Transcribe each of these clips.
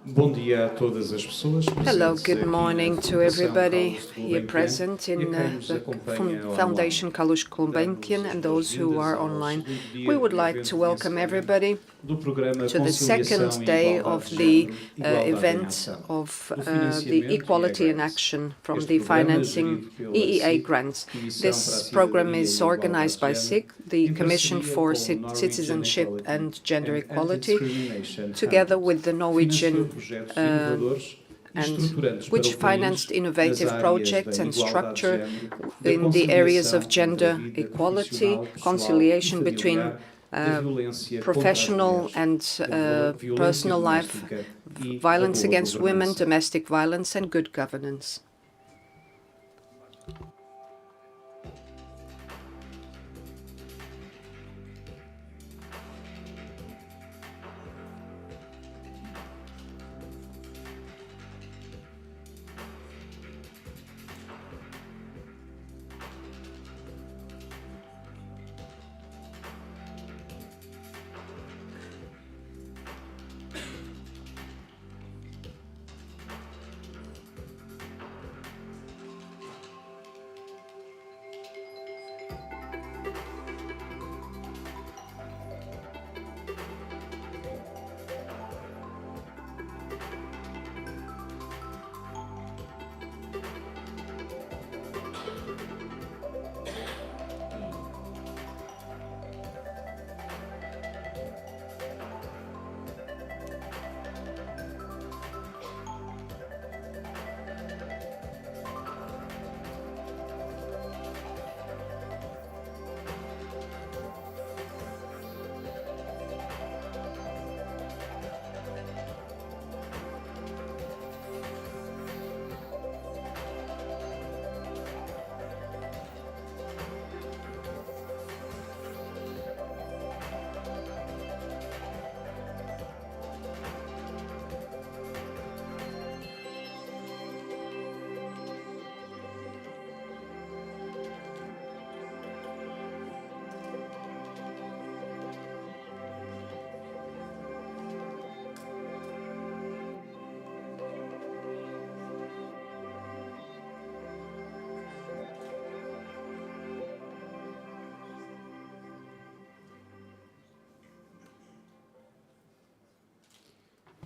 Bom dia a todas as pessoas Hello, presentes good aqui morning na to Fundação everybody Calouste here Gulbenkian present e a in quem nos the acompanha online. Foundation Calouste Gulbenkian and those who are online. We would like to welcome everybody do programa to the Conciliação second e day Igualdade of de the Género, Igualdade em event Ação, of do the financiamento Equality in EEA Action from Este the programa, financing gerido pela EEA SIC, grants. Comissão para a This program Cidadania is e a organized by Igualdade de SIC, the Género, em Commission parceria for com o Norwegian Citizenship Equality and Gender and Equality, Anti-Discrimination together Fund, with the Norwegian projetos inovadores e and estruturantes para which o país financed nas innovative áreas projects da and igualdade de structure género, da in the areas of conciliação entre a gender vida equality, profissional, pessoal conciliation e between familiar, da violência contra as professional mulheres, and da violência personal life, doméstica e da violence boa against women, governança. domestic violence, and good governance.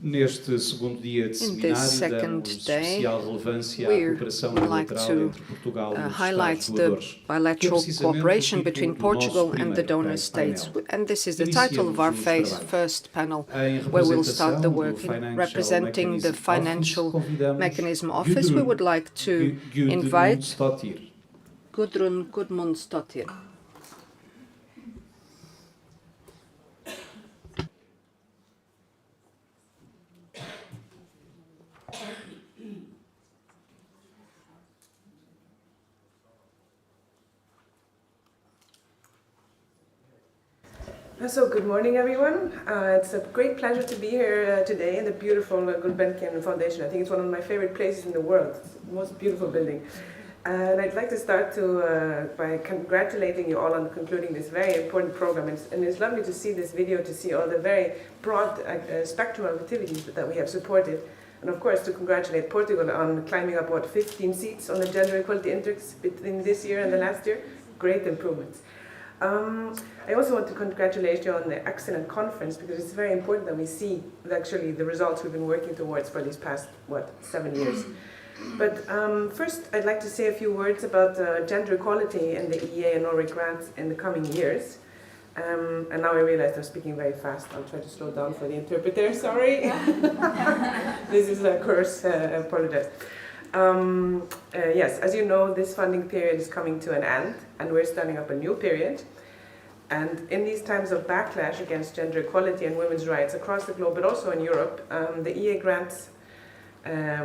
Neste segundo dia de seminário, damos especial relevância à cooperação bilateral entre Portugal e os highlights Estados the doadores, bilateral que é precisamente cooperation o título between do Portugal nosso and the primeiro donor states. painel. And this is the title of our Iniciemos os trabalhos. first panel, Em where we'll start the representação work. do Financial Representing the Mechanism Financial Office, convidamos Mechanism Office, we would like to invite Gudrun Gudmundsdottir. So good morning, everyone. It's a great pleasure to be here today in the beautiful Gulbenkian Foundation. I think it's one of my favorite places in the world. It's the most beautiful building. And I'd like to start by congratulating you all on concluding this very important program. And it's lovely to see this video, to see all the very broad spectrum of activities that we have supported. And of course, to congratulate Portugal on climbing up, 15 seats on the Gender Equality Index between this year and the last year. Great improvements. I also want to congratulate you on the excellent conference, because it's very important that we see actually the results we've been working towards for these past, 7 years. But first, I'd like to say a few words about gender equality and the EEA and Norway grants in the coming years. And now I realize I'm speaking very fast. I'll try to slow down for the interpreter, sorry. This is a curse, I apologize. Yes, as you know, this funding period is coming to an end, and we're starting up a new period. And in these times of backlash against gender equality and women's rights across the globe, but also in Europe, the EA grants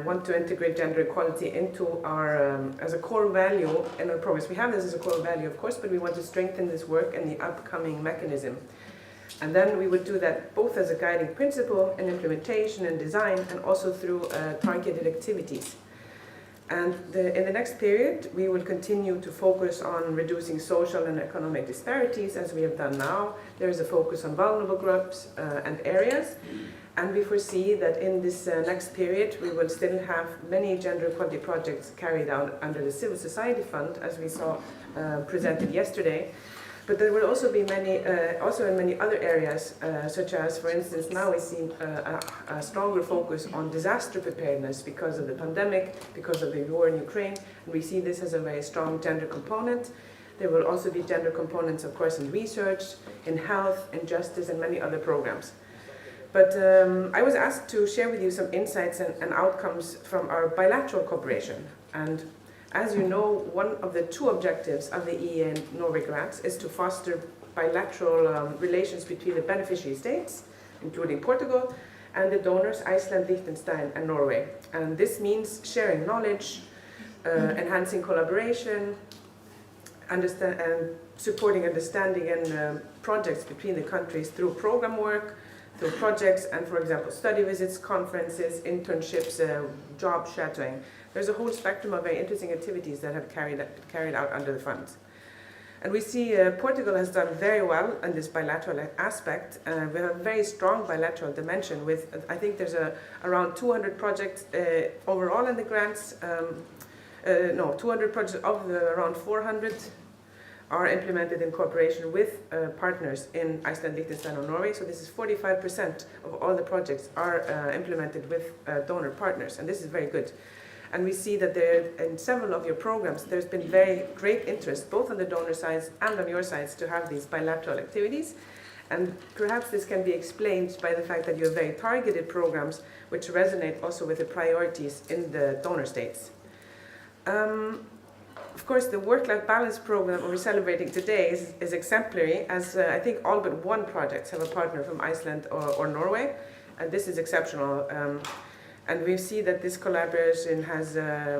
want to integrate gender equality into our, as a core value in our progress. We have this as a core value, of course, but we want to strengthen this work in the upcoming mechanism. And then we would do that both as a guiding principle in implementation and design, and also through targeted activities. And in the next period, we will continue to focus on reducing social and economic disparities, as we have done now. There is a focus on vulnerable groups and areas. And we foresee that in this next period, we will still have many gender equality projects carried out under the Civil Society Fund, as we saw presented yesterday. But there will also be many, also in many other areas, such as, for instance, now we see a stronger focus on disaster preparedness because of the pandemic, because of the war in Ukraine. And we see this as a very strong gender component. There will also be gender components, of course, in research, in health, in justice, and many other programs. But I was asked to share with you some insights and outcomes from our bilateral cooperation. And as you know, one of the two objectives of the EEA and Norway grants is to foster bilateral relations between the beneficiary states, including Portugal, and the donors, Iceland, Liechtenstein, and Norway. And this means sharing knowledge, enhancing collaboration, and supporting understanding and projects between the countries through program work, through projects, and, for example, study visits, conferences, internships, job shadowing. There's a whole spectrum of very interesting activities that have carried out under the funds. And we see Portugal has done very well in this bilateral aspect. We have a very strong bilateral dimension with, I think there's around 200 projects overall in the grants. 200 projects of the around 400 are implemented in cooperation with partners in Iceland, Liechtenstein, or Norway. So this is 45% of all the projects are implemented with donor partners, and this is very good. And we see that there, in several of your programs, there's been very great interest, both on the donor sides and on your sides, to have these bilateral activities. And perhaps this can be explained by the fact that you have very targeted programs which resonate also with the priorities in the donor states. Of course, the work-life balance program we're celebrating today is exemplary, as I think all but one project have a partner from Iceland or Norway, and this is exceptional. And we see that this collaboration has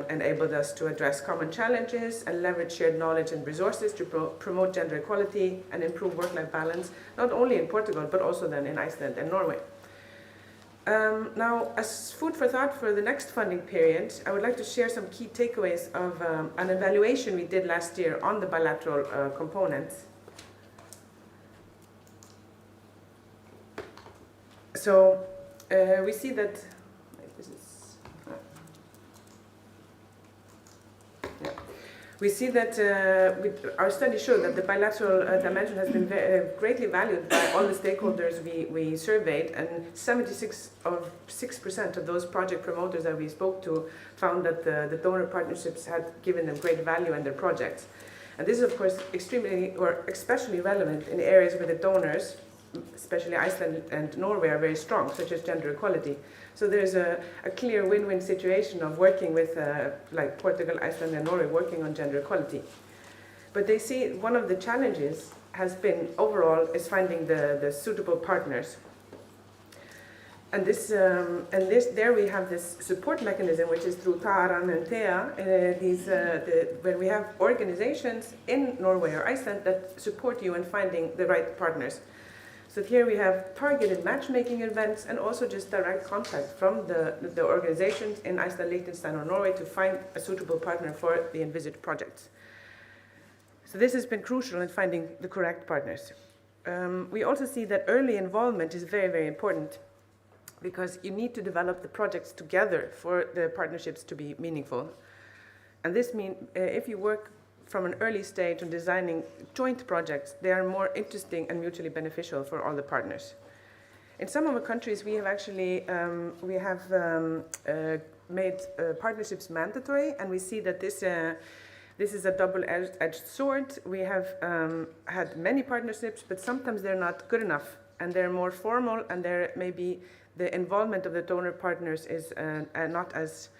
enabled us to address common challenges and leverage shared knowledge and resources to promote gender equality and improve work-life balance, not only in Portugal, but also then in Iceland and Norway. Now, as food for thought for the next funding period, I would like to share some key takeaways of an evaluation we did last year on the bilateral components. So we see that we see that our study showed that the bilateral dimension has been greatly valued by all the stakeholders we surveyed, and 76% of those project promoters that we spoke to found that the donor partnerships had given them great value in their projects. And this is, of course, extremely or especially relevant in areas where the donors, especially Iceland and Norway, are very strong, such as gender equality. So there's a clear win-win situation of working with, like Portugal, Iceland, and Norway, working on gender equality. But they see one of the challenges has been overall is finding the suitable partners. And there we have this support mechanism, which is through Taran and Thea, where we have organizations in Norway or Iceland that support you in finding the right partners. So here we have targeted matchmaking events and also just direct contact from the organizations in Iceland, Liechtenstein, or Norway to find a suitable partner for the envisaged projects. So this has been crucial in finding the correct partners. We also see that early involvement is very, very important, because you need to develop the projects together for the partnerships to be meaningful. And this means if you work from an early stage on designing joint projects, they are more interesting and mutually beneficial for all the partners. In some of the countries, we have actually made partnerships mandatory, and we see that this is a double-edged sword. We have had many partnerships, but sometimes they're not good enough, and they're more formal, and there maybe the involvement of the donor partners is not as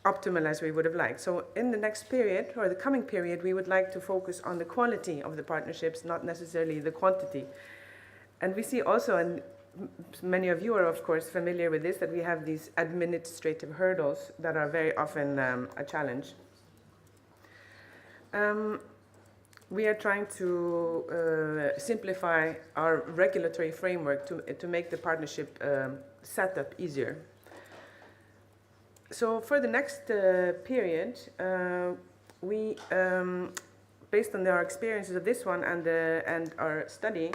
optimal as we would have liked. So in the next period, or the coming period, we would like to focus on the quality of the partnerships, not necessarily the quantity. And we see also, and many of you are of course familiar with this, that we have these administrative hurdles that are very often a challenge. we are trying to simplify our regulatory framework to make the partnership setup easier. So for the next period, we, based on our experiences of this one and our study,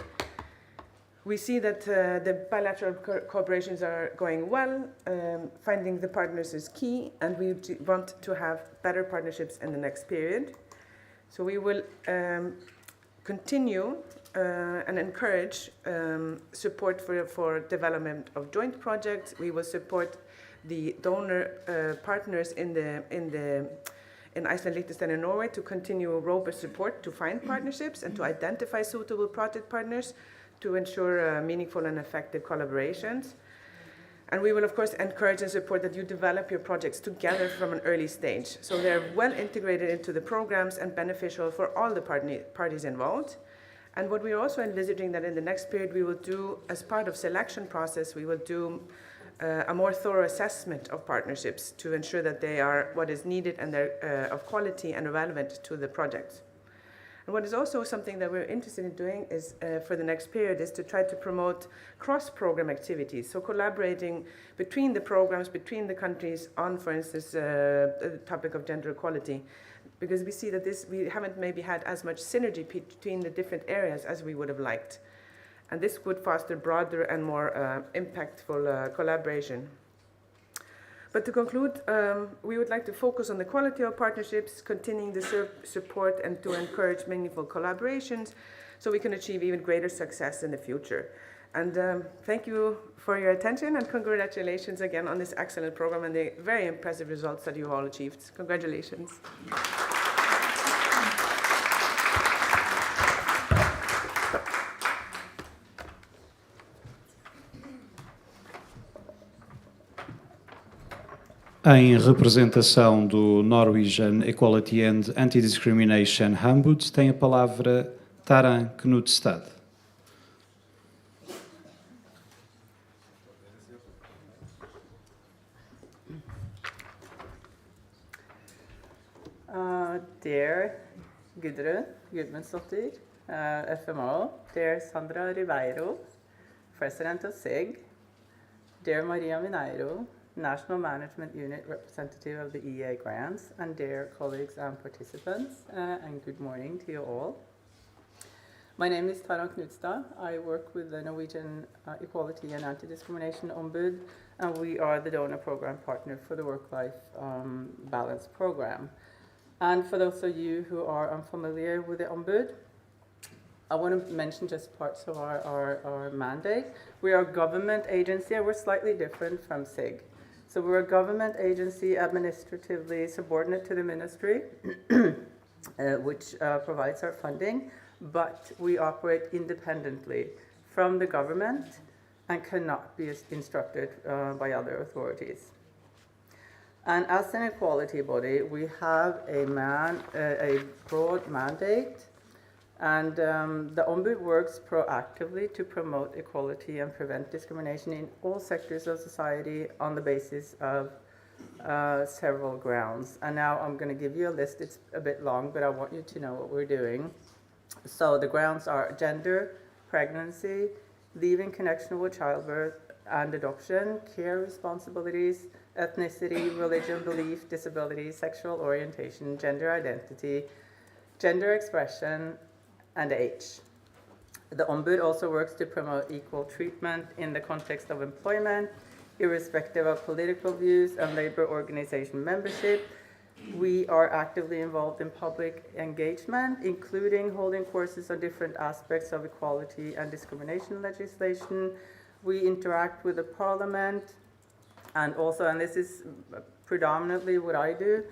we see that the bilateral cooperations are going well. Finding the partners is key, and we want to have better partnerships in the next period. So we will continue and encourage support for development of joint projects. We will support the donor partners in Iceland, Liechtenstein, and Norway to continue robust support to find partnerships and to identify suitable project partners to ensure meaningful and effective collaborations. And we will, of course, encourage and support that you develop your projects together from an early stage, so they're well integrated into the programs and beneficial for all the parties involved. And what we're also envisaging that in the next period we will do, as part of selection process, we will do a more thorough assessment of partnerships to ensure that they are what is needed and they're of quality and relevant to the project. And what is also something that we're interested in doing is, for the next period, is to try to promote cross-program activities. So collaborating between the programs, between the countries on, for instance, the topic of gender equality, because we see that we haven't maybe had as much synergy between the different areas as we would have liked. And this would foster broader and more impactful collaboration. But to conclude, we would like to focus on the quality of partnerships, continuing the support and to encourage meaningful collaborations so we can achieve even greater success in the future. And thank you for your attention, and congratulations again on this excellent program and the very impressive results that you all achieved. Congratulations. Em representação do Norwegian Equality and Anti-Discrimination Ombud, tem a palavra Taran Knudstad. Dear Gudrun Gudmundsdottir, FMO, dear Sandra Ribeiro, President of SIG, dear Maria Mineiro, National Management Unit representative of the EA grants, and dear colleagues and participants, and good morning to you all. My name is Taran Knudstad. I work with the Norwegian Equality and Anti-Discrimination Ombud, and we are the donor program partner for the Work-Life Balance program. And for those of you who are unfamiliar with the Ombud, I want to mention just parts of our mandate. We are a government agency, and we're slightly different from SIG. So we're a government agency administratively subordinate to the ministry, which provides our funding, but we operate independently from the government and cannot be instructed by other authorities. And as an equality body, we have a broad mandate, and the Ombud works proactively to promote equality and prevent discrimination in all sectors of society on the basis of several grounds. And now I'm going to give you a list. It's a bit long, but I want you to know what we're doing. So the grounds are gender, pregnancy, leave in connection with childbirth and adoption, care responsibilities, ethnicity, religion, belief, disability, sexual orientation, gender identity, gender expression, and age. The Ombud also works to promote equal treatment in the context of employment, irrespective of political views and labor organization membership. We are actively involved in public engagement, including holding courses on different aspects of equality and discrimination legislation. We interact with the parliament, and also, and this is predominantly what I do,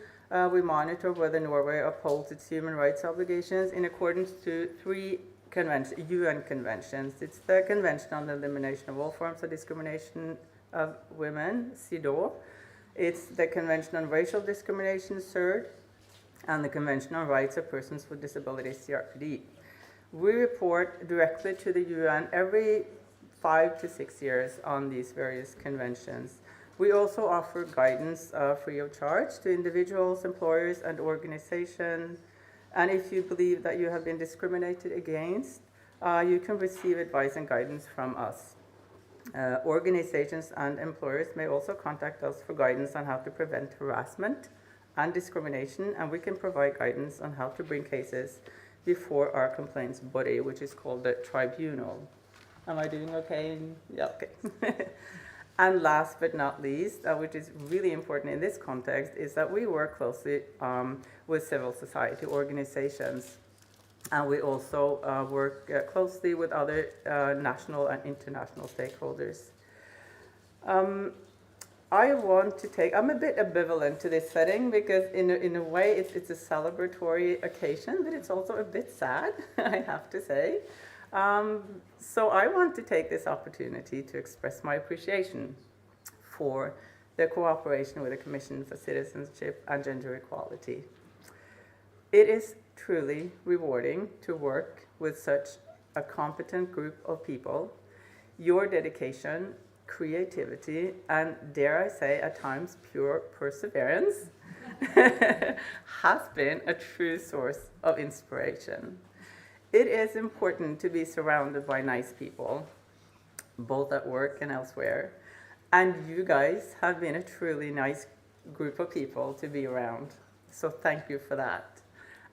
we monitor whether Norway upholds its human rights obligations in accordance to 3 UN conventions. It's the Convention on the Elimination of All Forms of Discrimination of Women, CEDAW. It's the Convention on Racial Discrimination, CERD, and the Convention on Rights of Persons with Disabilities, CRPD. We report directly to the UN every 5 to 6 years on these various conventions. We also offer guidance free of charge to individuals, employers, and organizations, And if you believe that you have been discriminated against, you can receive advice and guidance from us. Organizations and employers may also contact us for guidance on how to prevent harassment and discrimination, and we can provide guidance on how to bring cases before our complaints body, which is called the tribunal. Am I doing okay? Yeah, okay. And last but not least, which is really important in this context, is that we work closely with civil society organizations. And we also work closely with other national and international stakeholders. I'm a bit ambivalent to this setting because in a way it's a celebratory occasion, but it's also a bit sad, I have to say. So I want to take this opportunity to express my appreciation for the cooperation with the Commission for Citizenship and Gender Equality. It is truly rewarding to work with such a competent group of people. Your dedication, creativity, and dare I say at times pure perseverance has been a true source of inspiration. It is important to be surrounded by nice people, both at work and elsewhere, and you guys have been a truly nice group of people to be around. So thank you for that.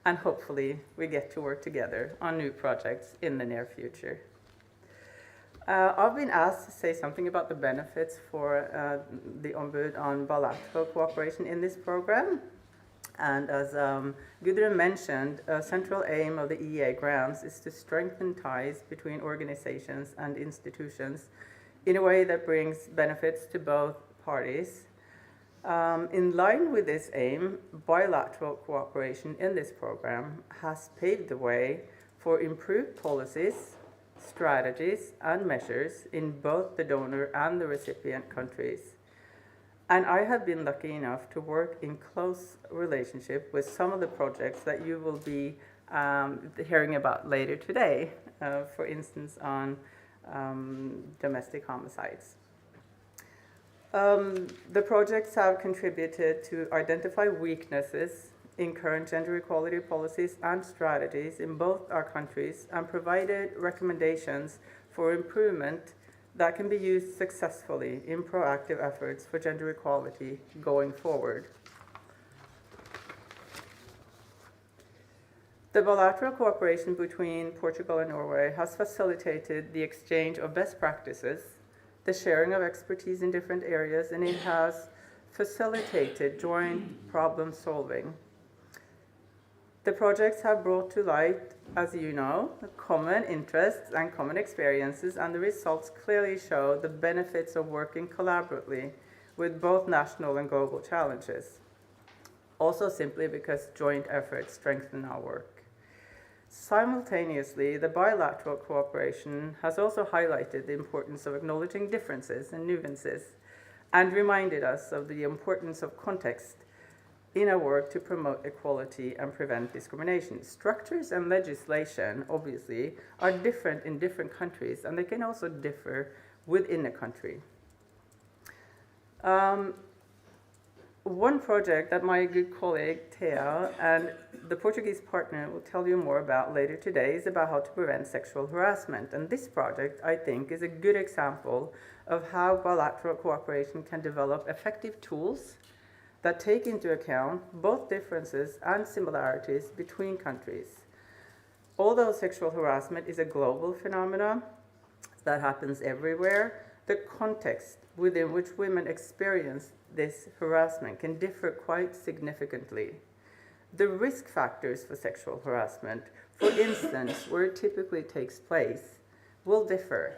And hopefully we get to work together on new projects in the near future. I've been asked to say something about the benefits for the Ombud on bilateral cooperation in this program. And as Gudrun mentioned, a central aim of the EEA grants is to strengthen ties between organizations and institutions in a way that brings benefits to both parties. In line with this aim, bilateral cooperation in this program has paved the way for improved policies, strategies, and measures in both the donor and the recipient countries. And I have been lucky enough to work in close relationship with some of the projects that you will be hearing about later today, for instance, on domestic homicides. The projects have contributed to identify weaknesses in current gender equality policies and strategies in both our countries and provided recommendations for improvement that can be used successfully in proactive efforts for gender equality going forward. The bilateral cooperation between Portugal and Norway has facilitated the exchange of best practices, the sharing of expertise in different areas, and it has facilitated joint problem solving. The projects have brought to light, as you know, common interests and common experiences, and the results clearly show the benefits of working collaboratively with both national and global challenges. Also simply because joint efforts strengthen our work. Simultaneously, the bilateral cooperation has also highlighted the importance of acknowledging differences and nuances and reminded us of the importance of context in our work to promote equality and prevent discrimination. Structures and legislation, obviously, are different in different countries, and they can also differ within a country. One project that my good colleague Thea and the Portuguese partner will tell you more about later today is about how to prevent sexual harassment. And this project, I think, is a good example of how bilateral cooperation can develop effective tools that take into account both differences and similarities between countries. Although sexual harassment is a global phenomenon that happens everywhere, the context within which women experience this harassment can differ quite significantly. The risk factors for sexual harassment, for instance, where it typically takes place, will differ,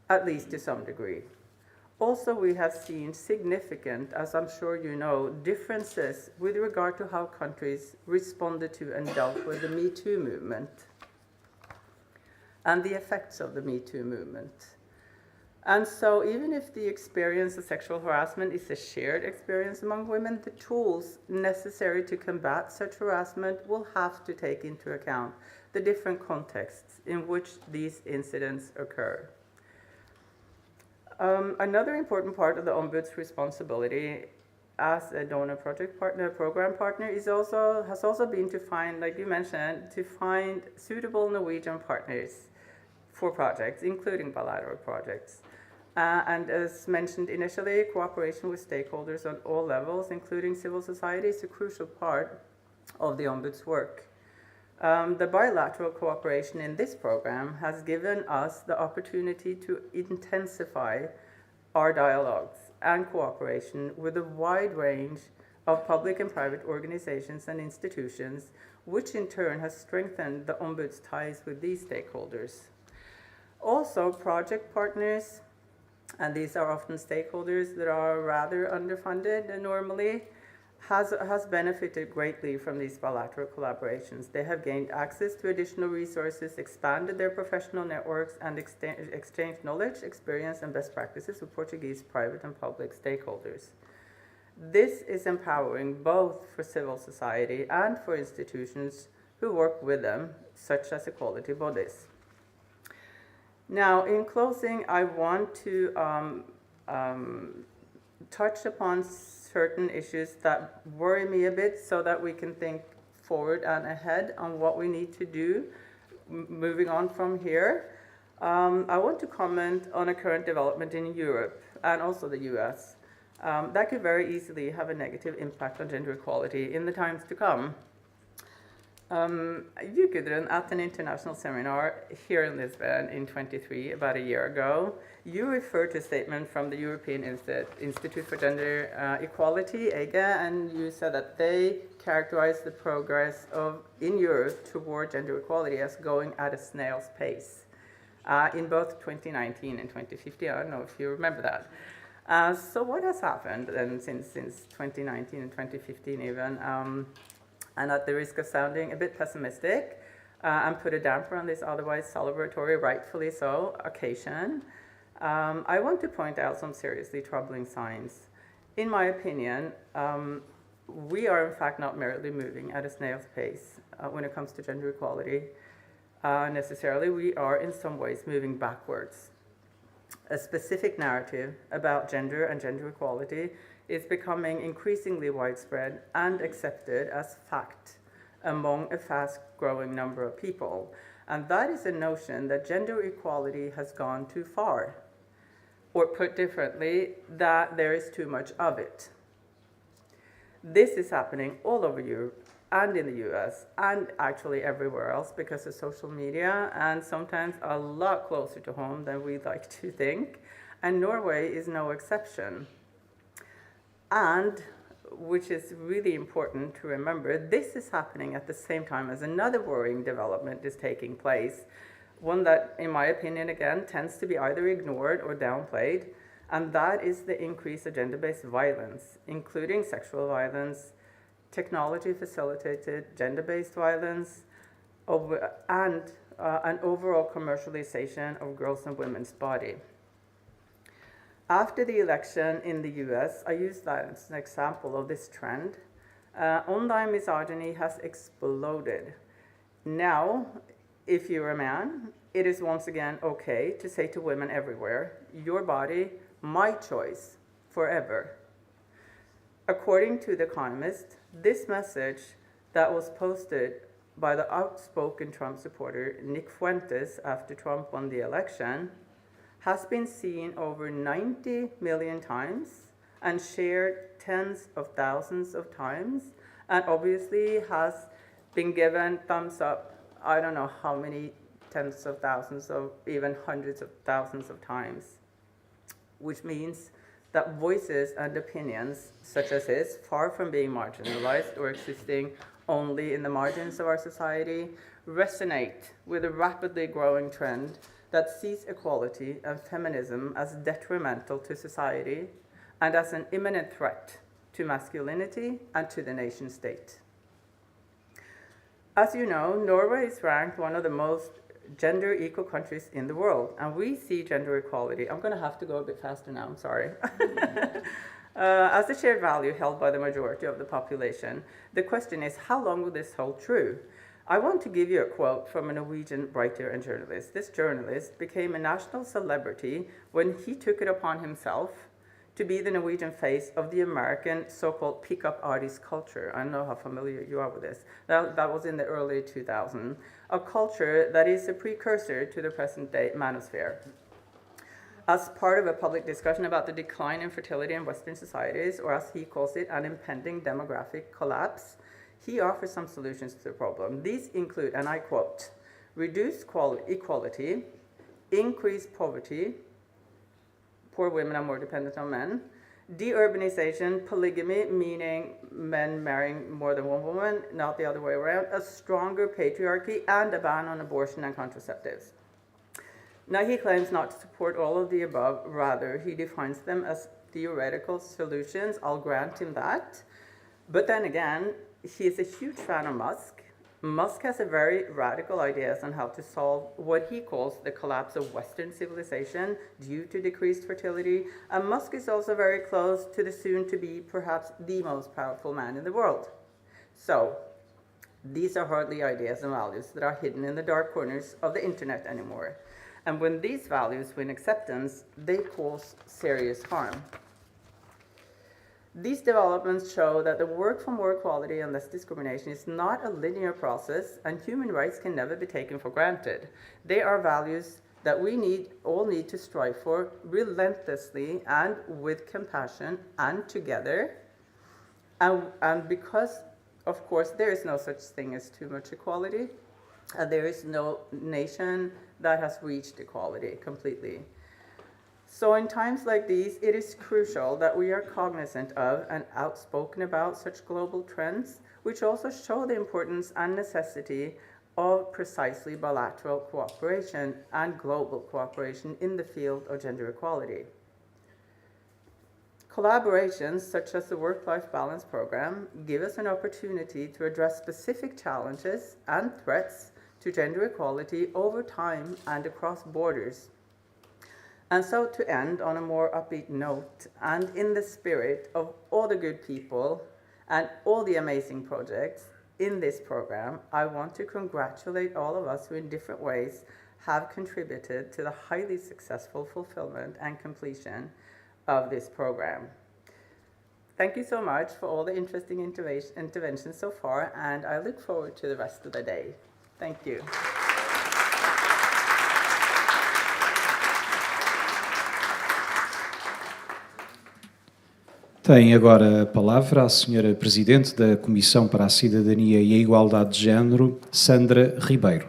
at least to some degree. Also, we have seen significant, as I'm sure you know, differences with regard to how countries responded to and dealt with the Me Too movement and the effects of the Me Too movement. And so even if the experience of sexual harassment is a shared experience among women, the tools necessary to combat such harassment will have to take into account the different contexts in which these incidents occur. Another important part of the Ombud's responsibility as a donor project partner, program partner, has also been to find, like you mentioned, to find suitable Norwegian partners for projects, including bilateral projects. And as mentioned initially, cooperation with stakeholders on all levels, including civil society, is a crucial part of the Ombud's work. The bilateral cooperation in this program has given us the opportunity to intensify our dialogues and cooperation with a wide range of public and private organizations and institutions, which in turn has strengthened the Ombud's ties with these stakeholders. Also, project partners, and these are often stakeholders that are rather underfunded normally, has benefited greatly from these bilateral collaborations. They have gained access to additional resources, expanded their professional networks, and exchanged knowledge, experience, and best practices with Portuguese private and public stakeholders. This is empowering both for civil society and for institutions who work with them, such as equality bodies. Now, in closing, I want to touch upon certain issues that worry me a bit so that we can think forward and ahead on what we need to do moving on from here. I want to comment on a current development in Europe and also the US that could very easily have a negative impact on gender equality in the times to come. You, Gudrun, at an international seminar here in Lisbon in 23, about a year ago, you referred to a statement from the European Institute for Gender Equality, EGE, and you said that they characterized the progress in Europe toward gender equality as going at a snail's pace in both 2019 and 2015. I don't know if you remember that. So what has happened then since 2019 and 2015 even? And at the risk of sounding a bit pessimistic, and put a damper on this otherwise celebratory, rightfully so, occasion, I want to point out some seriously troubling signs. In my opinion, we are in fact not merely moving at a snail's pace when it comes to gender equality. Necessarily, we are in some ways moving backwards. A specific narrative about gender and gender equality is becoming increasingly widespread and accepted as fact among a fast-growing number of people. And that is a notion that gender equality has gone too far, or put differently, that there is too much of it. This is happening all over Europe and in the US and actually everywhere else because of social media, and sometimes a lot closer to home than we'd like to think. And Norway is no exception. And, which is really important to remember, this is happening at the same time as another worrying development is taking place, one that, in my opinion, again, tends to be either ignored or downplayed, and that is the increase of gender-based violence, including sexual violence, technology-facilitated gender-based violence, and an overall commercialization of girls' and women's body. After the election in the US, I use that as an example of this trend. Online misogyny has exploded. Now, if you're a man, it is once again okay to say to women everywhere, your body, my choice, forever. According to The Economist, this message that was posted by the outspoken Trump supporter Nick Fuentes after Trump won the election has been seen over 90 million times and shared tens of thousands of times, and obviously has been given thumbs up, I don't know how many tens of thousands of even hundreds of thousands of times, which means that voices and opinions such as his, far from being marginalized or existing only in the margins of our society, resonate with a rapidly growing trend that sees equality and feminism as detrimental to society and as an imminent threat to masculinity and to the nation state. As you know, Norway is ranked one of the most gender equal countries in the world, and we see gender equality, I'm going to have to go a bit faster now, I'm sorry, as a shared value held by the majority of the population. The question is, how long will this hold true? I want to give you a quote from a Norwegian writer and journalist. This journalist became a national celebrity when he took it upon himself to be the Norwegian face of the American so-called pickup artist culture. I don't know how familiar you are with this. That was in the early 2000s, a culture that is a precursor to the present-day manosphere. As part of a public discussion about the decline in fertility in Western societies, or as he calls it, an impending demographic collapse, he offers some solutions to the problem. These include, and I quote, reduced equality, increased poverty, poor women are more dependent on men, deurbanization, polygamy, meaning men marrying more than one woman, not the other way around, a stronger patriarchy, and a ban on abortion and contraceptives. Now, he claims not to support all of the above, rather, he defines them as theoretical solutions. I'll grant him that. But then again, he is a huge fan of Musk. Musk has a very radical ideas on how to solve what he calls the collapse of Western civilization due to decreased fertility. And Musk is also very close to the soon-to-be, perhaps the most powerful man in the world. So, these are hardly ideas and values that are hidden in the dark corners of the internet anymore. And when these values win acceptance, they cause serious harm. These developments show that the work for more equality and less discrimination is not a linear process, and human rights can never be taken for granted. They are values that we all need to strive for relentlessly and with compassion and together. And because, of course, there is no such thing as too much equality, and there is no nation that has reached equality completely. So in times like these, it is crucial that we are cognizant of and outspoken about such global trends, which also show the importance and necessity of precisely bilateral cooperation and global cooperation in the field of gender equality. Collaborations such as the Work-Life Balance Program give us an opportunity to address specific challenges and threats to gender equality over time and across borders. And so, to end on a more upbeat note, and in the spirit of all the good people and all the amazing projects in this program, I want to congratulate all of us who in different ways have contributed to the highly successful fulfillment and completion of this program. Thank you so much for all the interesting interventions so far, and I look forward to the rest of the day. Thank you. Tem agora a palavra a senhora Presidente da Comissão para a Cidadania e a Igualdade de Género, Sandra Ribeiro.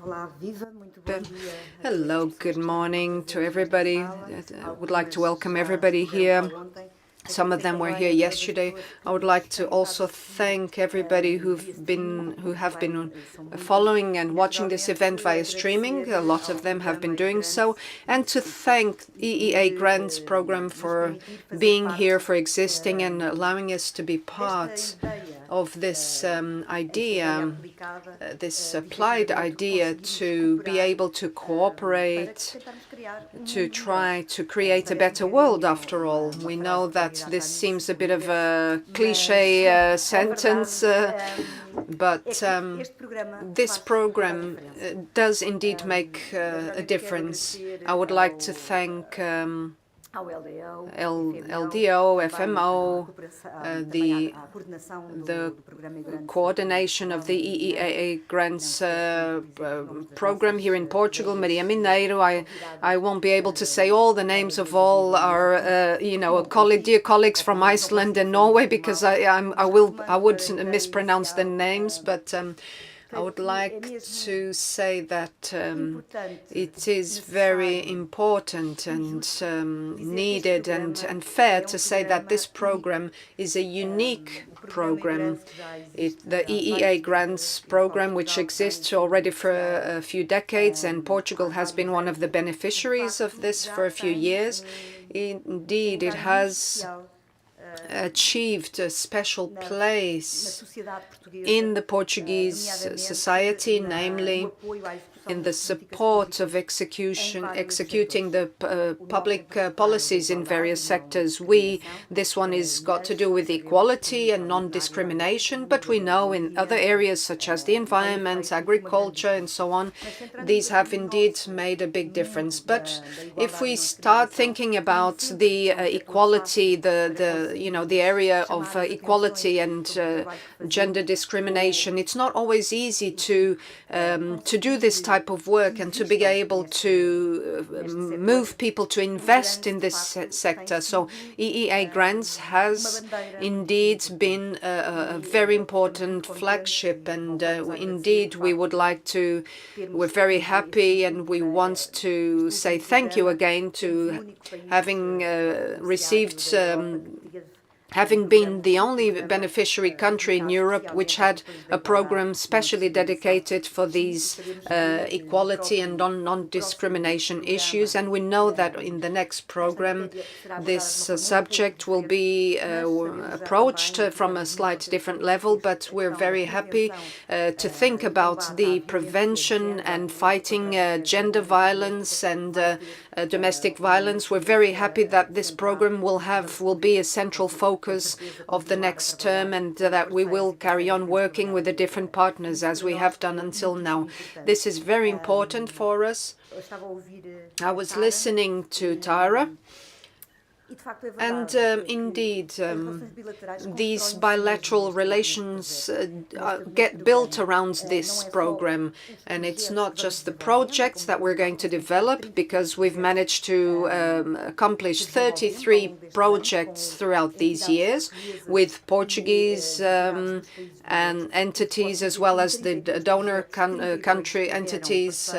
Olá, viva, muito bom dia. Hello, good morning to everybody. I would like to welcome everybody here. Some of them were here yesterday. I would like to also thank everybody who have been following and watching this event via streaming. A lot of them have been doing so. And to thank EEA Grants Program for being here, for existing and allowing us to be part of this idea, this applied idea to be able to cooperate, to try to create a better world after all. We know that this seems a bit of a cliche sentence, but this program does indeed make a difference. I would like to thank LDO, FMO, the coordination of the EEA grants program here in Portugal, Maria Mineiro. I won't be able to say all the names of all our, dear colleagues from Iceland and Norway, because I would mispronounce the names, but I would like to say that it is very important and needed and fair to say that this program is a unique program. The EEA Grants Program, which exists already for a few decades, and Portugal has been one of the beneficiaries of this for a few years. Indeed, it has achieved a special place in the Portuguese society, namely in the support of executing the public policies in various sectors. This one is got to do with equality and non-discrimination, but we know in other areas such as the environment, agriculture, and so on, these have indeed made a big difference. But if we start thinking about the equality, the area of equality and gender discrimination, it's not always easy to do this type of work and to be able to move people to invest in this sector. So EEA grants has indeed been a very important flagship, and indeed we're very happy, and we want to say thank you again to having received having been the only beneficiary country in Europe which had a program specially dedicated for these equality and non-discrimination issues. And we know that in the next program, this subject will be approached from a slight different level, but we're very happy to think about the prevention and fighting gender violence and domestic violence. We're very happy that this program will be a central focus of the next term, and that we will carry on working with the different partners as we have done until now. This is very important for us. I was listening to Tara, and indeed, these bilateral relations get built around this program. And it's not just the projects that we're going to develop, because we've managed to accomplish 33 projects throughout these years with Portuguese and entities, as well as the donor country entities.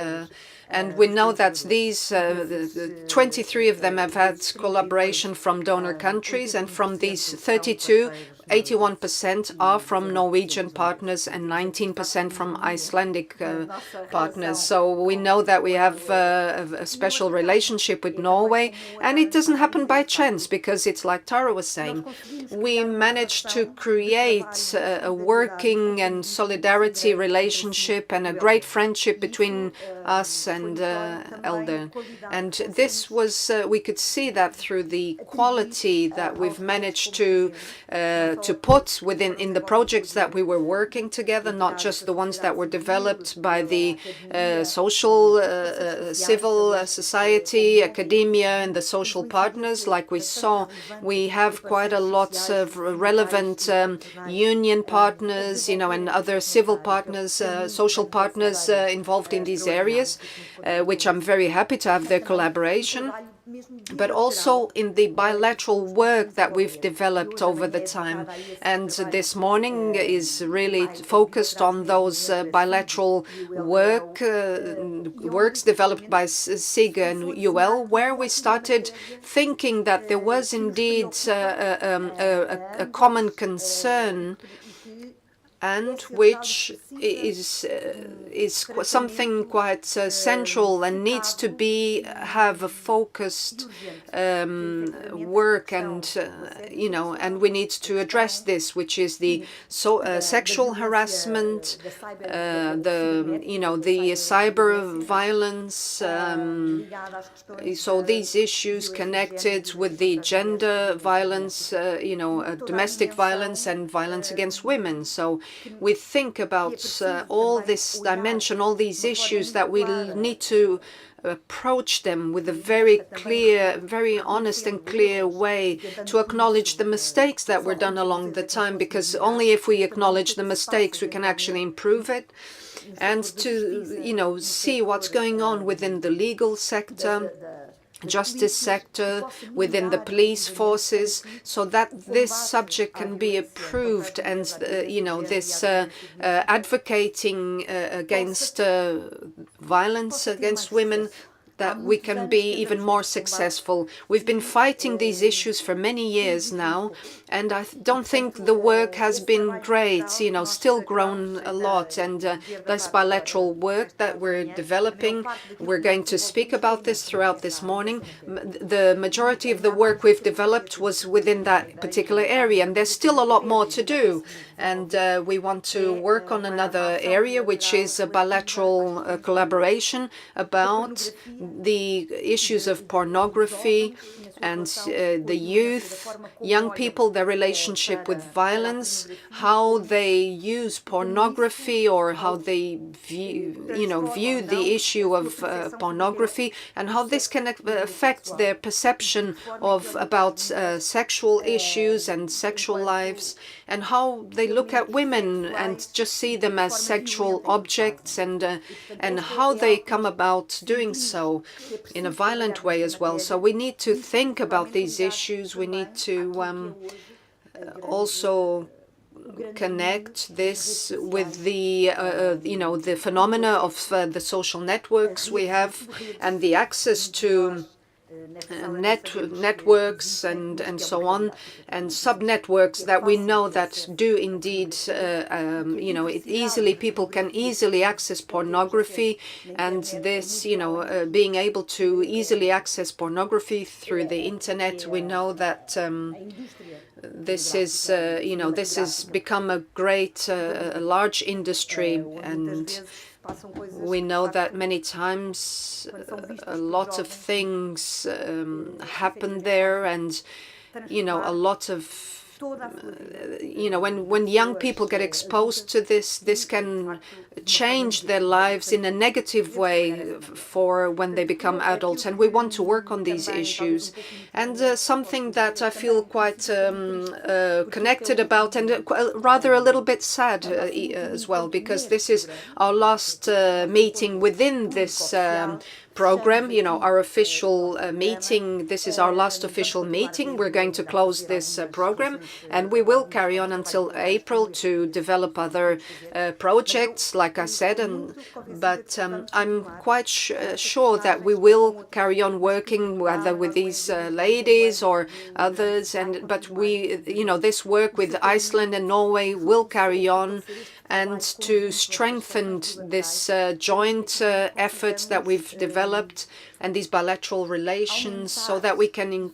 And we know that these 23 of them have had collaboration from donor countries, and from these 32, 81% are from Norwegian partners and 19% from Icelandic partners. So we know that we have a special relationship with Norway, and it doesn't happen by chance, because it's like Tara was saying, we managed to create a working and solidarity relationship and a great friendship between us and Elder. And this was, we could see that through the quality that we've managed to put in the projects that we were working together, not just the ones that were developed by the social, civil society, academia, and the social partners. Like we saw, we have quite a lot of relevant union partners, and other civil partners, social partners involved in these areas, which I'm very happy to have their collaboration. But also in the bilateral work that we've developed over the time. And this morning is really focused on those bilateral works developed by SIG and UL, where we started thinking that there was indeed a common concern, and which is something quite central and needs to have a focused work, and and we need to address this, which is the sexual harassment, the cyber violence. So these issues connected with the gender violence, domestic violence and violence against women. So we think about all this dimension, all these issues, that we need to approach them with a very clear, very honest and clear way, to acknowledge the mistakes that were done along the time, because only if we acknowledge the mistakes we can actually improve it, and to see what's going on within the legal sector, justice sector, within the police forces, so that this subject can be approved, and this advocating against violence against women that we can be even more successful. We've been fighting these issues for many years now, and I don't think the work has been great, you know, still grown a lot. And this bilateral work that we're developing, we're going to speak about this throughout this morning. The majority of the work we've developed was within that particular area, and there's still a lot more to do. And we want to work on another area, which is a bilateral collaboration about the issues of pornography and the youth, young people, their relationship with violence, how they use pornography or how they view the issue of pornography, and how this can affect their perception about sexual issues and sexual lives, and how they look at women and just see them as sexual objects, and how they come about doing so in a violent way as well. So we need to think about these issues. We need to also connect this with the the phenomena of the social networks we have, and the access to networks and so on, and sub-networks that we know that do indeed, people can easily access pornography, and this, being able to easily access pornography through the internet, we know that this has become a great, large industry, and we know that many times a lot of things happen there, and a lot of when young people get exposed to this can change their lives in a negative way for when they become adults, and we want to work on these issues. And something that I feel quite connected about, and rather a little bit sad as well, because this is our last meeting within this program, our official meeting. This is our last official meeting. We're going to close this program, and we will carry on until April to develop other projects, like I said. But I'm quite sure that we will carry on working, whether with these ladies or others. But this work with Iceland and Norway will carry on, and to strengthen this joint efforts that we've developed and these bilateral relations, so that we can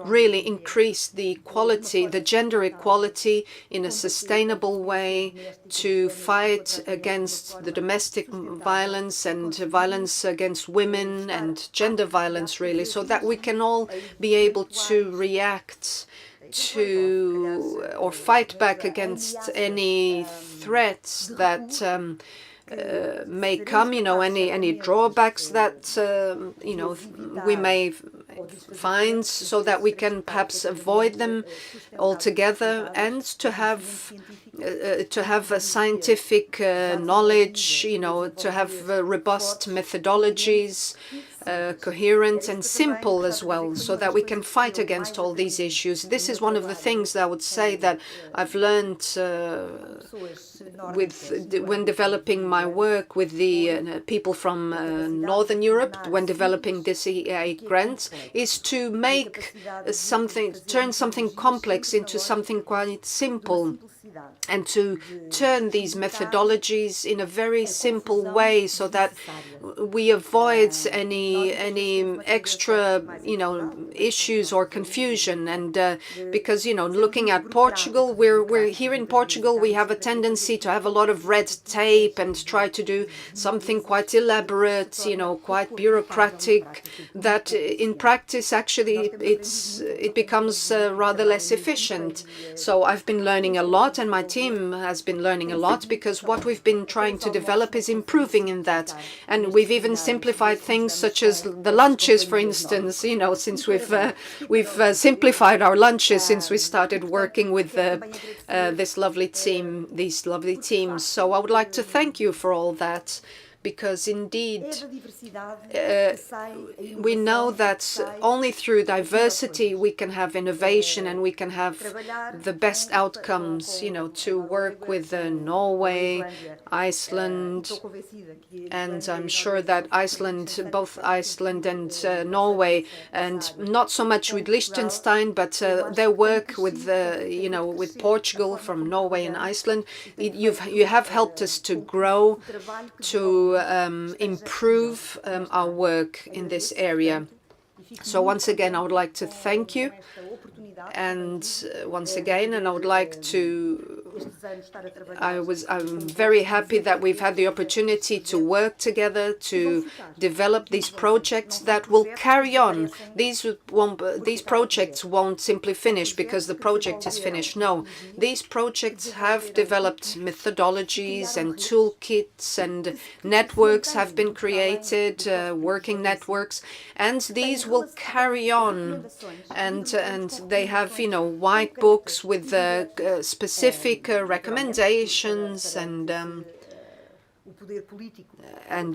really increase the equality, the gender equality in a sustainable way, to fight against the domestic violence and violence against women and gender violence, really, so that we can all be able to react to or fight back against any threats that may come, any drawbacks that we may find, so that we can perhaps avoid them altogether, and to have a scientific knowledge, to have robust methodologies, coherent and simple as well, so that we can fight against all these issues. This is one of the things that I would say that I've learned when developing my work with the people from Northern Europe, when developing this EA grant, is to turn something complex into something quite simple, and to turn these methodologies in a very simple way, so that we avoid any extra issues or confusion. And because looking at Portugal, we're here in Portugal, we have a tendency to have a lot of red tape and try to do something quite elaborate, quite bureaucratic, that in practice actually it becomes rather less efficient. So I've been learning a lot, and my team has been learning a lot, because what we've been trying to develop is improving in that. And we've even simplified things such as the lunches, for instance, since we've simplified our lunches since we started working with these lovely teams. So I would like to thank you for all that, because indeed we know that only through diversity we can have innovation and we can have the best outcomes, to work with Norway, Iceland, and I'm sure that both Iceland and Norway, and not so much with Liechtenstein, but their work with with Portugal from Norway and Iceland, you have helped us to grow, to improve our work in this area. So once again, I would like to thank you. And once again, I would like to I'm very happy that we've had the opportunity to work together to develop these projects that will carry on. These projects won't simply finish because the project is finished. No, these projects have developed methodologies and toolkits, and networks have been created, working networks, and these will carry on. And they have, white books with specific recommendations and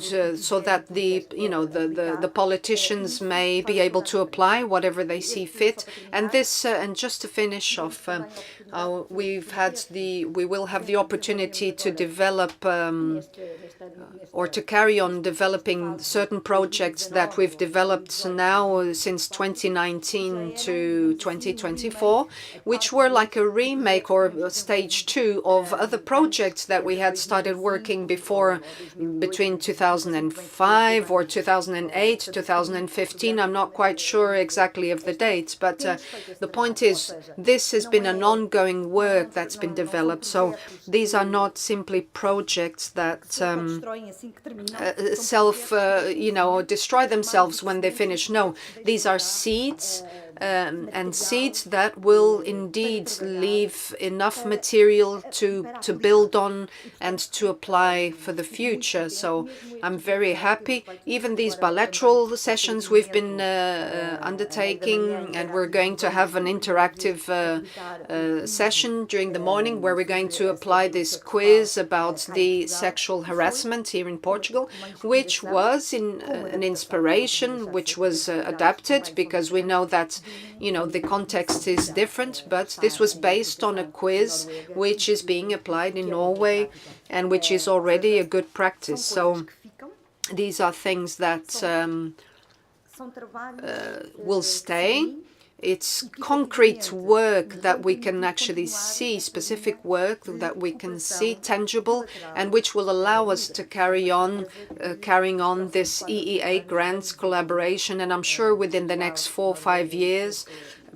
so that the politicians may be able to apply whatever they see fit. And this and just to finish off, we will have the opportunity to develop or to carry on developing certain projects that we've developed now since 2019 to 2024, which were like a remake or stage 2 of other projects that we had started working before, between 2005 or 2008, 2015. I'm not quite sure exactly of the dates, but the point is this has been an ongoing work that's been developed. So these are not simply projects that destroy themselves when they finish. No, these are seeds, and seeds that will indeed leave enough material to build on and to apply for the future. So I'm very happy. Even these bilateral sessions we've been undertaking, and we're going to have an interactive session during the morning where we're going to apply this quiz about the sexual harassment here in Portugal, which was an inspiration, which was adapted because we know that the context is different, but this was based on a quiz which is being applied in Norway and which is already a good practice. So these are things that will stay. It's concrete work that we can actually see, specific work that we can see, tangible, and which will allow us to carrying on this EEA grants collaboration. And I'm sure within the next 4 or 5 years,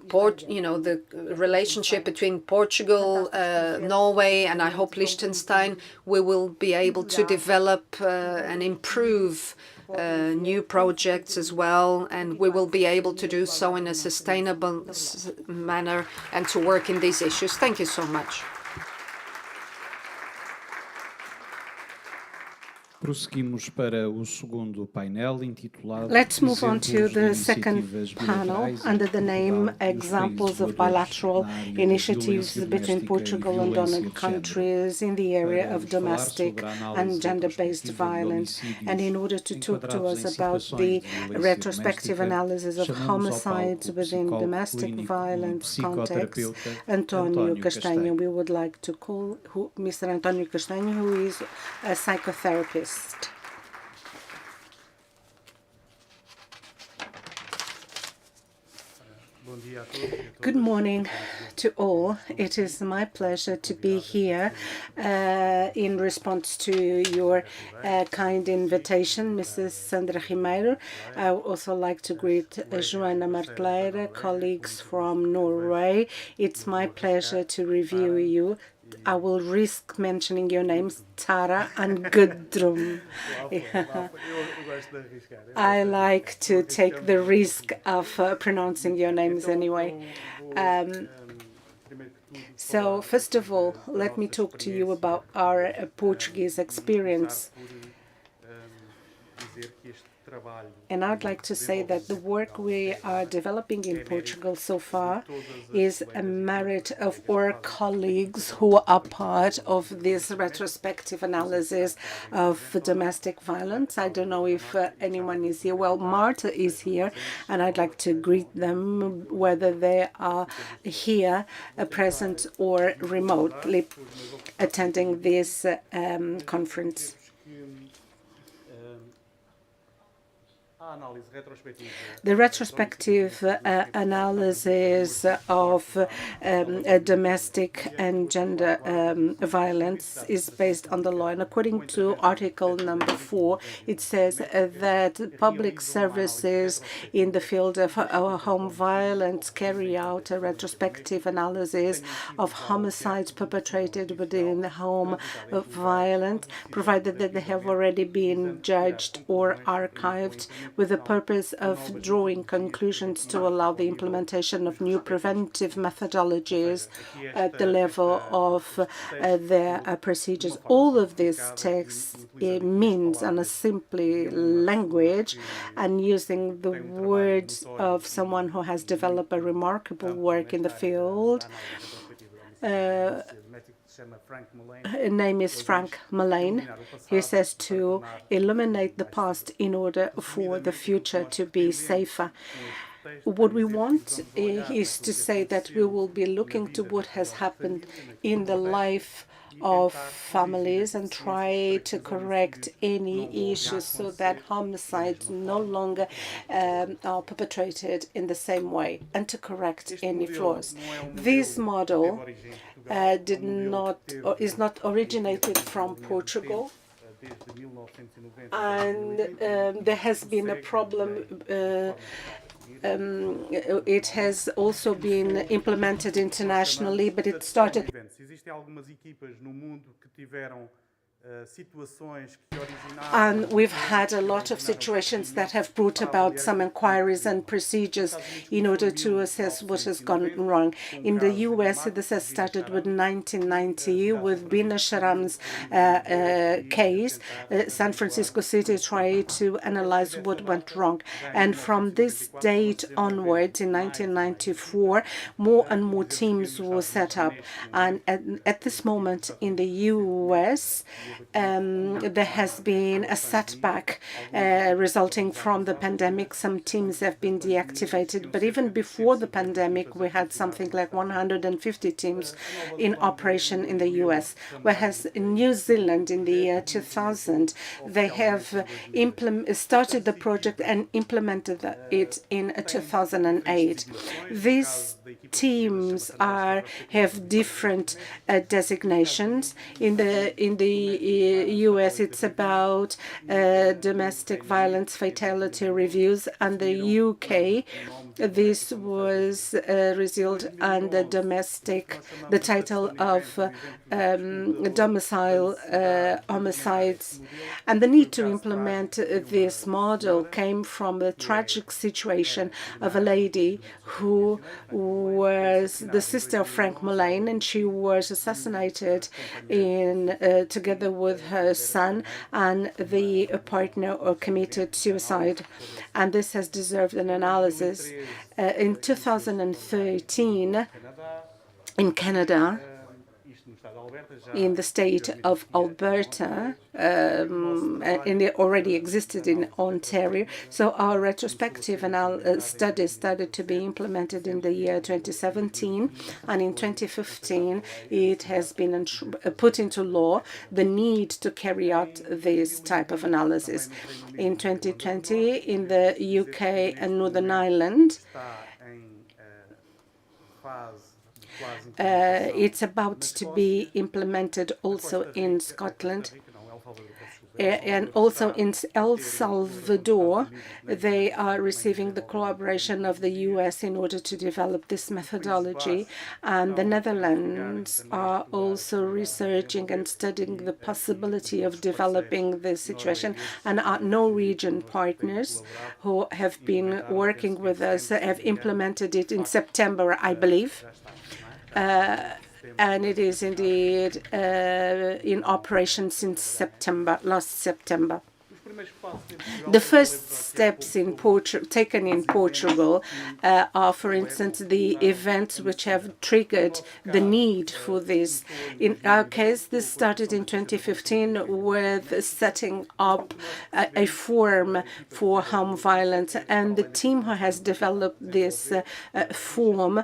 the relationship between Portugal, Norway, and I hope Liechtenstein, we will be able to develop and improve new projects as well, and we will be able to do so in a sustainable manner and to work in these issues. Thank you so much. Prosseguimos para o segundo painel intitulado Let's move on to the second panel under the name Examples of Bilateral Initiatives between Portugal and donor countries in the area of domestic and gender-based violence. And in order to talk to us about the retrospective analysis of homicides within domestic violence context, António Castanho, we would like to call Mr. António Castanho, who is a psychotherapist. Good morning to all. It is my pleasure to be here in response to your kind invitation, Mrs. Sandra Ribeiro. I would also like to greet Joana Marteleira, colleagues from Norway. It's my pleasure to review you. I will risk mentioning your names, Tara and Gudrun. I like to take the risk of pronouncing your names anyway. So first of all, let me talk to you about our Portuguese experience. And I'd like to say that the work we are developing in Portugal so far is a merit of our colleagues who are part of this retrospective analysis of domestic violence. I don't know if anyone is here. Well, Marta is here, and I'd like to greet them, whether they are here, present or remotely attending this conference. The retrospective analysis of domestic and gender violence is based on the law. And according to Article number 4, it says that public services in the field of home violence carry out a retrospective analysis of homicides perpetrated within the home violence, provided that they have already been judged or archived, with the purpose of drawing conclusions to allow the implementation of new preventive methodologies at the level of their procedures. All of this text means, on a simply language, and using the words of someone who has developed a remarkable work in the field. His name is Frank Mullane. He says to illuminate the past in order for the future to be safer. What we want is to say that we will be looking to what has happened in the life of families and try to correct any issues so that homicides no longer are perpetrated in the same way, and to correct any flaws. This model is not originated from Portugal, and there has been a problem. It has also been implemented internationally, but it started. And we've had a lot of situations that have brought about some inquiries and procedures in order to assess what has gone wrong. In the US, this has started with 1990 with Bina Sharam's case. San Francisco City tried to analyze what went wrong. And from this date onwards, in 1994, more and more teams were set up. And at this moment in the US, there has been a setback resulting from the pandemic. Some teams have been deactivated, but even before the pandemic, we had something like 150 teams in operation in the US. Whereas in New Zealand in the year 2000, they have started the project and implemented it in 2008. These teams have different designations. In the US, it's about domestic violence fatality reviews, and the UK, this was revealed under the title of domicile homicides. And the need to implement this model came from the tragic situation of a lady who was the sister of Frank Mullane, and she was assassinated together with her son, and the partner committed suicide. And this has deserved an analysis. In 2013, in Canada, in the state of Alberta, and it already existed in Ontario. So our retrospective study started to be implemented in the year 2017, and in 2015 it has been put into law the need to carry out this type of analysis. In 2020, in the UK and Northern Ireland, it's about to be implemented also in Scotland. And also in El Salvador, they are receiving the collaboration of the US in order to develop this methodology. And the Netherlands are also researching and studying the possibility of developing this situation. And our Norwegian partners who have been working with us have implemented it in September, I believe. And it is indeed in operation since last September. The first steps taken in Portugal are, for instance, the events which have triggered the need for this. In our case, this started in 2015 with setting up a forum for harm violence, and the team who has developed this forum,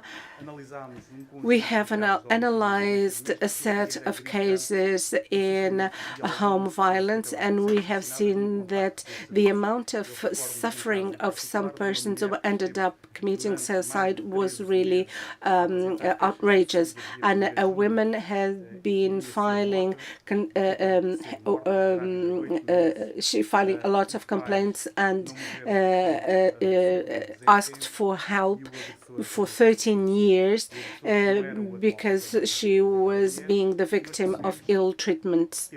we have analyzed a set of cases in harm violence, and we have seen that the amount of suffering of some persons who ended up committing suicide was really outrageous. And women have been filing a lot of complaints and asked for help for 13 years because she was being the victim of ill treatment.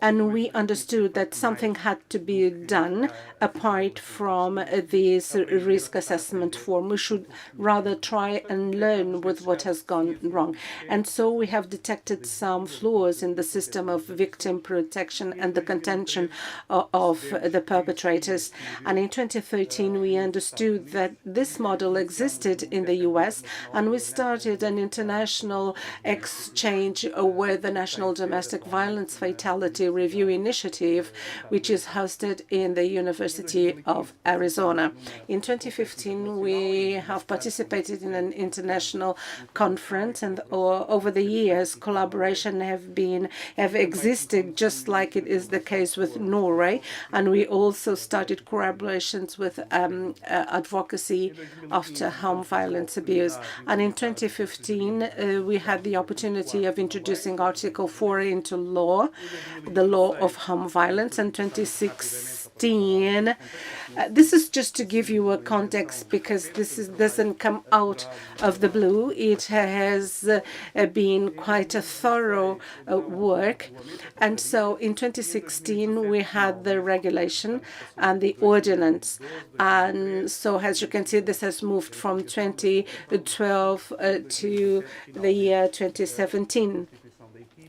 And we understood that something had to be done apart from this risk assessment form. We should rather try and learn with what has gone wrong. And so we have detected some flaws in the system of victim protection and the contention of the perpetrators. And in 2013, we understood that this model existed in the US, and we started an international exchange with the National Domestic Violence Fatality Review Initiative, which is hosted in the University of Arizona. In 2015, we have participated in an international conference, and over the years, collaboration have existed, just like it is the case with Norway, and we also started collaborations with advocacy after harm violence abuse. And in 2015, we had the opportunity of introducing Article 4 into law, the law of harm violence, and 2016. This is just to give you a context, because doesn't come out of the blue. It has been quite a thorough work. And so in 2016, we had the regulation and the ordinance. And so, as you can see, this has moved from 2012 to the year 2017,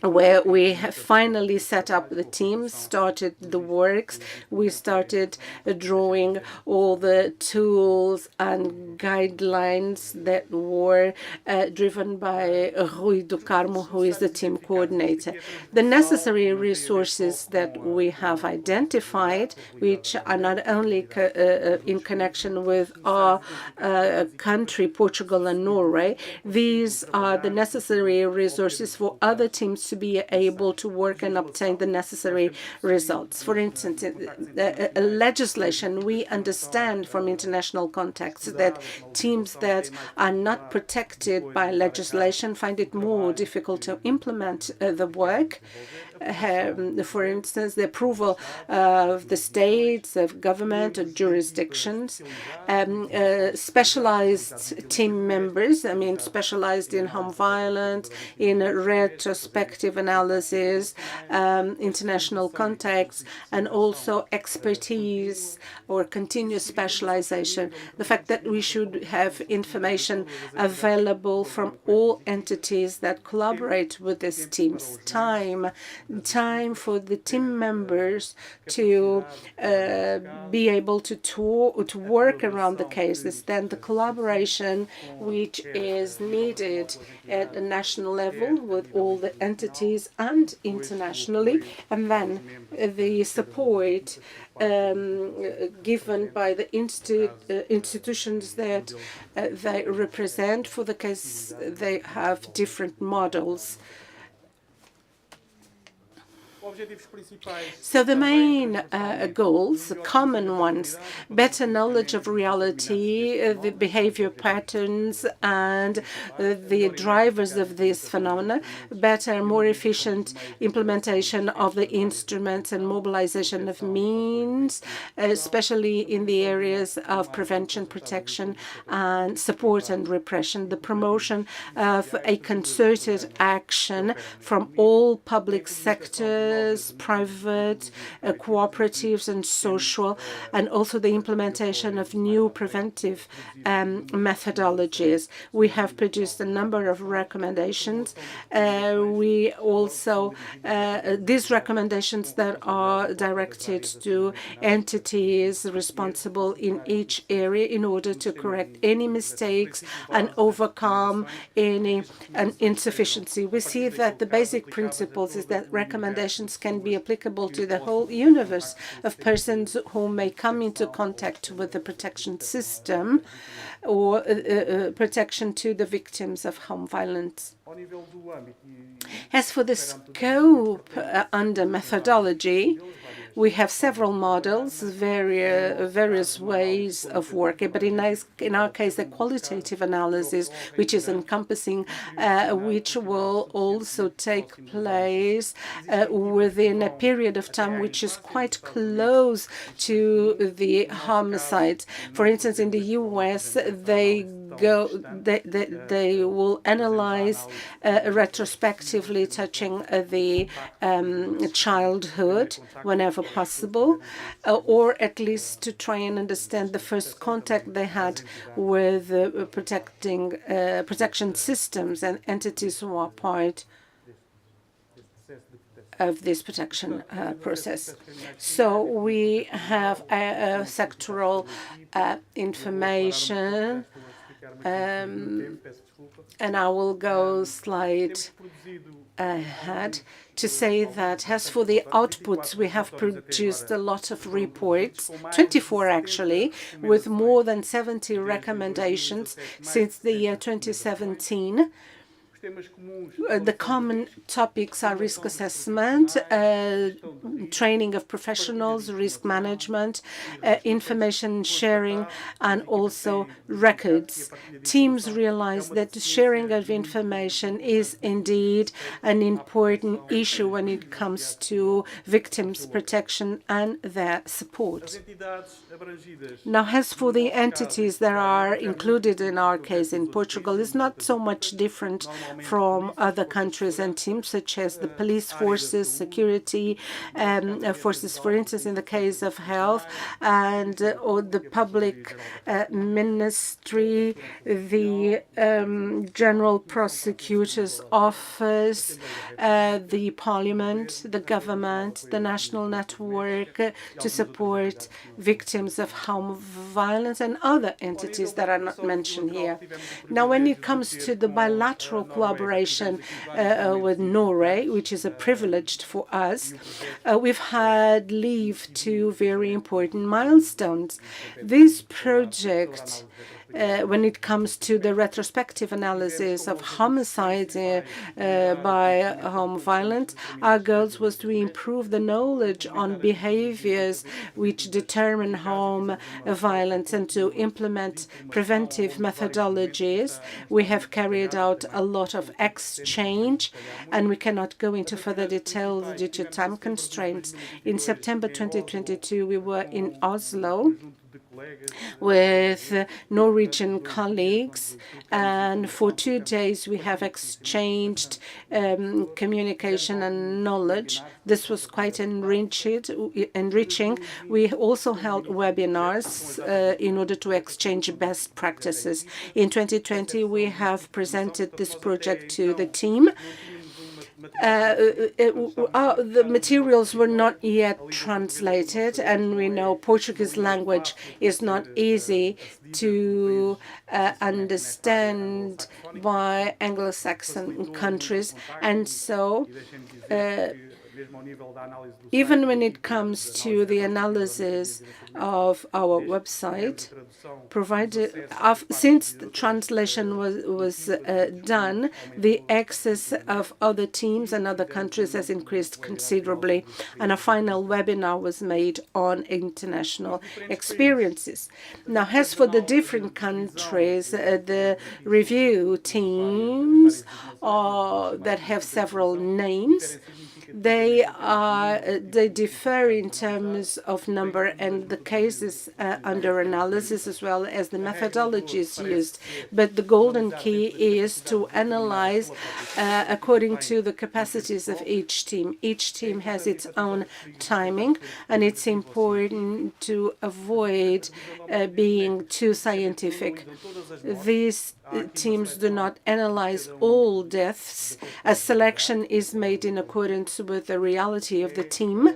where we have finally set up the teams, started the works. We started drawing all the tools and guidelines that were driven by Rui do Carmo, who is the team coordinator. The necessary resources that we have identified, which are not only in connection with our country, Portugal and Norway, these are the necessary resources for other teams to be able to work and obtain the necessary results. For instance, legislation, we understand from international contexts that teams that are not protected by legislation find it more difficult to implement the work. For instance, the approval of the states, of government, or jurisdictions, specialized team members, specialized in harm violence, in retrospective analysis, international contacts, and also expertise or continuous specialization. The fact that we should have information available from all entities that collaborate with these teams. Time for the team members to be able to work around the cases, then the collaboration which is needed at the national level with all the entities and internationally, and then the support given by the institutions that they represent. For the case, they have different models. So the main goals, common ones, better knowledge of reality, the behavior patterns and the drivers of this phenomena, better, more efficient implementation of the instruments and mobilization of means, especially in the areas of prevention, protection, and support and repression, the promotion of a concerted action from all public sector businesses, private, cooperatives and social, and also the implementation of new preventive methodologies. We have produced a number of recommendations. We also, these recommendations that are directed to entities responsible in each area in order to correct any mistakes and overcome any insufficiency. We see that the basic principles is that recommendations can be applicable to the whole universe of persons who may come into contact with the protection system or protection to the victims of home violence. As for the scope under methodology, we have several models, various ways of working, but in our case, a qualitative analysis, which is encompassing, which will also take place within a period of time which is quite close to the homicide. For instance, in the U.S., they will analyze retrospectively touching the childhood whenever possible, or at least to try and understand the first contact they had with protection systems and entities who are part of this protection process. So we have sectoral information, and I will go slide ahead to say that as for the outputs, we have produced a lot of reports, 24 actually, with more than 70 recommendations since the year 2017. The common topics are risk assessment, training of professionals, risk management, information sharing, and also records. Teams realize that the sharing of information is indeed an important issue when it comes to victims' protection and their support. Now, as for the entities that are included in our case in Portugal, it's not so much different from other countries and teams such as the police forces, security forces, for instance, in the case of health, and or the public ministry, the general prosecutor's office, the parliament, the government, the national network to support victims of home violence, and other entities that are not mentioned here. Now, when it comes to the bilateral collaboration with Norway, which is a privilege for us, we've had leave to very important milestones. This project, when it comes to the retrospective analysis of homicides by home violence, our goals was to improve the knowledge on behaviors which determine home violence and to implement preventive methodologies. We have carried out a lot of exchange, and we cannot go into further detail due to time constraints. In September 2022, we were in Oslo with Norwegian colleagues, and for 2 days we have exchanged communication and knowledge. This was quite enriching. We also held webinars in order to exchange best practices. In 2020, we have presented this project to the team. The materials were not yet translated, and we know Portuguese language is not easy to understand by Anglo-Saxon countries, and so even when it comes to the analysis of our website, since the translation was done, the access of other teams and other countries has increased considerably, and a final webinar was made on international experiences. Now, as for the different countries, the review teams that have several names, They differ in terms of number and the cases under analysis, as well as the methodologies used. But the golden key is to analyze according to the capacities of each team. Each team has its own timing, and it's important to avoid being too scientific. These teams do not analyze all deaths. A selection is made in accordance with the reality of the team.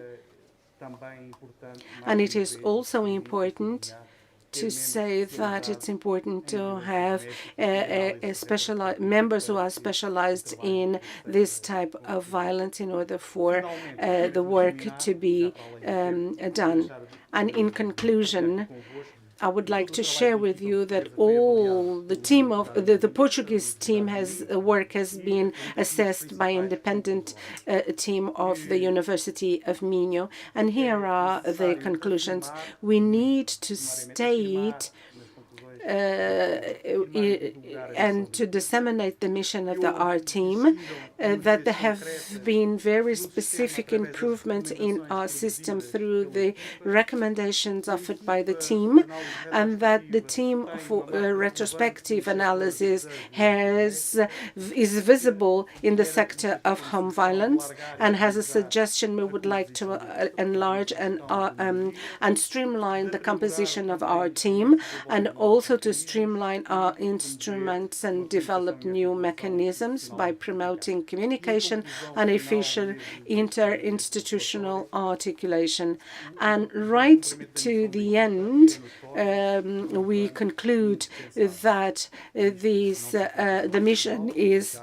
And it is also important to say that it's important to have members who are specialized in this type of violence in order for the work to be done. And in conclusion, I would like to share with you that all the team of the Portuguese team work has been assessed by independent team of the University of Minho, and here are the conclusions. We need to state and to disseminate the mission of our team, that there have been very specific improvements in our system through the recommendations offered by the team, and that the team for retrospective analysis is visible in the sector of home violence, and has a suggestion we would like to enlarge and streamline the composition of our team, and also to streamline our instruments and develop new mechanisms by promoting communication and efficient interinstitutional articulation. And right to the end, we conclude that the mission is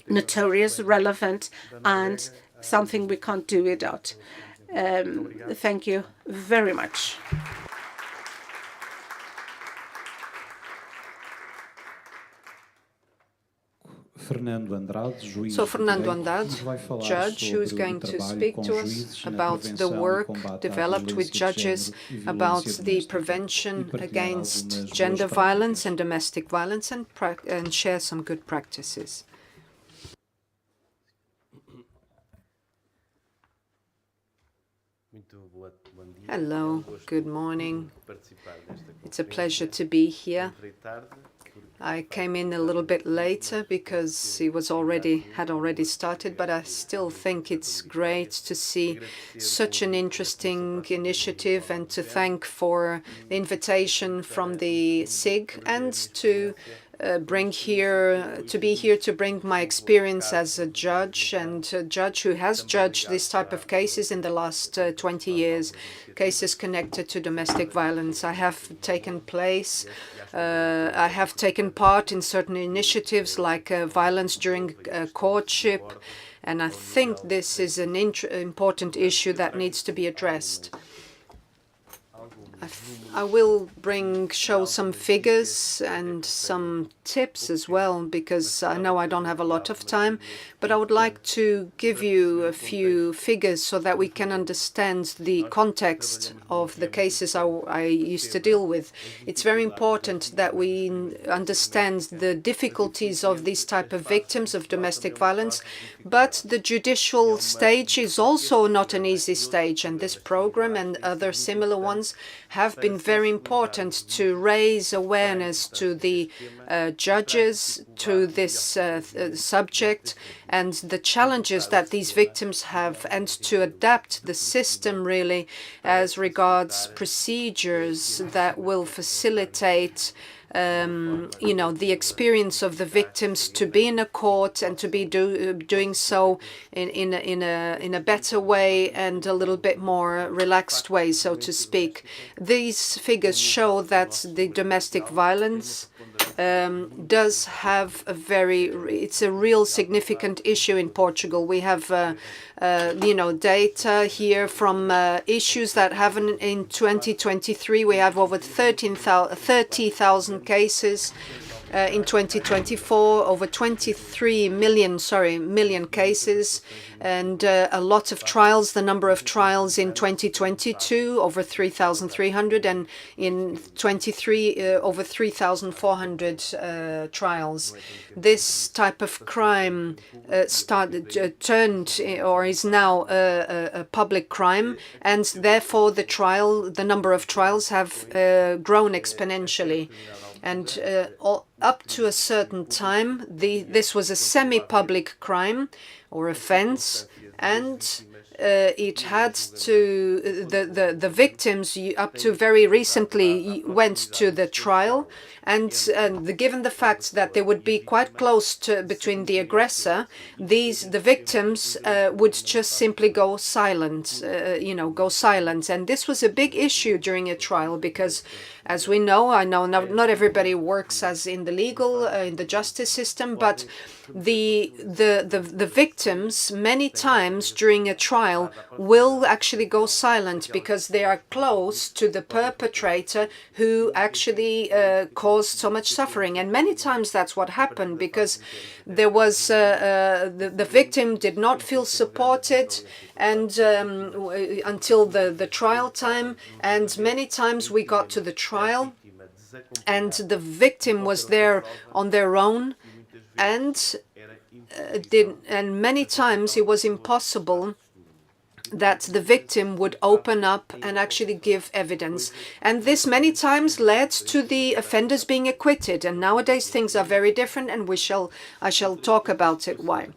notorious, relevant, and something we can't do without. Thank you very much. Fernando Andrade, judge, who is going to speak to us about the work developed with judges about the prevention against gender violence and domestic violence, and share some good practices. Hello, good morning. It's a pleasure to be here. I came in a little bit later because it had already started, but I still think it's great to see such an interesting initiative, and to thank for the invitation from the SIG, and to be here to bring my experience as a judge, and a judge who has judged this type of cases in the last 20 years, cases connected to domestic violence. I have taken part in certain initiatives like violence during courtship, and I think this is an important issue that needs to be addressed. I will show some figures and some tips as well, because I know I don't have a lot of time, but I would like to give you a few figures so that we can understand the context of the cases I used to deal with. It's very important that we understand the difficulties of these type of victims of domestic violence, but the judicial stage is also not an easy stage, and this program and other similar ones have been very important to raise awareness to the judges to this subject and the challenges that these victims have, and to adapt the system really as regards procedures that will facilitate the experience of the victims to be in a court and to be doing so in a better way and a little bit more relaxed way, so to speak. These figures show that the domestic violence does have it's a real significant issue in Portugal. We have data here from issues that happened in 2023. We have over 30,000 cases in 2024, over 23 million cases, and a lot of trials. The number of trials in 2022, over 3,300, and in 23, over 3,400 trials. This type of crime turned or is now a public crime, and therefore the number of trials have grown exponentially. And up to a certain time, this was a semi-public crime or offense, and it had to the victims up to very recently went to the trial, and given the fact that they would be quite close to between the aggressor, the victims would just simply go silent, go silent, and this was a big issue during a trial because, as we know, I know not everybody works as in the legal in the justice system, but the victims many times during a trial will actually go silent because they are close to the perpetrator who actually caused so much suffering. And many times that's what happened because there was the victim did not feel supported and until the trial time, and many times we got to the trial and the victim was there on their own, and many times it was impossible that the victim would open up and actually give evidence. And this many times led to the offenders being acquitted. And nowadays things are very different, and I shall talk about it why.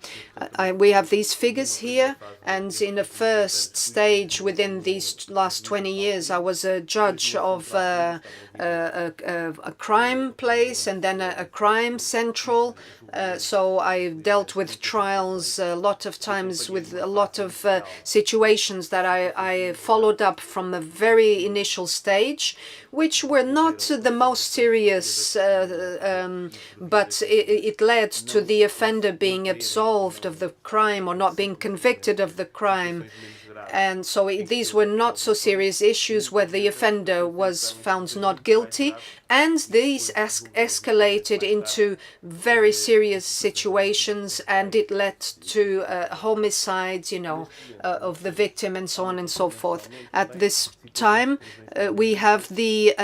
We have these figures here, and in the first stage within these last 20 years, I was a judge of a crime place and then a crime central. So I dealt with trials a lot of times with a lot of situations that I followed up from a very initial stage, which were not the most serious, but it led to the offender being absolved of the crime or not being convicted of the crime. And so these were not so serious issues where the offender was found not guilty, and these escalated into very serious situations, and it led to homicides, of the victim and so on and so forth. At this time, we have the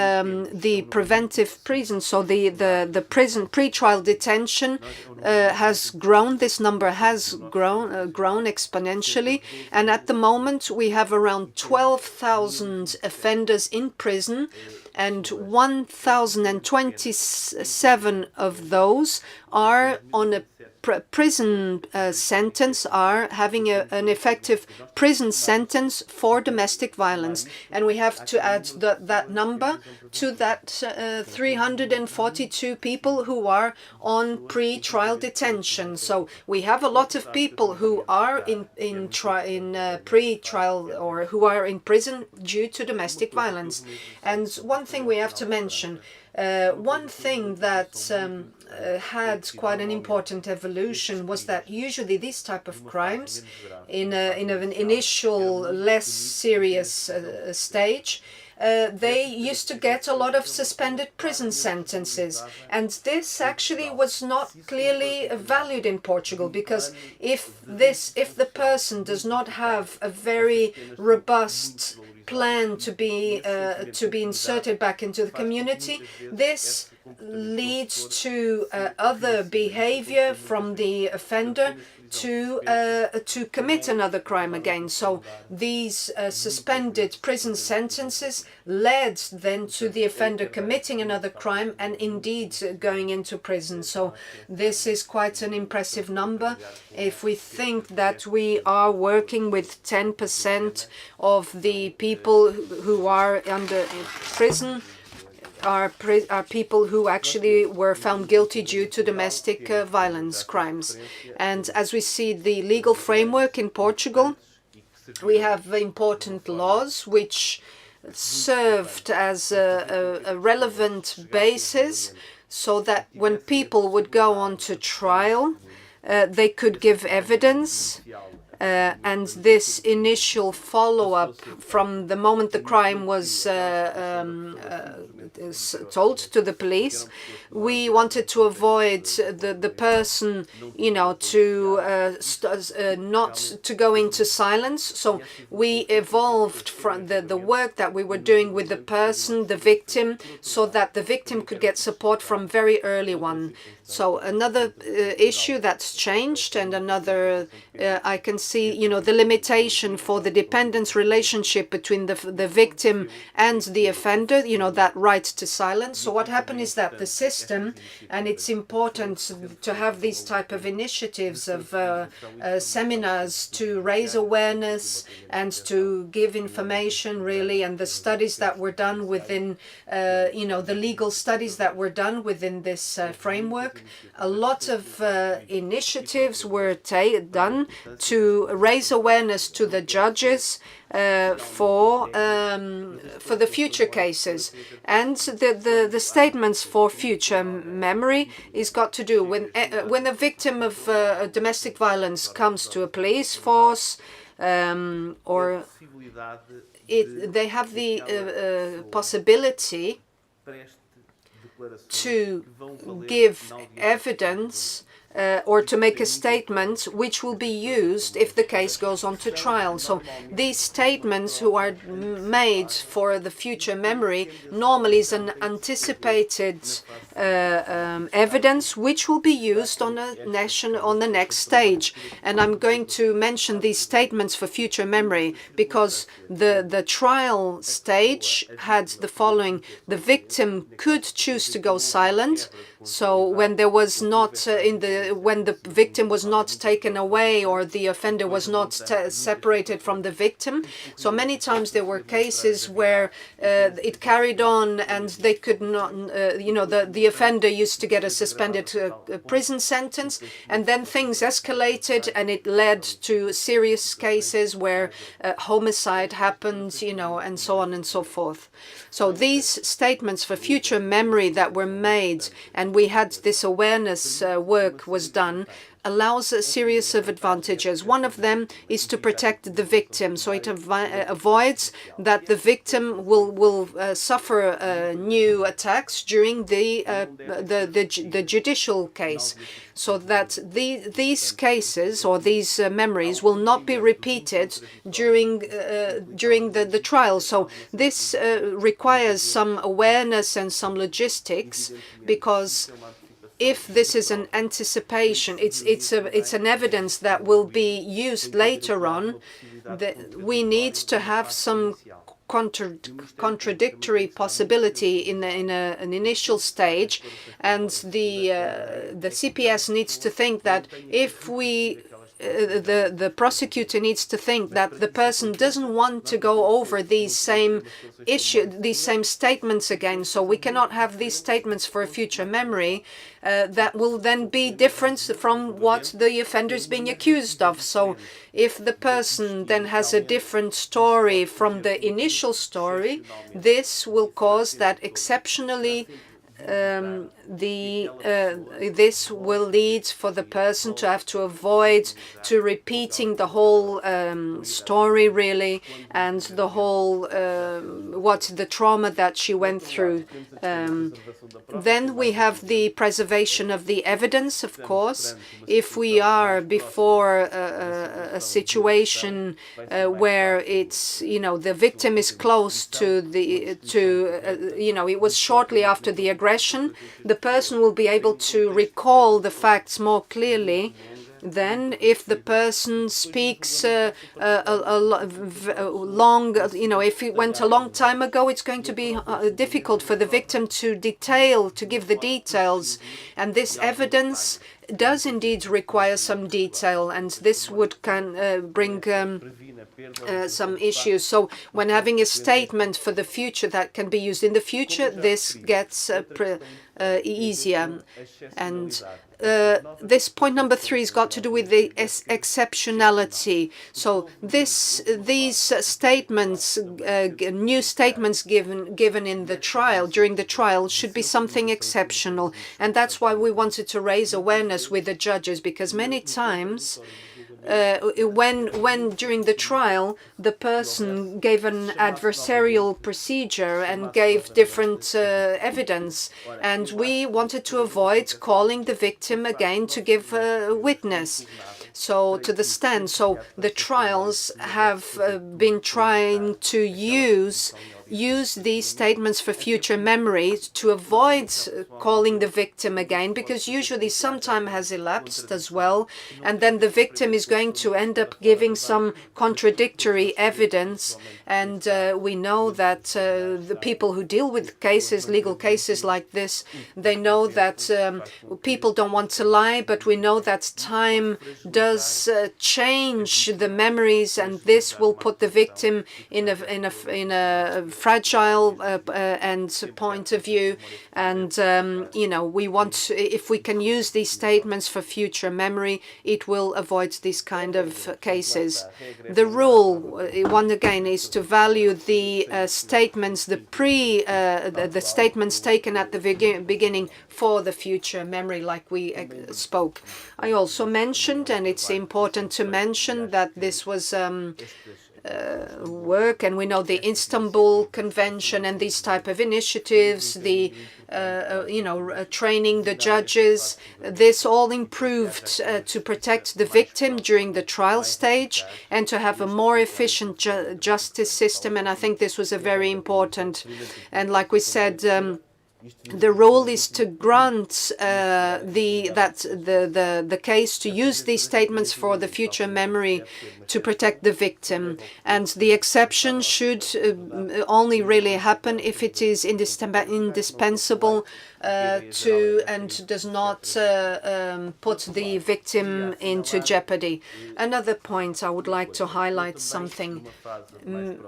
preventive prison, so the prison pre-trial detention has grown. This number has grown exponentially, and at the moment we have around 12,000 offenders in prison, and 1,027 of those are on a prison sentence, are having an effective prison sentence for domestic violence. And we have to add that number to that 342 people who are on pre-trial detention. So we have a lot of people who are in pre-trial or who are in prison due to domestic violence. And one thing we have to mention, one thing that had quite an important evolution was that usually these type of crimes in an initial less serious stage, they used to get a lot of suspended prison sentences, and this actually was not clearly valued in Portugal, because if the person does not have a very robust plan to be inserted back into the community, this leads to other behavior from the offender to commit another crime again. So these suspended prison sentences led then to the offender committing another crime and indeed going into prison. So this is quite an impressive number. If we think that we are working with 10% of the people who are under prison, are people who actually were found guilty due to domestic violence crimes. And as we see the legal framework in Portugal, we have important laws which served as a relevant basis so that when people would go on to trial, they could give evidence. And this initial follow-up from the moment the crime was told to the police we wanted to avoid the person, not to go into silence. So we evolved from the work that we were doing with the person, the victim, so that the victim could get support from very early one. So another issue that's changed, and another I can see, the limitation for the dependence relationship between the victim and the offender, that right to silence. So what happened is that the system, and it's important to have these type of initiatives of seminars to raise awareness and to give information really, and the studies that were done within, the legal studies that were done within this framework. A lot of initiatives were done to raise awareness to the judges for the future cases, and the statements for future memory is got to do when a victim of domestic violence comes to a police force, or they have the possibility to give evidence or to make a statement which will be used if the case goes on to trial. So these statements who are made for the future memory normally is an anticipated evidence which will be used on the next stage. And I'm going to mention these statements for future memory because the trial stage had the following: the victim could choose to go silent. So when there was not when the victim was not taken away or the offender was not separated from the victim. So many times there were cases where it carried on and they could not, the offender used to get a suspended prison sentence, and then things escalated and it led to serious cases where homicide happened, and so on and so forth. So these statements for future memory that were made, and we had this awareness work was done, allows a series of advantages. One of them is to protect the victim, so it avoids that the victim will suffer new attacks during the judicial case, so that these cases or these memories will not be repeated during the trial. So this requires some awareness and some logistics, because if this is an anticipation, it's an evidence that will be used later on, that we need to have some contradictory possibility in an initial stage, and the CPS needs to think that if the prosecutor needs to think that the person doesn't want to go over these same statements again. So we cannot have these statements for a future memory that will then be different from what the offender is being accused of. So if the person then has a different story from the initial story, this will cause that exceptionally this will lead for the person to have to avoid to repeating the whole story really, and the whole the trauma that she went through. Then we have the preservation of the evidence, of course. If we are before a situation where it's the victim is close to it was shortly after the aggression, the person will be able to recall the facts more clearly. Then, if the person speaks a long, if it went a long time ago, it's going to be difficult for the victim to give the details. And this evidence does indeed require some detail, and this would bring some issues. So when having a statement for the future that can be used in the future, this gets easier. And this point number 3 has got to do with the exceptionality. So these statements, new statements given in the trial, during the trial, should be something exceptional. And that's why we wanted to raise awareness with the judges, because many times when during the trial the person gave an adversarial procedure and gave different evidence, and we wanted to avoid calling the victim again to give a witness, so to the stand. So the trials have been trying to use these statements for future memory to avoid calling the victim again, because usually some time has elapsed as well, and then the victim is going to end up giving some contradictory evidence. And we know that the people who deal with cases, legal cases like this, they know that people don't want to lie, but we know that time does change the memories, and this will put the victim in a fragile and point of view. And you know, we want, if we can use these statements for future memory, it will avoid these kind of cases. The rule, one again, is to value the statements, the statements taken at the beginning for the future memory, like we spoke. I also mentioned, and it's important to mention, that this was work, and we know the Istanbul Convention and these type of initiatives, the training the judges, this all improved to protect the victim during the trial stage and to have a more efficient justice system. And I think this was a very important, and like we said, the rule is to grant the case to use these statements for the future memory to protect the victim, and the exception should only really happen if it is indispensable and does not put the victim into jeopardy. Another point I would like to highlight something.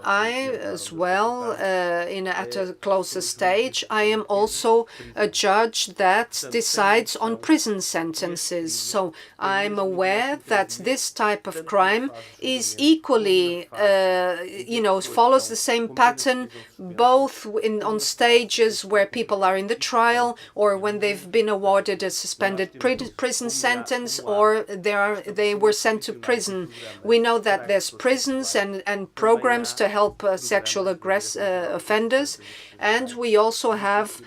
I as well, at a closer stage, I am also a judge that decides on prison sentences. So I'm aware that this type of crime is equally, follows the same pattern, both on stages where people are in the trial, or when they've been awarded a suspended prison sentence, or they were sent to prison. We know that there's prisons and programs to help sexual offenders, and we also have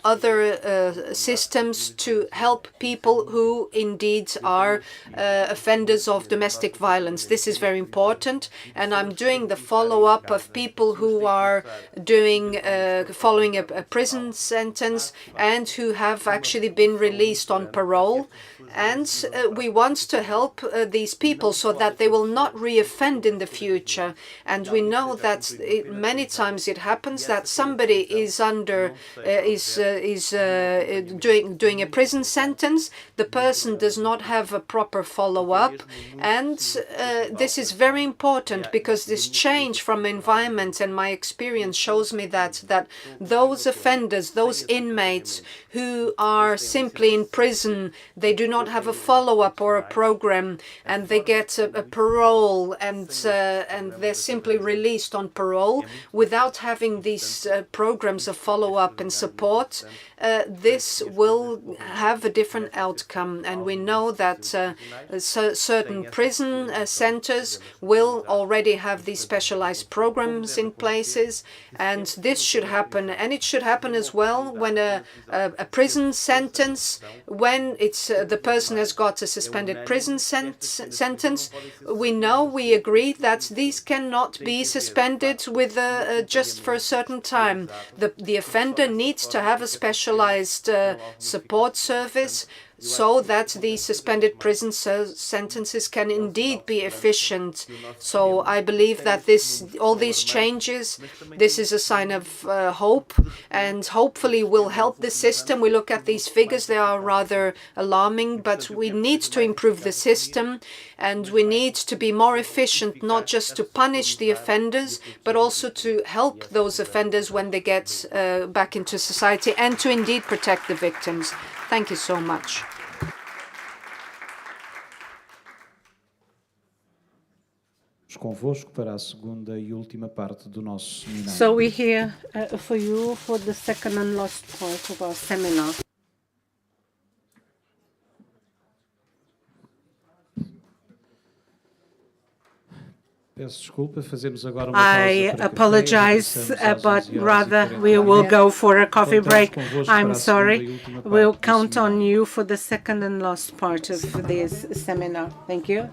other systems to help people who indeed are offenders of domestic violence. This is very important, and I'm doing the follow-up of people who are following a prison sentence and who have actually been released on parole. And we want to help these people so that they will not reoffend in the future. And we know that many times it happens that somebody is doing a prison sentence. The person does not have a proper follow-up, and this is very important, because this change from environment, and my experience shows me that those offenders, those inmates who are simply in prison, they do not have a follow-up or a program, and they get a parole, and they're simply released on parole without having these programs of follow-up and support. This will have a different outcome, and we know that certain prison centers will already have these specialized programs in places, and this should happen. And it should happen as well when a prison sentence, when it's the person has got a suspended prison sentence, we agree that these cannot be suspended with just for a certain time. The offender needs to have a specialized support service, so that the suspended prison sentences can indeed be efficient. So I believe that all these changes, this is a sign of hope, and hopefully will help the system. We look at these figures, they are rather alarming, but we need to improve the system, and we need to be more efficient, not just to punish the offenders, but also to help those offenders when they get back into society, and to indeed protect the victims. Thank you so much. Convosco para a segunda e última parte do nosso seminário. So we're here for you for the second and last part of our seminar. Peço desculpa, fazemos agora uma I pausa para apologize, café, regressamos às but 11h49. rather we will go for a coffee Contamos break. convosco I'm para a segunda sorry. e última parte We'll do count on seminário. you for the second and last part of this seminar. Thank you.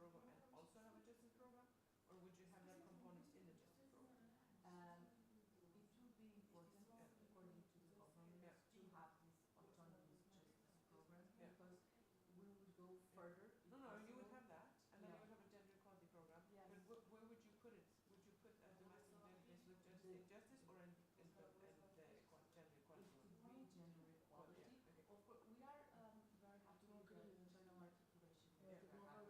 program and also have a justice program, or would you have that component in the justice program? It would be important, according to the government, to have this autonomous justice program because we would go further. No, you would have that, and then Yeah. you would have a gender equality program. Yes. But where would you put it? Would you put a domestic violence with justice or in the gender equality It one? could be gender equality. Yeah, okay. Of course, we are very happy with the internal articulation. Yeah. The government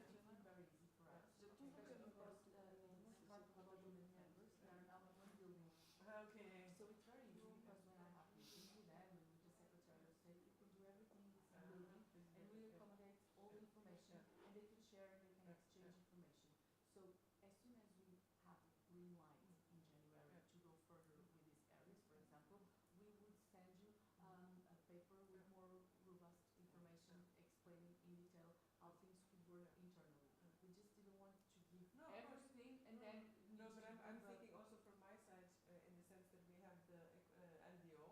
is very easy for us. Especially because the government members they are now one building. Okay. So it's very easy because when I have meetings with them and with the Secretary of State, we can do everything in the same building and we accommodate all the information and they can share and they can exchange information. So as soon as we have green light in January to go further with these areas, for example, we would send you a paper with more robust information explaining in detail how things could work internally. We just didn't want to give everything and then... No, but I'm thinking also from my side in the sense that we have the LDO,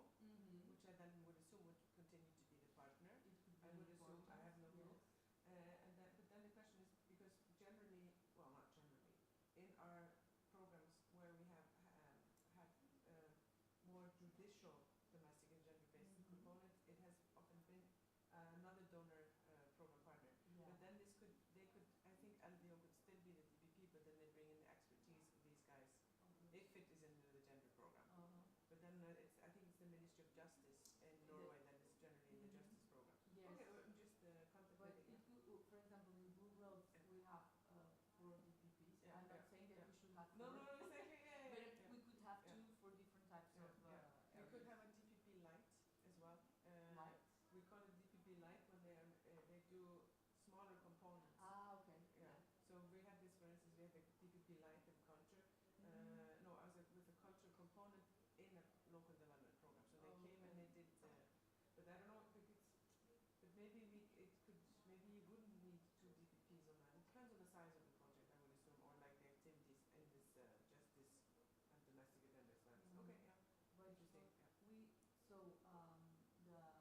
which I then would assume would continue to be the partner. I would assume, I have no clue. But then the question is, because generally, well not generally, in our programs where we have had more judicial domestic and gender-based components, it has often been another donor program partner. But then they could, I think LDO could still be the DPP, but then they bring in the expertise of these guys, if it is in the gender program. But then I think it's the Ministry of Justice in Norway that is generally in the justice program. Yes. Okay, well, I'm just But contemplating. it could, for example, in blue roads we have 4 DPPs. Yeah, I'm not saying that we should have 4. No, exactly, But we could have 2 for different types of We could have a DPP light as well. light. We call it DPP light when they do smaller components. Okay. Yeah. So we have this, for instance, we have the DPP light and culture. With a culture component in a local development program. So they came and they did, but I don't know if it's, but maybe maybe you wouldn't need 2 DPPs on that. It depends on the size of the project, I would assume, or like the activities in this justice and domestic agenda studies. Okay, yeah. But Interesting. Yeah.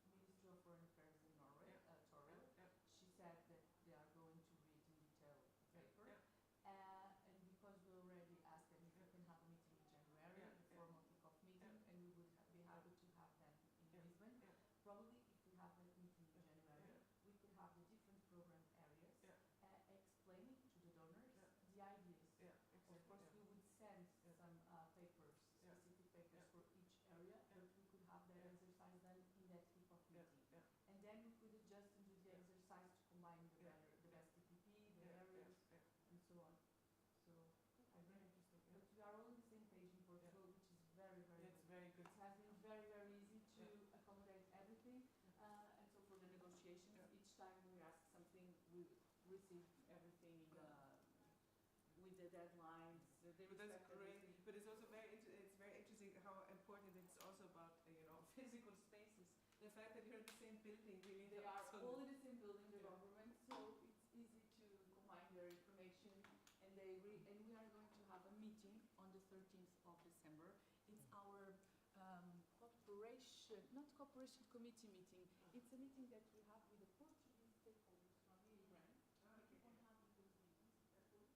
The Ministry of Foreign Affairs in Norway, Toril, she said that they are going to read in detail the paper. And because we already asked them if we can have a meeting in January, a formal kickoff meeting, and we would be happy to have them in Lisbon. Probably if we have that meeting in January, we could have the different program areas explaining to the donors the ideas. Of course, we would send some papers, specific papers for each area, but we could have that exercise done in that kickoff meeting. And then we could adjust and do the exercise to combine the best DPP, the areas, and so on. So, Very interesting. but we are all on the same page in Portugal, which is very, very It's good. very good. It has been very, very easy to accommodate everything. And so for the negotiations, each time we ask something, we receive everything in with the deadlines. But that's great. But it's also it's very interesting how important it's also about physical spaces. The fact that you're in the same building really They are helps. all in the same building, the government, so it's easy to combine their information. And we are going to have a meeting on the 13th of December. It's our committee meeting. It's a meeting that we have with the Portuguese stakeholders from the Iran. We keep on having those meetings.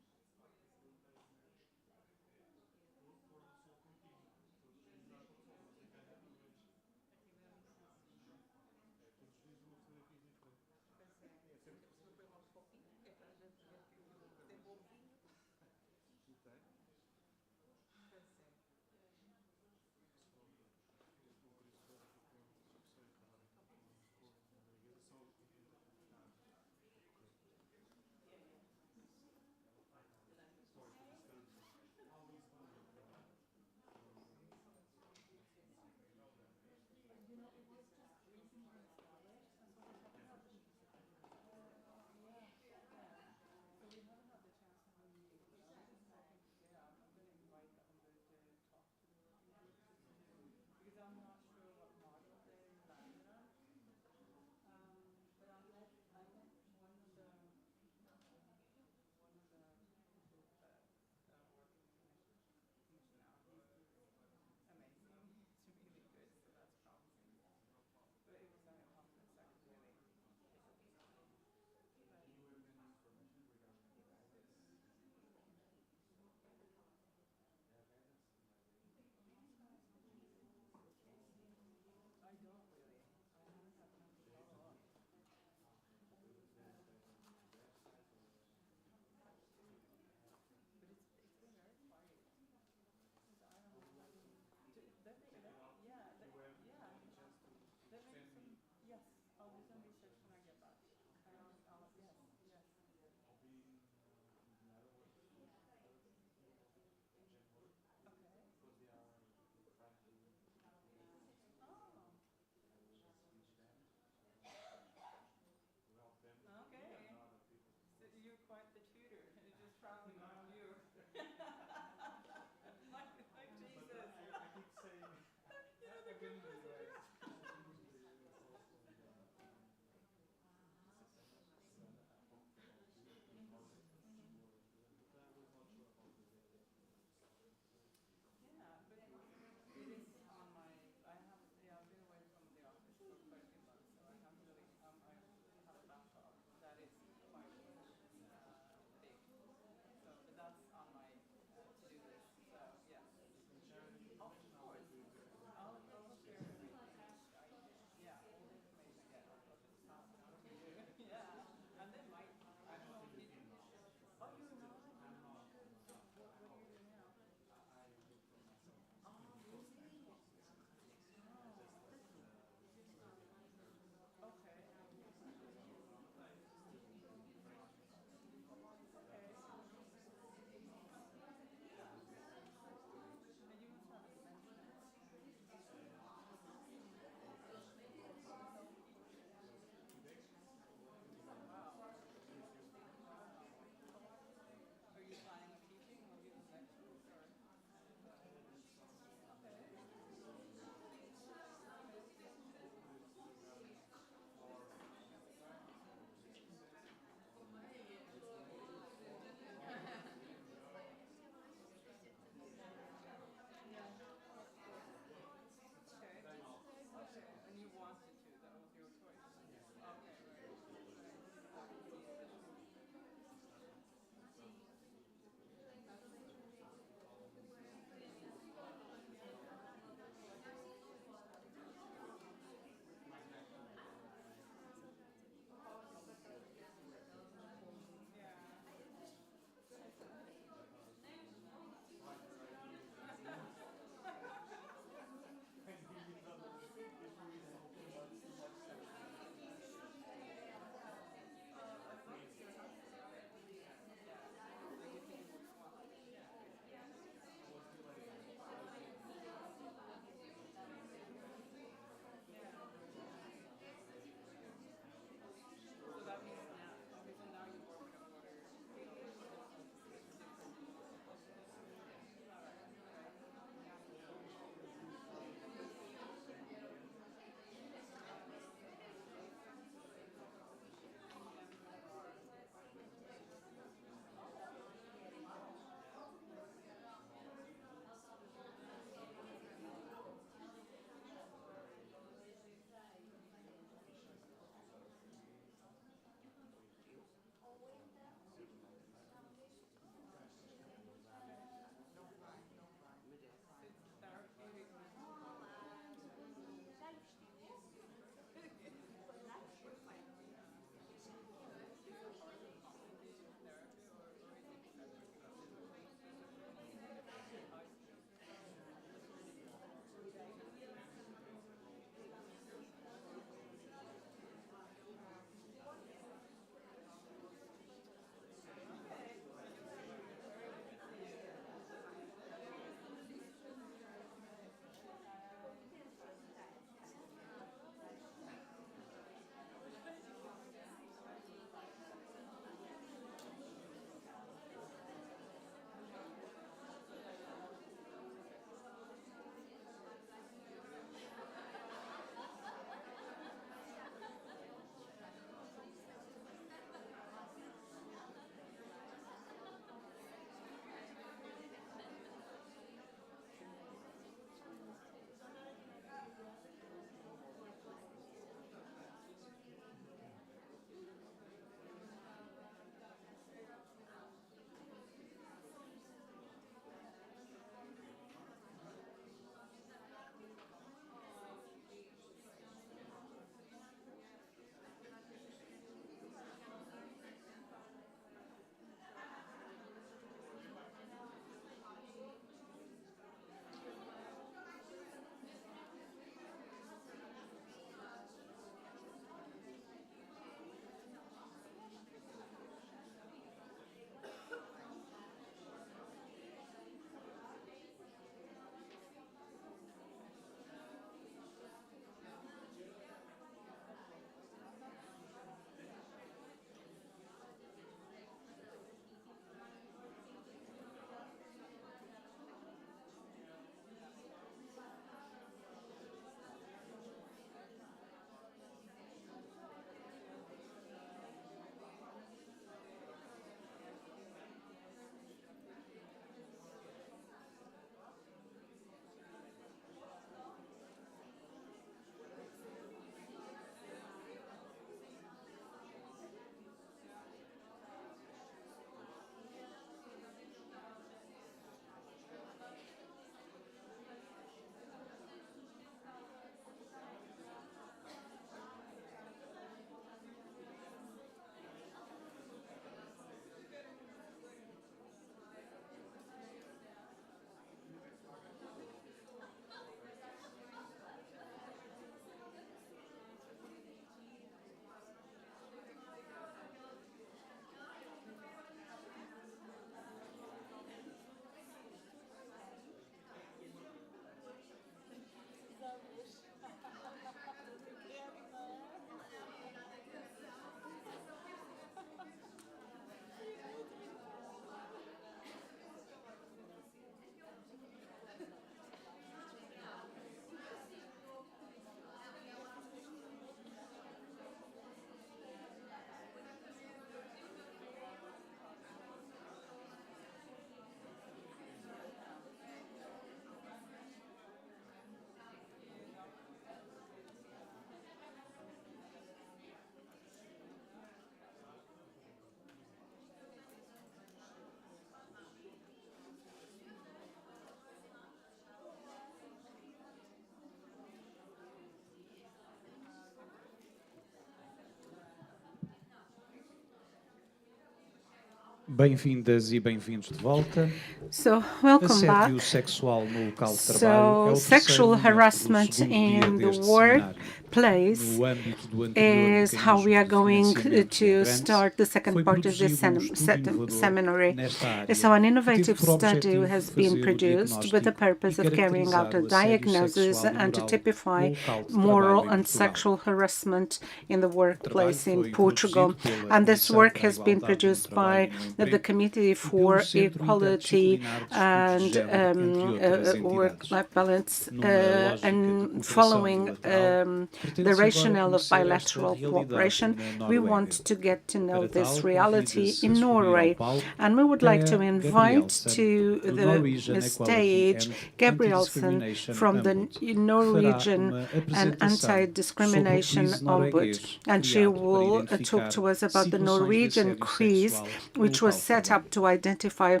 Bem-vindas e bem-vindos de volta. So, welcome back. Assédio sexual no local de trabalho é So, o sexual terceiro momento do harassment segundo dia in the deste seminário. workplace No âmbito do anterior is how we are mecanismo de going financiamento to grant, start the second foi part of this produzido estudo inovador seminary. nesta área, So, an que teve innovative por study objetivo has fazer been o produced with the diagnóstico purpose e of carrying out a caracterizar o assédio diagnosis sexual e and to moral typify no local de moral trabalho em and Portugal. sexual harassment in the O trabalho workplace in foi Portugal. produzido pela And this Comissão work para a has been Igualdade no produced Trabalho by e no the Emprego Committee e pelo for Centro Equality Interdisciplinar de Estudos de and Género, entre outras entidades. Work-Life Balance, Numa lógica de and cooperação following bilateral, the pretende-se agora rationale of conhecer esta bilateral realidade cooperation, na we Noruega. want to get to know Para this tal, reality convida-se a in subir ao Norway. palco And we would like to Thea invite Gabrielsen, to do Norwegian the Equality stage and Gabrielsen Anti-Discrimination from the Ombudsman, que fará Norwegian uma and apresentação Anti-Discrimination sobre o quiz Ombud. norueguês, And she criado para will talk identificar to us about the situações de Norwegian assédio quiz, sexual no which was local de set trabalho. up to identify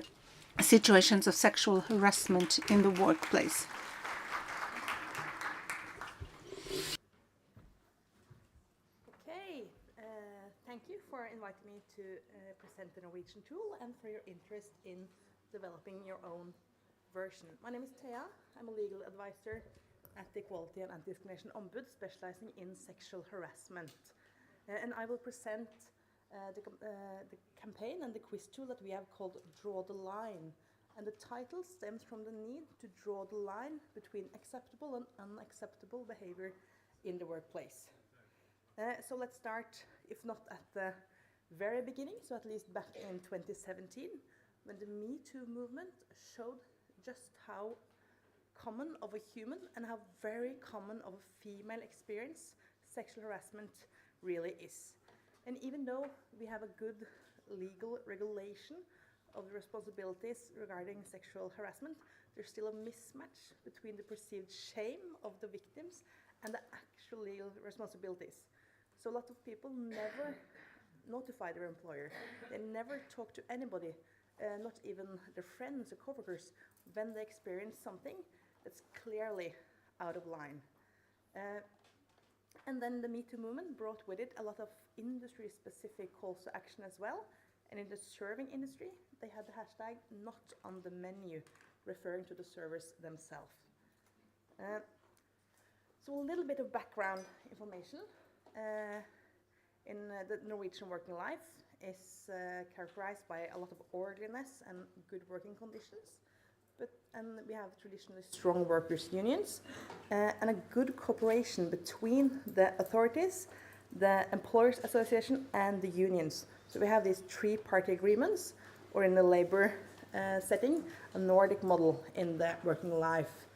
situations of sexual harassment in the workplace. Okay, thank you for inviting me to present the Norwegian tool and for your interest in developing your own version. My name is Thea. I'm a legal advisor at the Equality and Anti-Discrimination Ombud, specializing in sexual harassment. And I will present the campaign and the quiz tool that we have called Draw the Line. And the title stems from the need to draw the line between acceptable and unacceptable behavior in the workplace. So let's start, if not at the very beginning, so at least back in 2017, when the Me Too movement showed just how common of a human and how very common of a female experience sexual harassment really is. And even though we have a good legal regulation of the responsibilities regarding sexual harassment, there's still a mismatch between the perceived shame of the victims and the actual legal responsibilities. So a lot of people never notify their employer. They never talk to anybody, not even their friends or coworkers, when they experience something that's clearly out of line. And then the Me Too movement brought with it a lot of industry-specific calls to action as well. And in the serving industry, they had the hashtag not on the menu, referring to the servers themselves. So a little bit of background information. In the Norwegian working life is characterized by a lot of orderliness and good working conditions. And we have traditionally strong workers' unions and a good cooperation between the authorities, the employers' association, and the unions. So we have these three-party agreements, or in the labor setting, a Nordic model in the working life.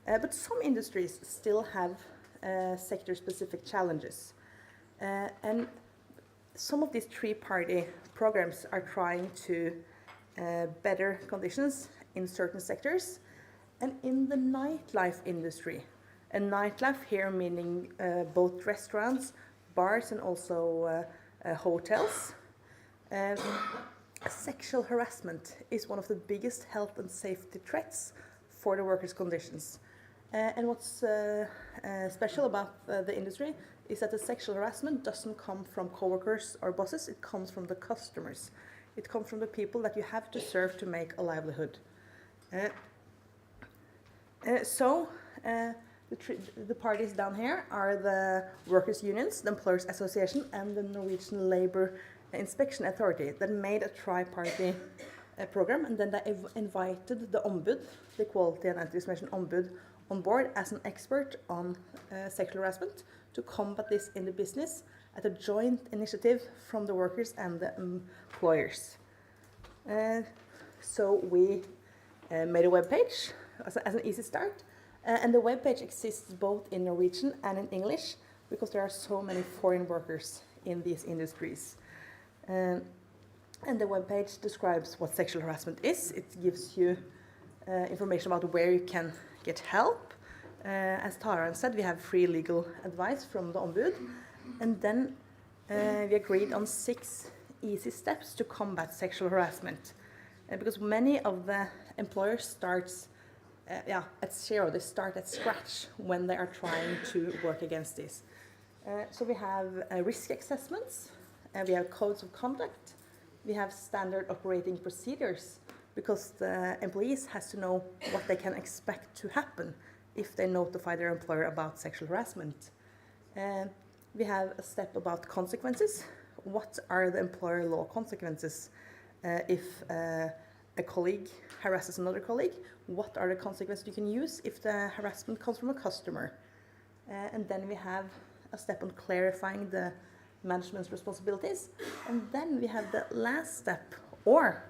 But some industries still have sector-specific challenges. And some of these three-party programs are trying to better conditions in certain sectors. And in the nightlife industry, and nightlife here meaning both restaurants, bars, and also hotels, sexual harassment is one of the biggest health and safety threats for the workers' conditions. And what's special about the industry is that the sexual harassment doesn't come from coworkers or bosses, it comes from the customers. It comes from the people that you have to serve to make a livelihood. The parties down here are the workers' unions, the employers' association, and the Norwegian Labour Inspection Authority that made a tri-party program, and then they invited the Ombud, the Equality and Anti-Discrimination Ombud, on board as an expert on sexual harassment to combat this in the business at a joint initiative from the workers and the employers. So we made a webpage as an easy start, and the webpage exists both in Norwegian and in English because there are so many foreign workers in these industries. And the webpage describes what sexual harassment is. It gives you information about where you can get help. As Taran said, we have free legal advice from the Ombud. And then we agreed on 6 easy steps to combat sexual harassment. Because many of the employers starts at zero. They start at scratch when they are trying to work against this. So we have risk assessments, we have codes of conduct, we have standard operating procedures because the employees has to know what they can expect to happen if they notify their employer about sexual harassment. We have a step about consequences. What are the employer law consequences if a colleague harasses another colleague? What are the consequences you can use if the harassment comes from a customer? And then we have a step on clarifying the management's responsibilities. And then we have the last step, or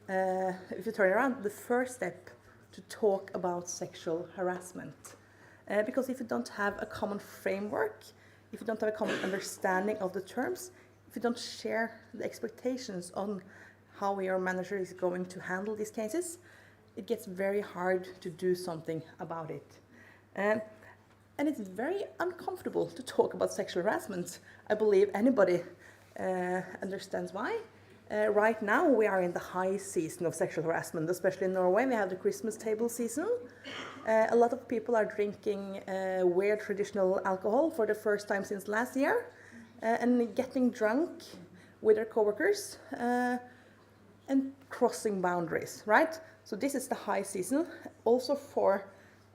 if you turn around, the first step to talk about sexual harassment. Because if you don't have a common framework, if you don't have a common understanding of the terms, if you don't share the expectations on how your manager is going to handle these cases, it gets very hard to do something about it. And it's very uncomfortable to talk about sexual harassment. I believe anybody understands why. Right now we are in the high season of sexual harassment, especially in Norway. We have the Christmas table season. A lot of people are drinking weird traditional alcohol for the first time since last year and getting drunk with their coworkers and crossing boundaries, right? So this is the high season also for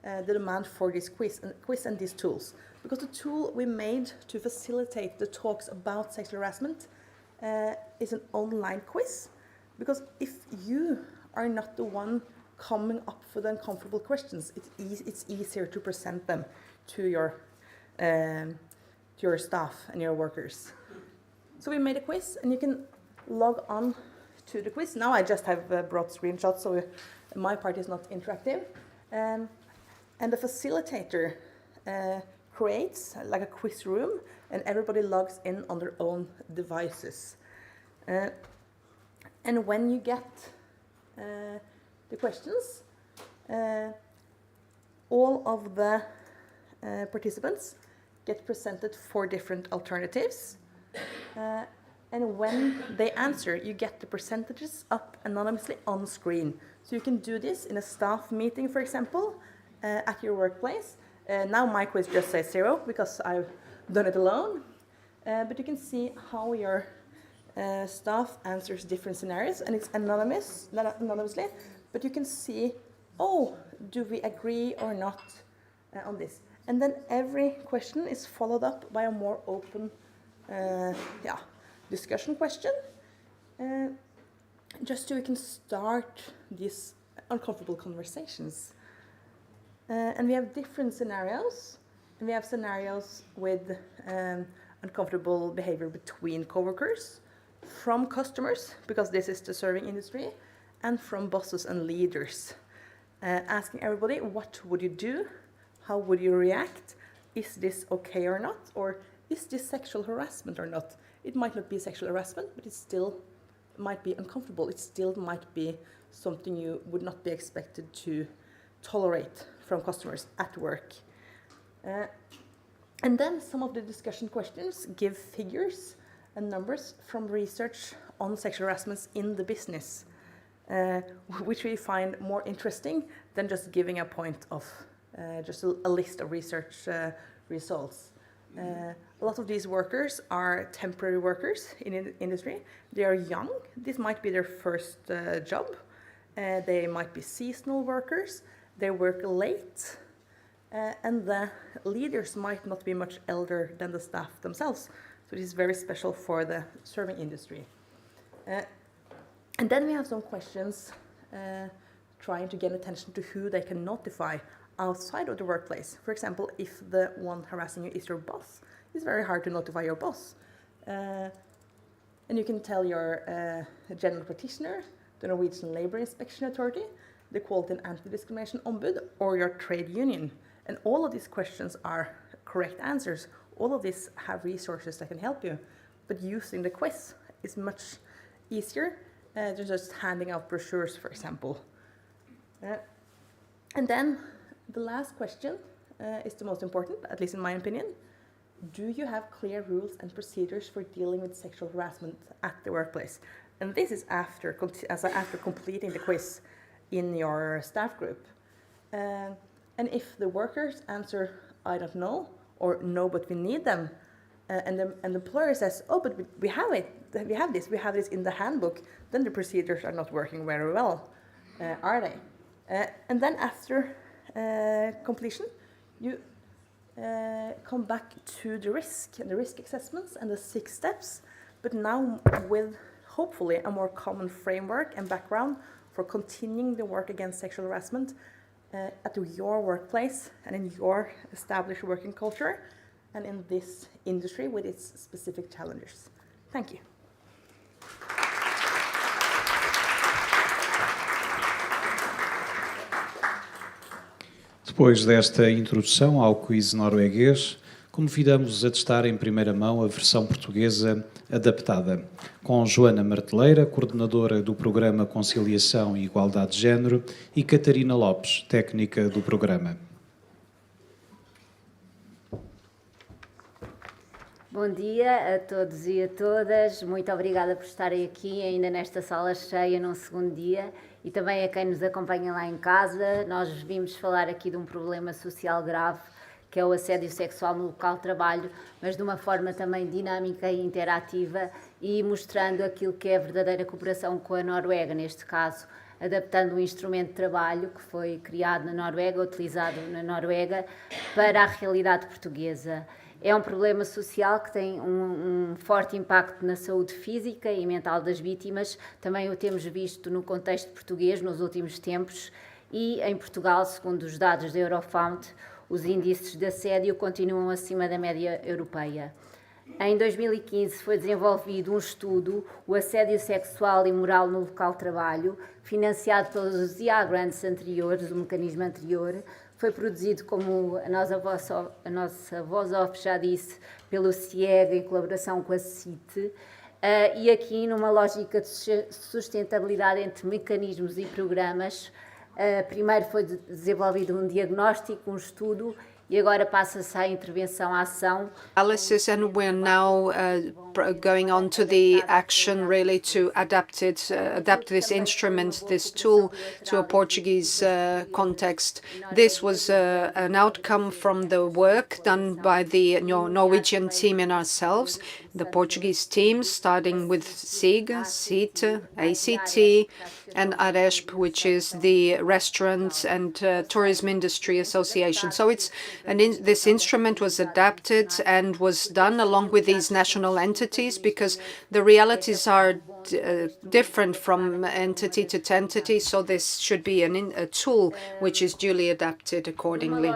the demand for this quiz and these tools. Because the tool we made to facilitate the talks about sexual harassment is an online quiz. Because if you are not the one coming up with the uncomfortable questions, it's easier to present them to your staff and your workers. So we made a quiz, and you can log on to the quiz. Now I just have brought screenshots, so my part is not interactive. And the facilitator creates like a quiz room, and everybody logs in on their own devices. And when you get the questions, all of the participants get presented 4 different alternatives. And when they answer, you get the percentages up anonymously on screen. So you can do this in a staff meeting, for example, at your workplace. Now my quiz just says 0 because I've done it alone. But you can see how your staff answers different scenarios, and it's anonymously. But you can see, oh, do we agree or not on this? And then every question is followed up by a more open discussion question, just so we can start these uncomfortable conversations. And we have different scenarios, and we have scenarios with uncomfortable behavior between coworkers, from customers, because this is the serving industry, and from bosses and leaders, asking everybody, what would you do? How would you react? Is this okay or not? Or is this sexual harassment or not? It might not be sexual harassment, but it still might be uncomfortable. It still might be something you would not be expected to tolerate from customers at work. And then some of the discussion questions give figures and numbers from research on sexual harassment in the business, which we find more interesting than just giving a point of just a list of research results. A lot of these workers are temporary workers in industry. They are young. This might be their first job. They might be seasonal workers. They work late. And the leaders might not be much elder than the staff themselves. So this is very special for the serving industry. And then we have some questions trying to get attention to who they can notify outside of the workplace. For example, if the one harassing you is your boss, it's very hard to notify your boss. And you can tell your general practitioner, the Norwegian Labour Inspection Authority, the Quality and Anti-Discrimination Ombud, or your trade union. And all of these questions are correct answers. All of these have resources that can help you. But using the quiz is much easier than just handing out brochures, for example. And then the last question is the most important, at least in my opinion. Do you have clear rules and procedures for dealing with sexual harassment at the workplace? And this is after completing the quiz in your staff group. And if the workers answer, I don't know, or no, but we need them, and the employer says, oh, but we have it, we have this in the handbook, then the procedures are not working very well, are they? And then after completion, you come back to the risk assessments and the 6 steps, but now with hopefully a more common framework and background for continuing the work against sexual harassment at your workplace and in your established working culture and in this industry with its specific challenges. Thank you. Depois desta introdução ao quiz norueguês, convidamos-vos a testar em primeira mão a versão portuguesa adaptada, com Joana Marteleira, coordenadora do Programa Conciliação e Igualdade de Género, e Catarina Lopes, técnica do programa. Bom dia a todos e a todas. Muito obrigada por estarem aqui, ainda nesta sala cheia, num segundo dia. E também a quem nos acompanha lá em casa. Nós vimos falar aqui de um problema social grave, que é o assédio sexual no local de trabalho, mas de uma forma também dinâmica e interativa e mostrando aquilo que é a verdadeira cooperação com a Noruega, neste caso, adaptando um instrumento de trabalho que foi criado na Noruega, utilizado na Noruega, para a realidade portuguesa. É um problema social que tem um forte impacto na saúde física e mental das vítimas. Também o temos visto no contexto português nos últimos tempos e em Portugal, segundo os dados da Eurofound, os índices de assédio continuam acima da média europeia. Em 2015 foi desenvolvido um estudo, o assédio sexual e moral no local de trabalho, financiado pelos IA Grants anteriores, o mecanismo anterior. Foi produzido, como a nossa voz off já disse, pelo CIEG em colaboração com a CIT, e aqui numa lógica de sustentabilidade entre mecanismos e programas. Primeiro foi desenvolvido um diagnóstico, um estudo, e agora passa-se à intervenção, à ação. Analysis, and we're now going on to the action, really to adapt this instrument, this tool, to a Portuguese context. This was an outcome from the work done by the Norwegian team and ourselves, the Portuguese team, starting with SIG, CIT, ACT, and ARESP, which is the Restaurant and Tourism Industry Association. So this instrument was adapted and was done along with these national entities, because the realities are different from entity to entity, so this should be a tool which is duly adapted accordingly.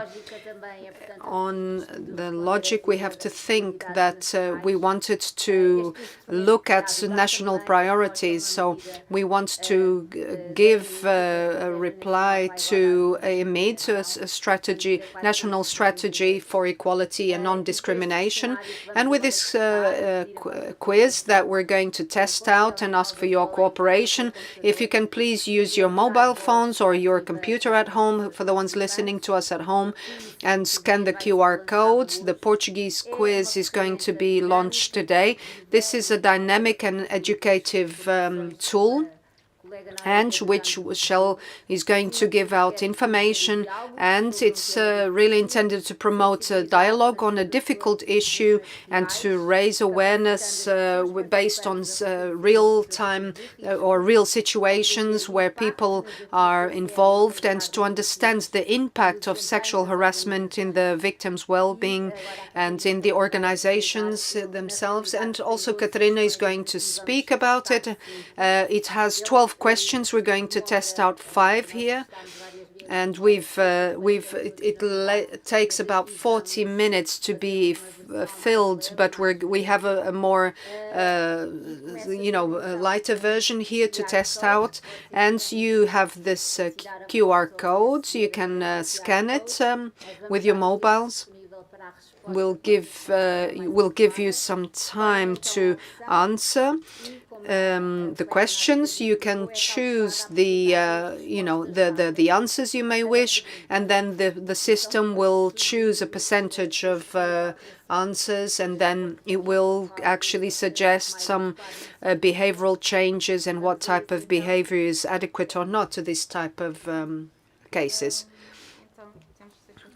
On the logic, we have to think that we wanted to look at national priorities, so we want to give a reply to EMID, a strategy, national strategy for equality and non-discrimination. And with this quiz that we're going to test out and ask for your cooperation, if you can please use your mobile phones or your computer at home, for the ones listening to us at home, and scan the QR code. The Portuguese quiz is going to be launched today. This is a dynamic and educative tool, and which is going to give out information, and it's really intended to promote a dialogue on a difficult issue and to raise awareness based on real-time or real situations where people are involved, and to understand the impact of sexual harassment in the victims' well-being and in the organizations themselves. And also Catarina is going to speak about it. It has 12 questions. We're going to test out 5 here, and it takes about 40 minutes to be filled, but we have a more lighter version here to test out. And you have this QR code. You can scan it with your mobiles. We'll give you some time to answer the questions. You can choose the answers you may wish, and then the system will choose a percentage of answers, and then it will actually suggest some behavioral changes and what type of behavior is adequate or not to this type of cases.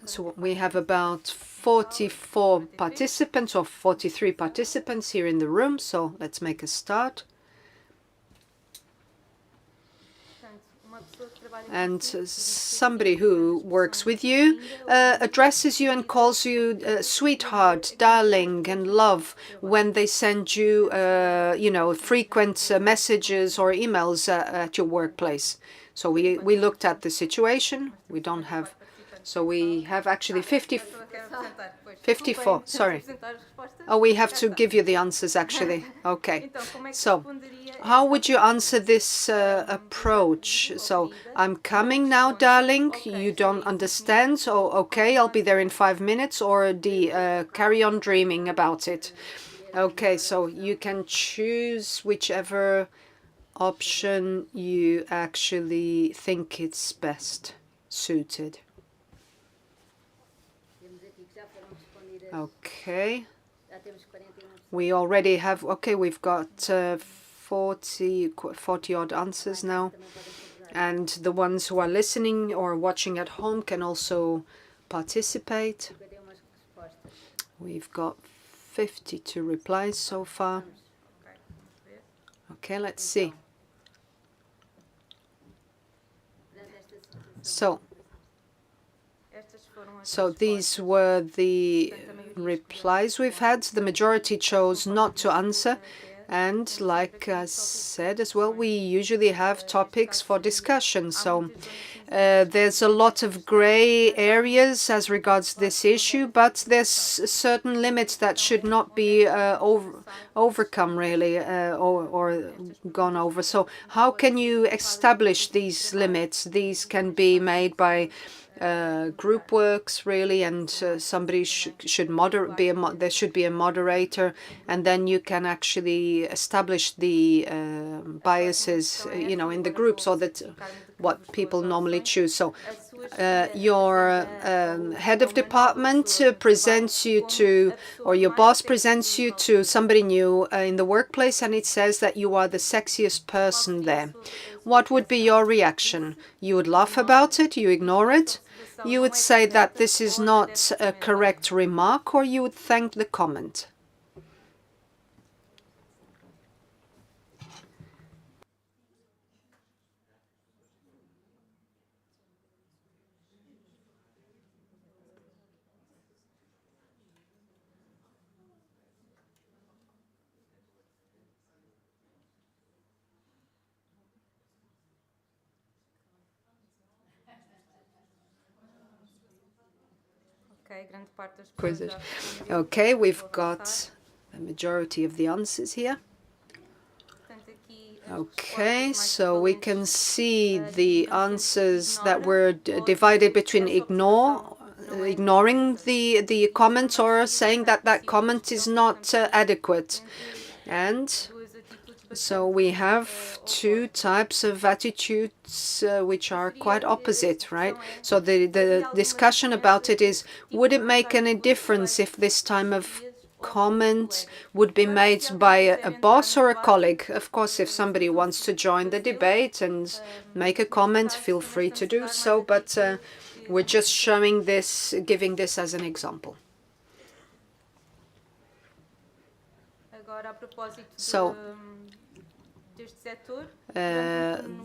So we have about 44 participants or 43 participants here in the room, so let's make a start. And somebody who works with you addresses you and calls you sweetheart, darling, and love when they send you, frequent messages or emails at your workplace. So we looked at the situation. We don't have, so we have actually 54, sorry. Oh, we have to give you the answers, actually. Okay. So how would you answer this approach? So, I'm coming now, darling. You don't understand? So, okay, I'll be there in 5 minutes. Or carry on dreaming about it. Okay, so you can choose whichever option you actually think it's best suited. Okay. We already have, okay, we've got 40 odd answers now. And the ones who are listening or watching at home can also participate. We've got 52 replies so far. Okay, let's see. So these were the replies we've had. The majority chose not to answer. And like I said as well, we usually have topics for discussion. So there's a lot of gray areas as regards this issue, but there's certain limits that should not be overcome, really, or gone over. So how can you establish these limits? These can be made by group works, really, and somebody should there should be a moderator, and then you can actually establish the biases, in the groups, or that what people normally choose. So your head of department presents you to, or your boss presents you to somebody new in the workplace, and it says that you are the sexiest person there. What would be your reaction? You would laugh about it? You ignore it? You would say that this is not a correct remark, or you would thank the comment? Okay, we've got the majority of the answers here. Okay, so we can see the answers that were divided between ignoring the comment, or saying that that comment is not adequate. And so we have two types of attitudes which are quite opposite, right? So the discussion about it is, would it make any difference if this time of comment would be made by a boss or a colleague? Of course, if somebody wants to join the debate and make a comment, feel free to do so, but we're just showing this, giving this as an example. So,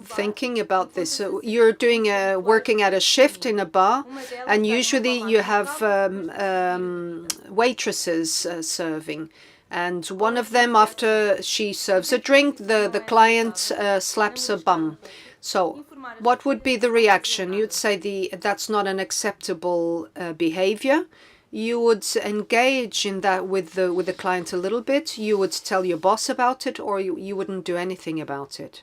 thinking about this, so you're doing working at a shift in a bar, and usually you have waitresses serving, and one of them, after she serves a drink, the client slaps her bum. So what would be the reaction? You'd say that's not an acceptable behavior. You would engage in that with the client a little bit. You would tell your boss about it, or you wouldn't do anything about it.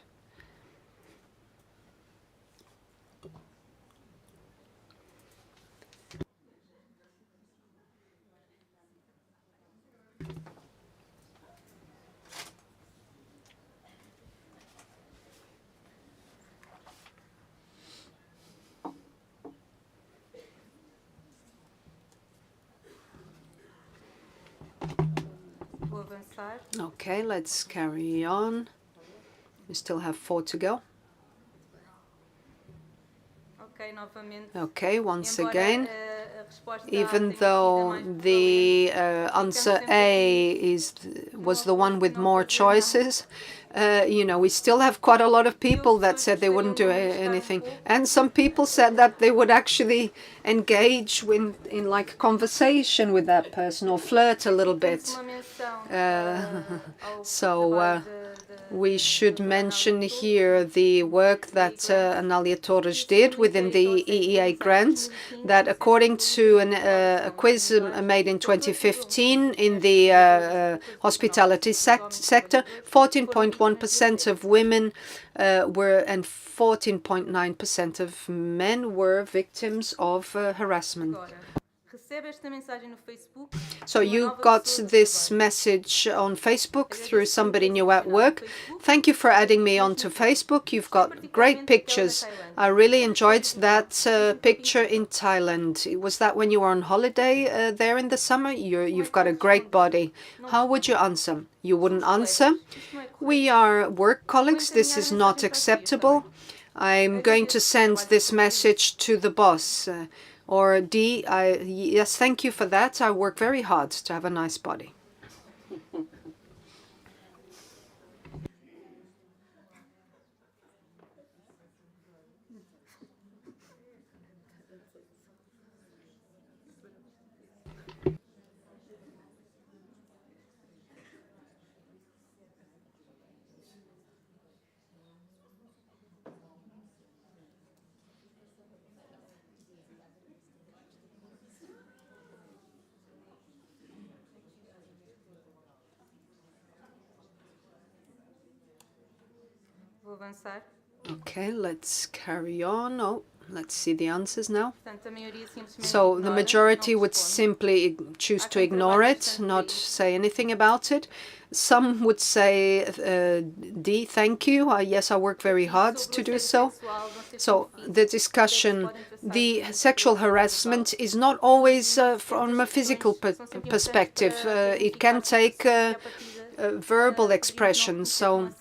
Okay, let's carry on. We still have 4 to go. Okay, once again, even though the answer A was the one with more choices, we still have quite a lot of people that said they wouldn't do anything. And some people said that they would actually engage in like a conversation with that person or flirt a little bit. So we should mention here the work that Anália Torres did within the EEA grants, that according to a quiz made in 2015 in the hospitality sector, 14.1% of women were and 14.9% of men were victims of harassment. So you got this message on Facebook through somebody new at work. Thank you for adding me onto Facebook. You've got great pictures. I really enjoyed that picture in Thailand. Was that when you were on holiday there in the summer? You've got a great body. How would you answer? You wouldn't answer? We are work colleagues. This is not acceptable. I'm going to send this message to the boss. Or D, yes, thank you for that. I work very hard to have a nice body. Okay, let's carry on. Oh, let's see the answers now. So the majority would simply choose to ignore it, not say anything about it. Some would say, D, thank you. Yes, I work very hard to do so. So the discussion, the sexual harassment is not always from a physical perspective. It can take verbal expression. So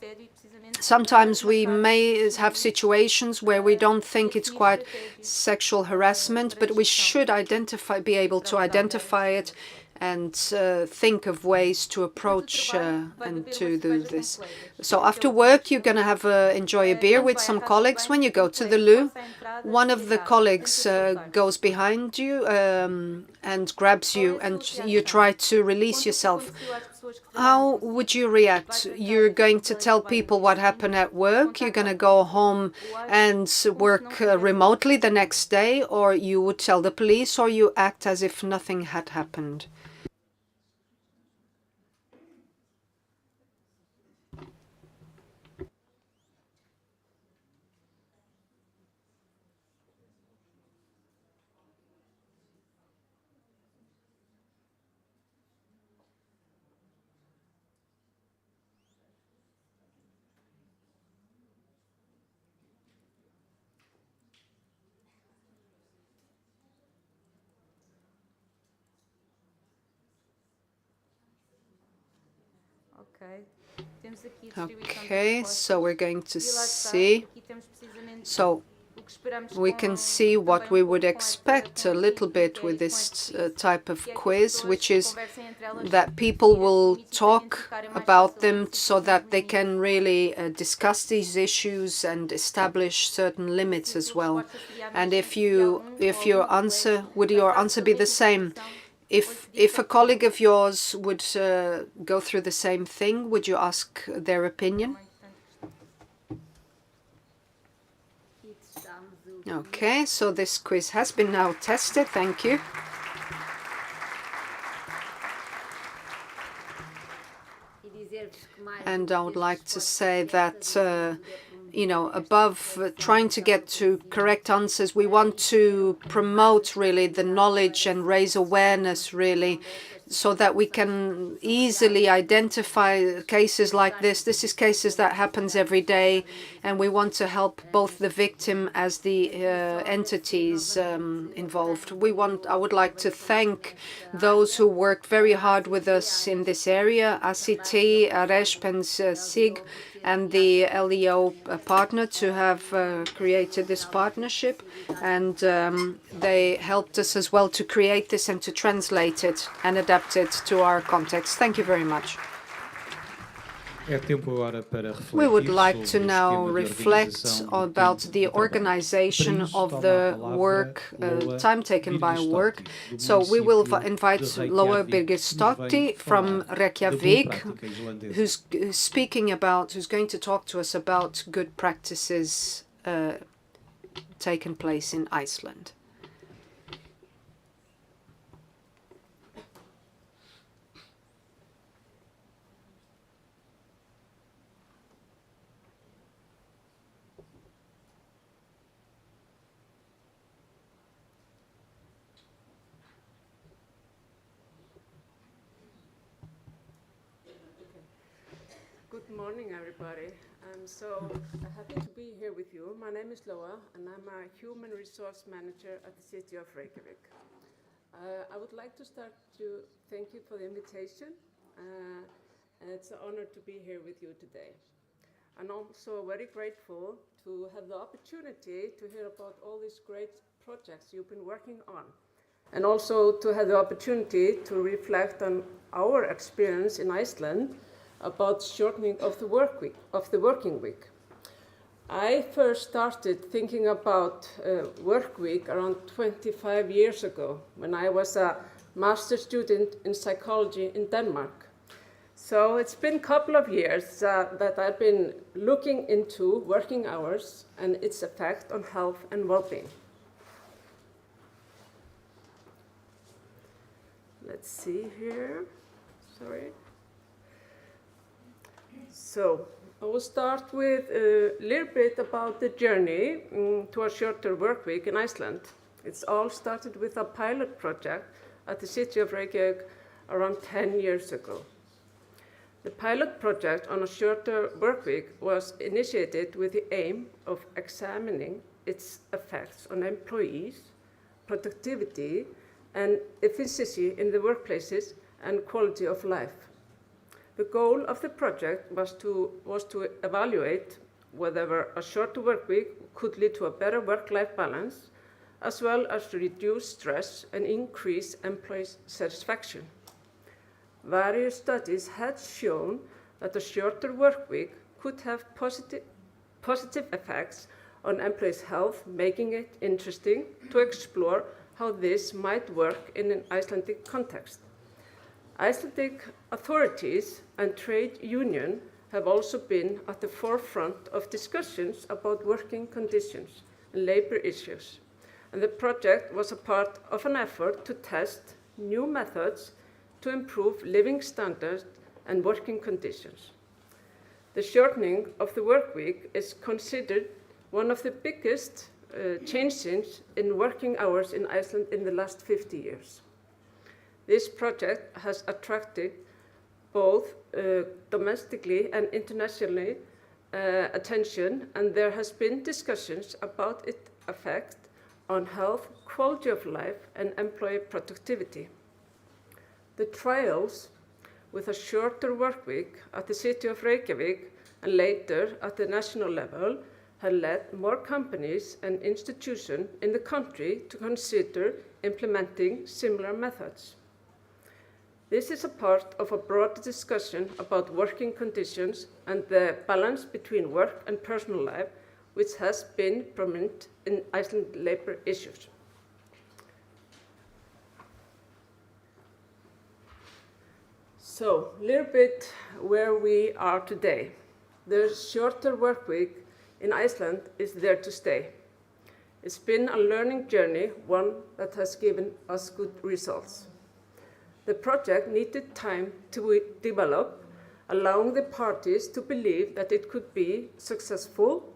sometimes we may have situations where we don't think it's quite sexual harassment, but we should be able to identify it and think of ways to approach and to do this. So after work, you're going to enjoy a beer with some colleagues. When you go to the loo, one of the colleagues goes behind you and grabs you, and you try to release yourself. How would you react? You're going to tell people what happened at work? You're going to go home and work remotely the next day? Or you would tell the police, or you act as if nothing had happened? Okay, so we're going to see. So we can see what we would expect a little bit with this type of quiz, which is that people will talk about them so that they can really discuss these issues and establish certain limits as well. And if your answer, would your answer be the same? If a colleague of yours would go through the same thing, would you ask their opinion? Okay, so this quiz has been now tested. Thank you. And I would like to say that above trying to get to correct answers, we want to promote really the knowledge and raise awareness really, so that we can easily identify cases like this. This is cases that happens every day, and we want to help both the victim as the entities involved. I would like to thank those who worked very hard with us in this area, ACT, ARESP and SIG, and the LEO partner to have created this partnership, and they helped us as well to create this and to translate it and adapt it to our context. Thank you very much. We would like to now reflect about the organization of the work, time taken by work. So we will invite Loa Birgisdottir from Reykjavik, who's going to talk to us about good practices taken place in Iceland. Good morning, everybody. I'm so happy to be here with you. My name is Loa, and I'm a human resource manager at the city of Reykjavik. I would like to start to thank you for the invitation. It's an honor to be here with you today. I'm also very grateful to have the opportunity to hear about all these great projects you've been working on, and also to have the opportunity to reflect on our experience in Iceland about shortening of the working week. I first started thinking about work week around 25 years ago when I was a master's student in psychology in Denmark. So it's been a couple of years that I've been looking into working hours and its effect on health and well-being. Let's see here, sorry. So I will start with a little bit about the journey to a shorter work week in Iceland. It's all started with a pilot project at the city of Reykjavik around 10 years ago. The pilot project on a shorter work week was initiated with the aim of examining its effects on employees, productivity, and efficiency in the workplaces and quality of life. The goal of the project was to evaluate whether a shorter work week could lead to a better work-life balance, as well as to reduce stress and increase employee satisfaction. Various studies had shown that a shorter work week could have positive effects on employees' health, making it interesting to explore how this might work in an Icelandic context. Icelandic authorities and trade unions have also been at the forefront of discussions about working conditions and labor issues, and the project was a part of an effort to test new methods to improve living standards and working conditions. The shortening of the work week is considered one of the biggest changes in working hours in Iceland in the last 50 years. This project has attracted both domestically and internationally attention, and there has been discussions about its effect on health, quality of life, and employee productivity. The trials with a shorter work week at the city of Reykjavik and later at the national level have led more companies and institutions in the country to consider implementing similar methods. This is a part of a broader discussion about working conditions and the balance between work and personal life, which has been prominent in Icelandic labor issues. So, a little bit where we are today. The shorter work week in Iceland is there to stay. It's been a learning journey, one that has given us good results. The project needed time to develop, allowing the parties to believe that it could be successful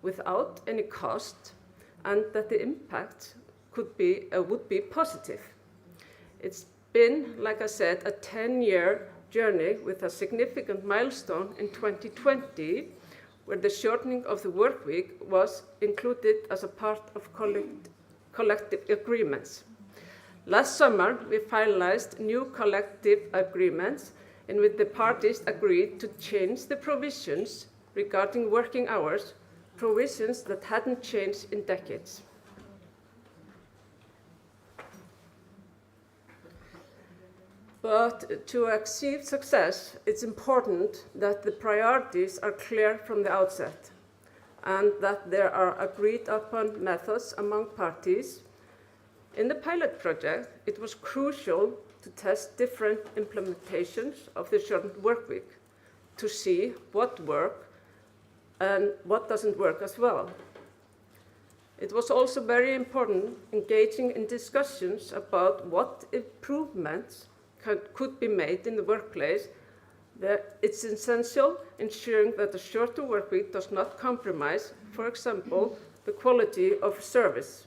without any cost, and that the impact would be positive. It's been, like I said, a 10-year journey with a significant milestone in 2020, where the shortening of the work week was included as a part of collective agreements. Last summer, we finalized new collective agreements in which the parties agreed to change the provisions regarding working hours, provisions that hadn't changed in decades. But to achieve success, it's important that the priorities are clear from the outset and that there are agreed upon methods among parties. In the pilot project, it was crucial to test different implementations of the shortened workweek to see what works and what doesn't work as well. It was also very important engaging in discussions about what improvements could be made in the workplace. It's essential ensuring that the shorter workweek does not compromise, for example, the quality of service.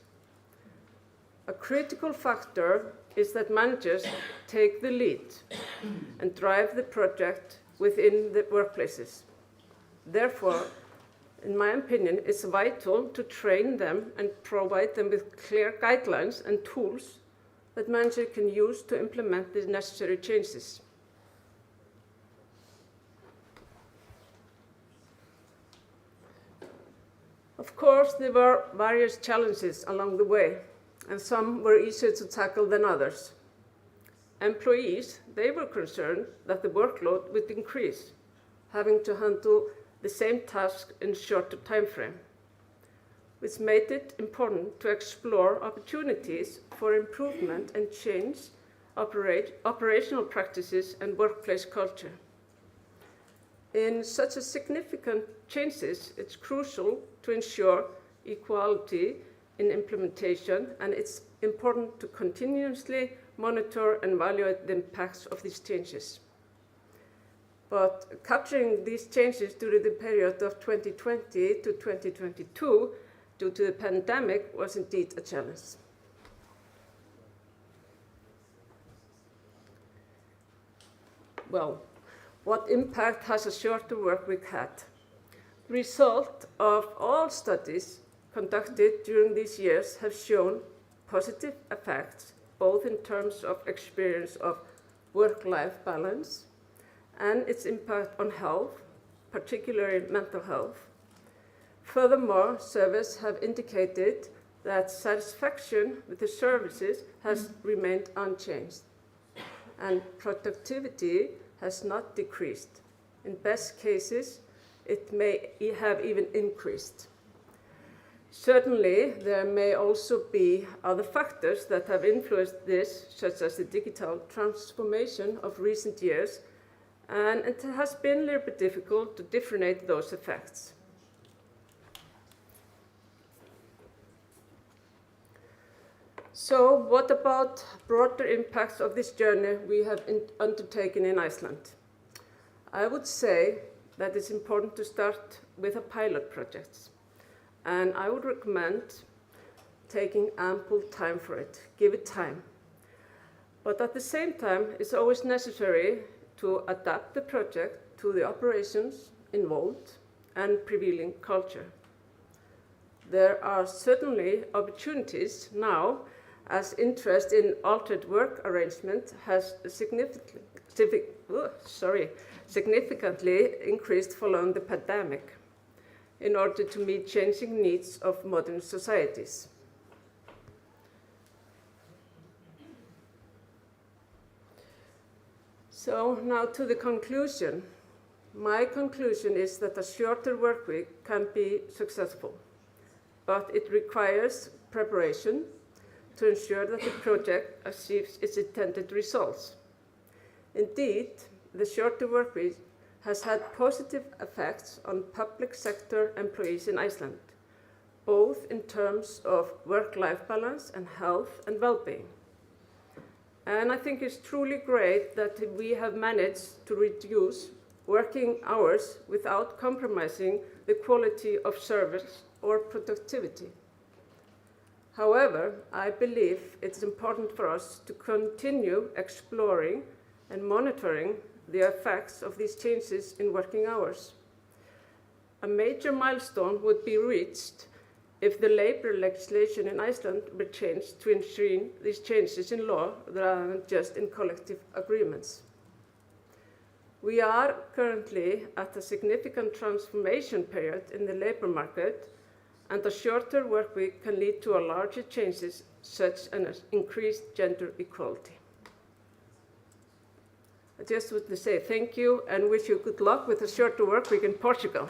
A critical factor is that managers take the lead and drive the project within the workplaces. Therefore, in my opinion, it's vital to train them and provide them with clear guidelines and tools that managers can use to implement the necessary changes. Of course, there were various challenges along the way, and some were easier to tackle than others. Employees, they were concerned that the workload would increase, having to handle the same task in a shorter time frame, which made it important to explore opportunities for improvement and change operational practices and workplace culture. In such a significant changes, it's crucial to ensure equality in implementation, and it's important to continuously monitor and evaluate the impacts of these changes. But capturing these changes during the period of 2020 to 2022 due to the pandemic was indeed a challenge. Well, what impact has a shorter workweek had? The result of all studies conducted during these years have shown positive effects, both in terms of experience of work-life balance and its impact on health, particularly mental health. Furthermore, surveys have indicated that satisfaction with the services has remained unchanged, and productivity has not decreased. In best cases, it may have even increased. Certainly, there may also be other factors that have influenced this, such as the digital transformation of recent years, and it has been a little bit difficult to differentiate those effects. So what about broader impacts of this journey we have undertaken in Iceland? I would say that it's important to start with a pilot project, and I would recommend taking ample time for it, give it time. But at the same time, it's always necessary to adapt the project to the operations involved and prevailing culture. There are certainly opportunities now as interest in altered work arrangement has significantly increased following the pandemic in order to meet changing needs of modern societies. So now to the conclusion. My conclusion is that a shorter workweek can be successful, but it requires preparation to ensure that the project achieves its intended results. Indeed, the shorter workweek has had positive effects on public sector employees in Iceland, both in terms of work-life balance and health and well-being. And I think it's truly great that we have managed to reduce working hours without compromising the quality of service or productivity. However, I believe it's important for us to continue exploring and monitoring the effects of these changes in working hours. A major milestone would be reached if the labor legislation in Iceland were changed to ensure these changes in law rather than just in collective agreements. We are currently at a significant transformation period in the labour market, and a shorter work week can lead to a larger changes such as increased gender equality. I just want to say thank you and wish you good luck with a shorter work week in Portugal.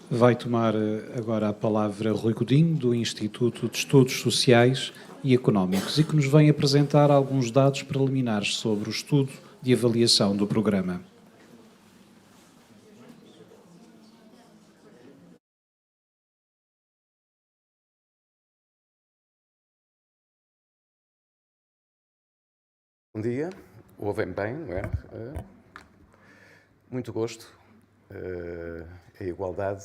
Vai tomar agora a palavra Rui Godinho, do Instituto de Estudos Sociais e Económicos, e que nos vem apresentar alguns dados preliminares sobre o estudo de avaliação do programa. Bom dia, ouvem bem, não é? Muito gosto. A igualdade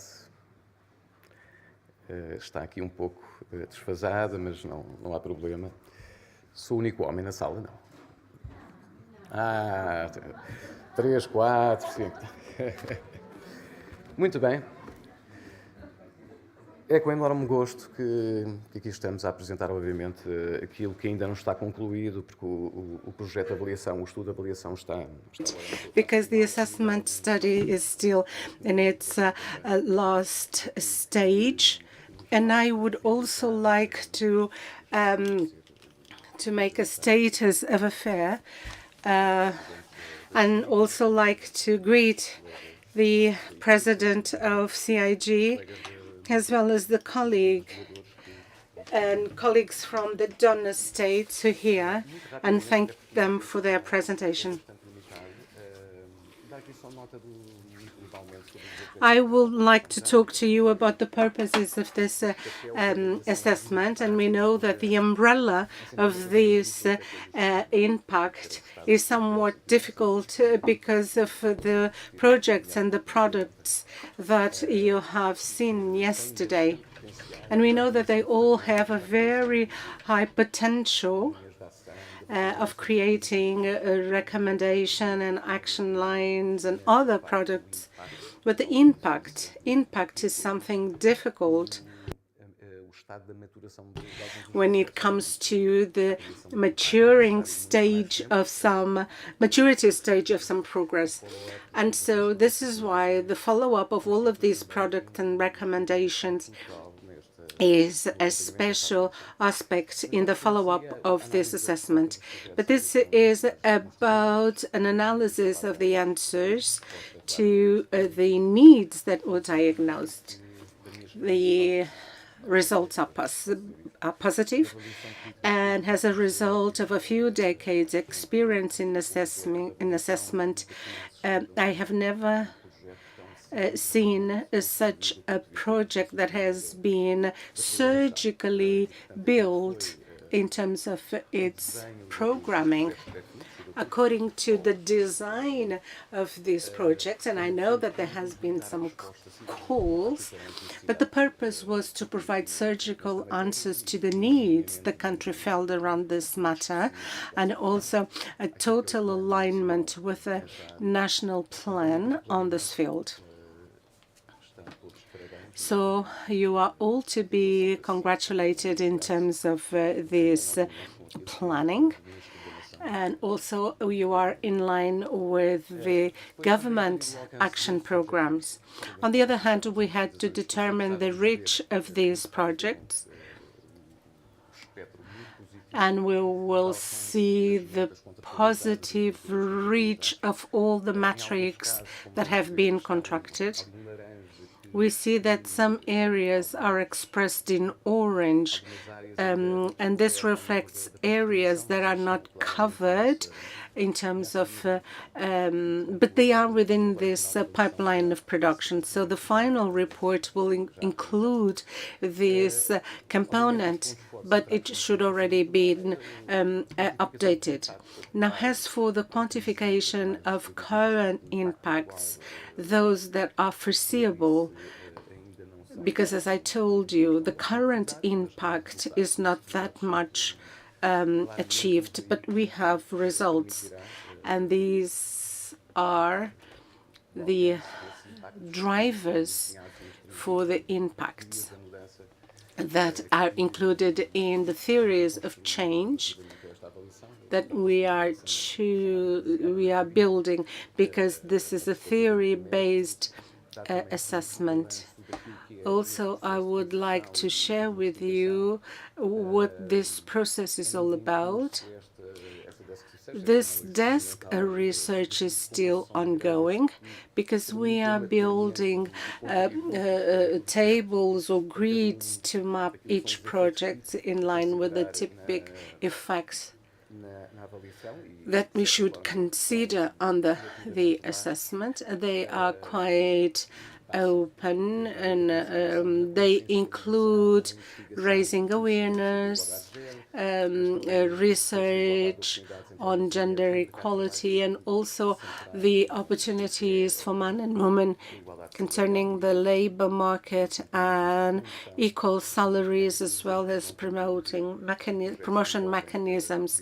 está aqui um pouco desfasada, mas não há problema. Sou o único homem na sala, não? 3, 4, 5. Muito bem. É com enorme gosto que aqui estamos a apresentar, obviamente, aquilo que ainda não está concluído, porque o projeto de avaliação, o estudo de avaliação está... Because the assessment study is still in its last stage, and I would also like to make a status of affair, and also like to greet the president of CIG, as well as the colleagues from the donor states who are here, and thank them for their presentation. I would like to talk to you about the purposes of this assessment, and we know that the umbrella of this impact is somewhat difficult because of the projects and the products that you have seen yesterday. And we know that they all have a very high potential of creating a recommendation and action lines and other products. But the impact is something difficult when it comes to the maturity stage of some progress. And so this is why the follow-up of all of these products and recommendations is a special aspect in the follow-up of this assessment. But this is about an analysis of the answers to the needs that were diagnosed. The results are positive, and as a result of a few decades' experience in assessment, I have never seen such a project that has been surgically built in terms of its programming. According to the design of these projects, and I know that there has been some calls, but the purpose was to provide surgical answers to the needs the country felt around this matter, and also a total alignment with a national plan on this field. So you are all to be congratulated in terms of this planning. And also you are in line with the government action programs. On the other hand, we had to determine the reach of these projects, and we will see the positive reach of all the metrics that have been contracted. We see that some areas are expressed in orange, and this reflects areas that are not covered in terms of, but they are within this pipeline of production. So the final report will include this component, but it should already be updated. Now, as for the quantification of current impacts, those that are foreseeable, because as I told you, the current impact is not that much achieved, but we have results, and these are the drivers for the impacts. that are included in the theories of change that we are building, because this is a theory-based assessment. Also, I would like to share with you what this process is all about. This desk research is still ongoing because we are building tables or grids to map each project in line with the typical effects that we should consider under the assessment. They are quite open, and they include raising awareness, research on gender equality, and also the opportunities for man and woman concerning the labor market and equal salaries, as well as promotion mechanisms.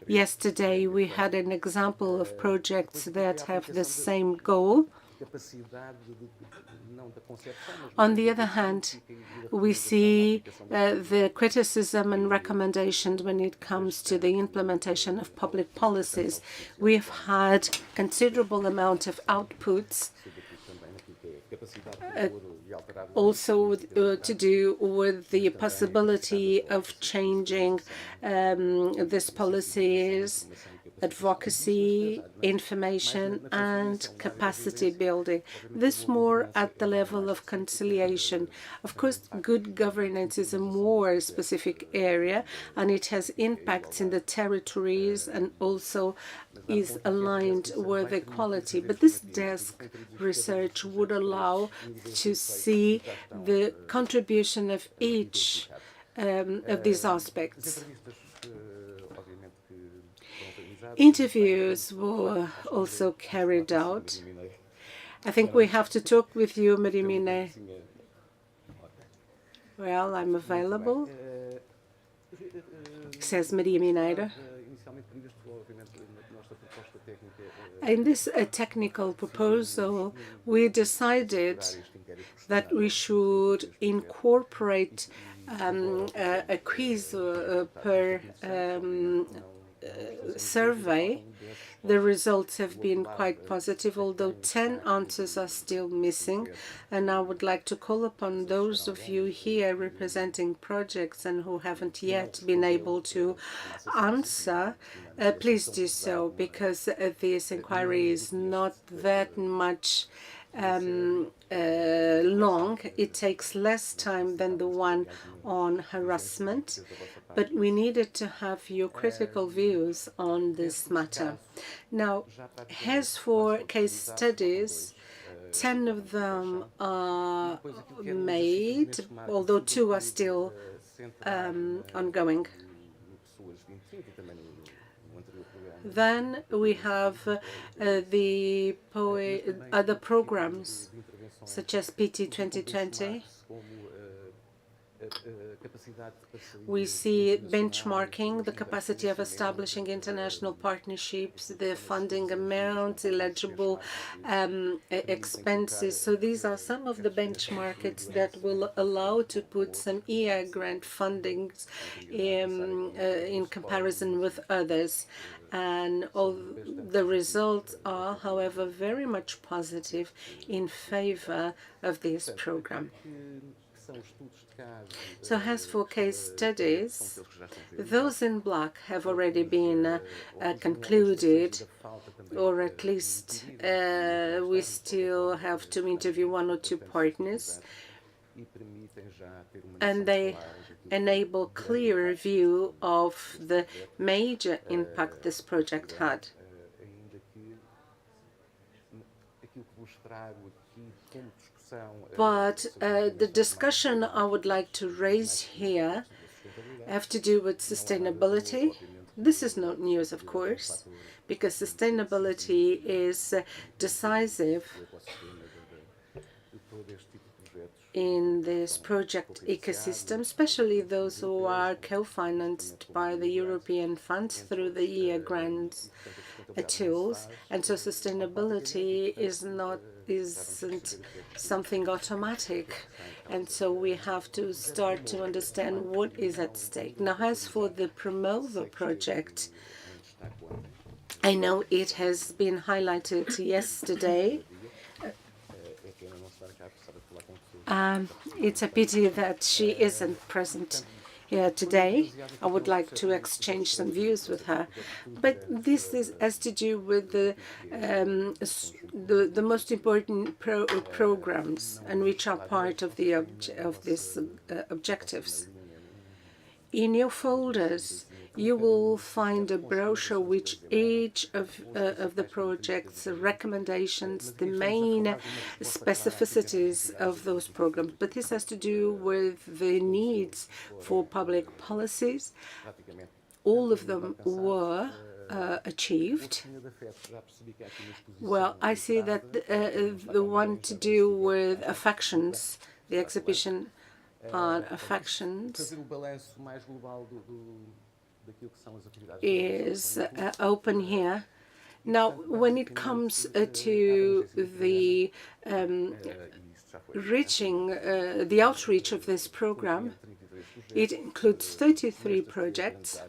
Yesterday, we had an example of projects that have the same goal. On the other hand, we see the criticism and recommendations when it comes to the implementation of public policies. We've had considerable amount of outputs, also to do with the possibility of changing these policies, advocacy, information, and capacity building. This more at the level of conciliation. Of course, good governance is a more specific area, and it has impacts in the territories and also is aligned with equality. But this desk research would allow to see the contribution of each of these aspects. Interviews were also carried out. I think we have to talk with you, Marimine. Well, I'm available, says Maria Mineiro. In this technical proposal, we decided that we should incorporate a quiz per survey. The results have been quite positive, although 10 answers are still missing. And I would like to call upon those of you here representing projects and who haven't yet been able to answer, please do so, because this inquiry is not that much long. It takes less time than the one on harassment, but we needed to have your critical views on this matter. Now, as for case studies, 10 of them are made, although 2 are still ongoing. Then we have the other programs, such as PT 2020. We see benchmarking, the capacity of establishing international partnerships, the funding amounts, eligible expenses. So these are some of the benchmarks that will allow to put some EA grant fundings in comparison with others. And all the results are, however, very much positive in favor of this program. So as for case studies, those in black have already been concluded, or at least we still have to interview 1 or 2 partners, and they enable clear view of the major impact this project had. But the discussion I would like to raise here have to do with sustainability. This is not news, of course, because sustainability is decisive in this project ecosystem, especially those who are co-financed by the European funds through the EA grants tools. And so sustainability is not isn't something automatic, and so we have to start to understand what is at stake. Now, as for the Promover project, I know it has been highlighted yesterday. It's a pity that she isn't present here today. I would like to exchange some views with her. But this has to do with the most important programs, and which are part of these objectives. In your folders, you will find a brochure which each of the project's recommendations, the main specificities of those programs. But this has to do with the needs for public policies. All of them were achieved. Well, I see that the one to do with affections, the exhibition on affections, is open here. Now, when it comes to the the outreach of this program, it includes 33 projects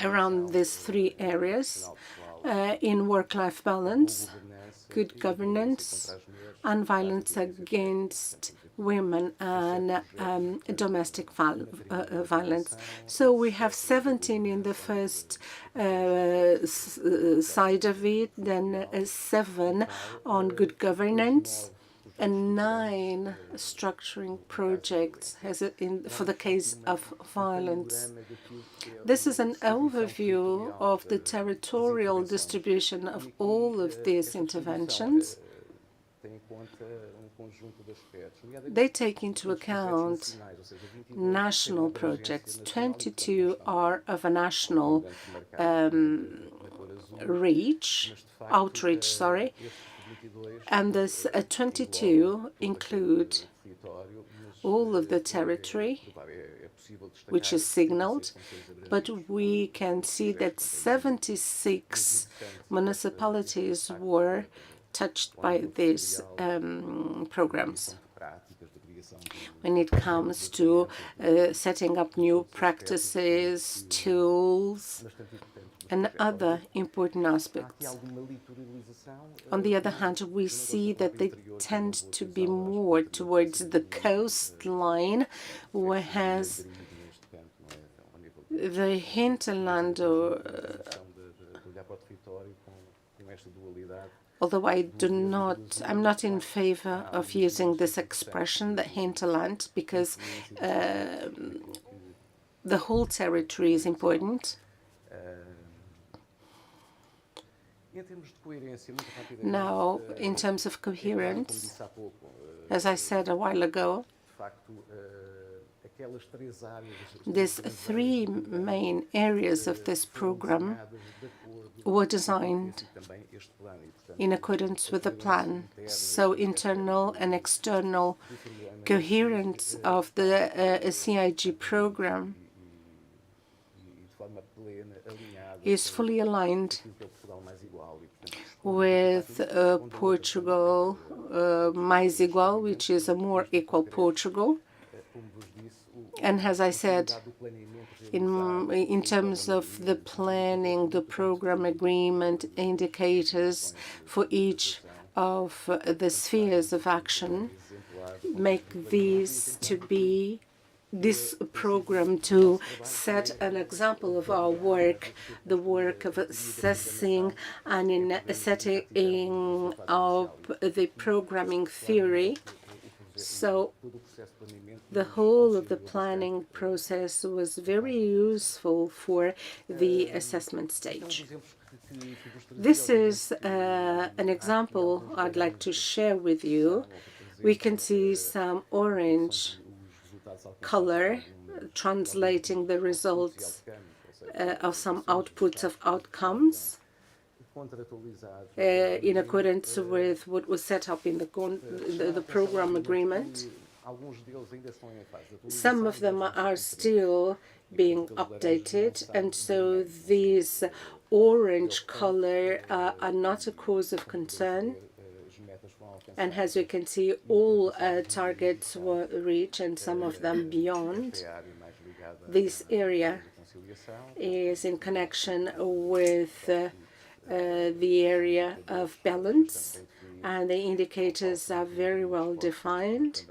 around these three areas in work-life balance, good governance, and violence against women and domestic violence. So we have 17 in the first side of it, then 7 on good governance, and 9 structuring projects for the case of violence. This is an overview of the territorial distribution of all of these interventions. They take into account national projects. 22 are of a national outreach, and this 22 include all of the territory, which is signaled, but we can see that 76 municipalities were touched by these programs. When it comes to setting up new practices, tools, and other important aspects. On the other hand, we see that they tend to be more towards the coastline, whereas the hinterland, although I'm not in favor of using this expression, the hinterland, because the whole territory is important. Now, in terms of coherence, as I said a while ago, these 3 main areas of this program were designed in accordance with the plan. So internal and external coherence of the CIG program is fully aligned with Portugal Mais Igual, which is a more equal Portugal. And as I said, in terms of the planning, the program agreement, indicators for each of the spheres of action, make this program to set an example of our work, the work of assessing and in setting up the programming theory. So the whole of the planning process was very useful for the assessment stage. This is an example I'd like to share with you. We can see some orange color translating the results of some outputs of outcomes in accordance with what was set up in the program agreement. Some of them are still being updated, and so these orange color are not a cause of concern. And as you can see, all targets were reached and some of them beyond. This area is in connection with the area of balance, and the indicators are very well defined,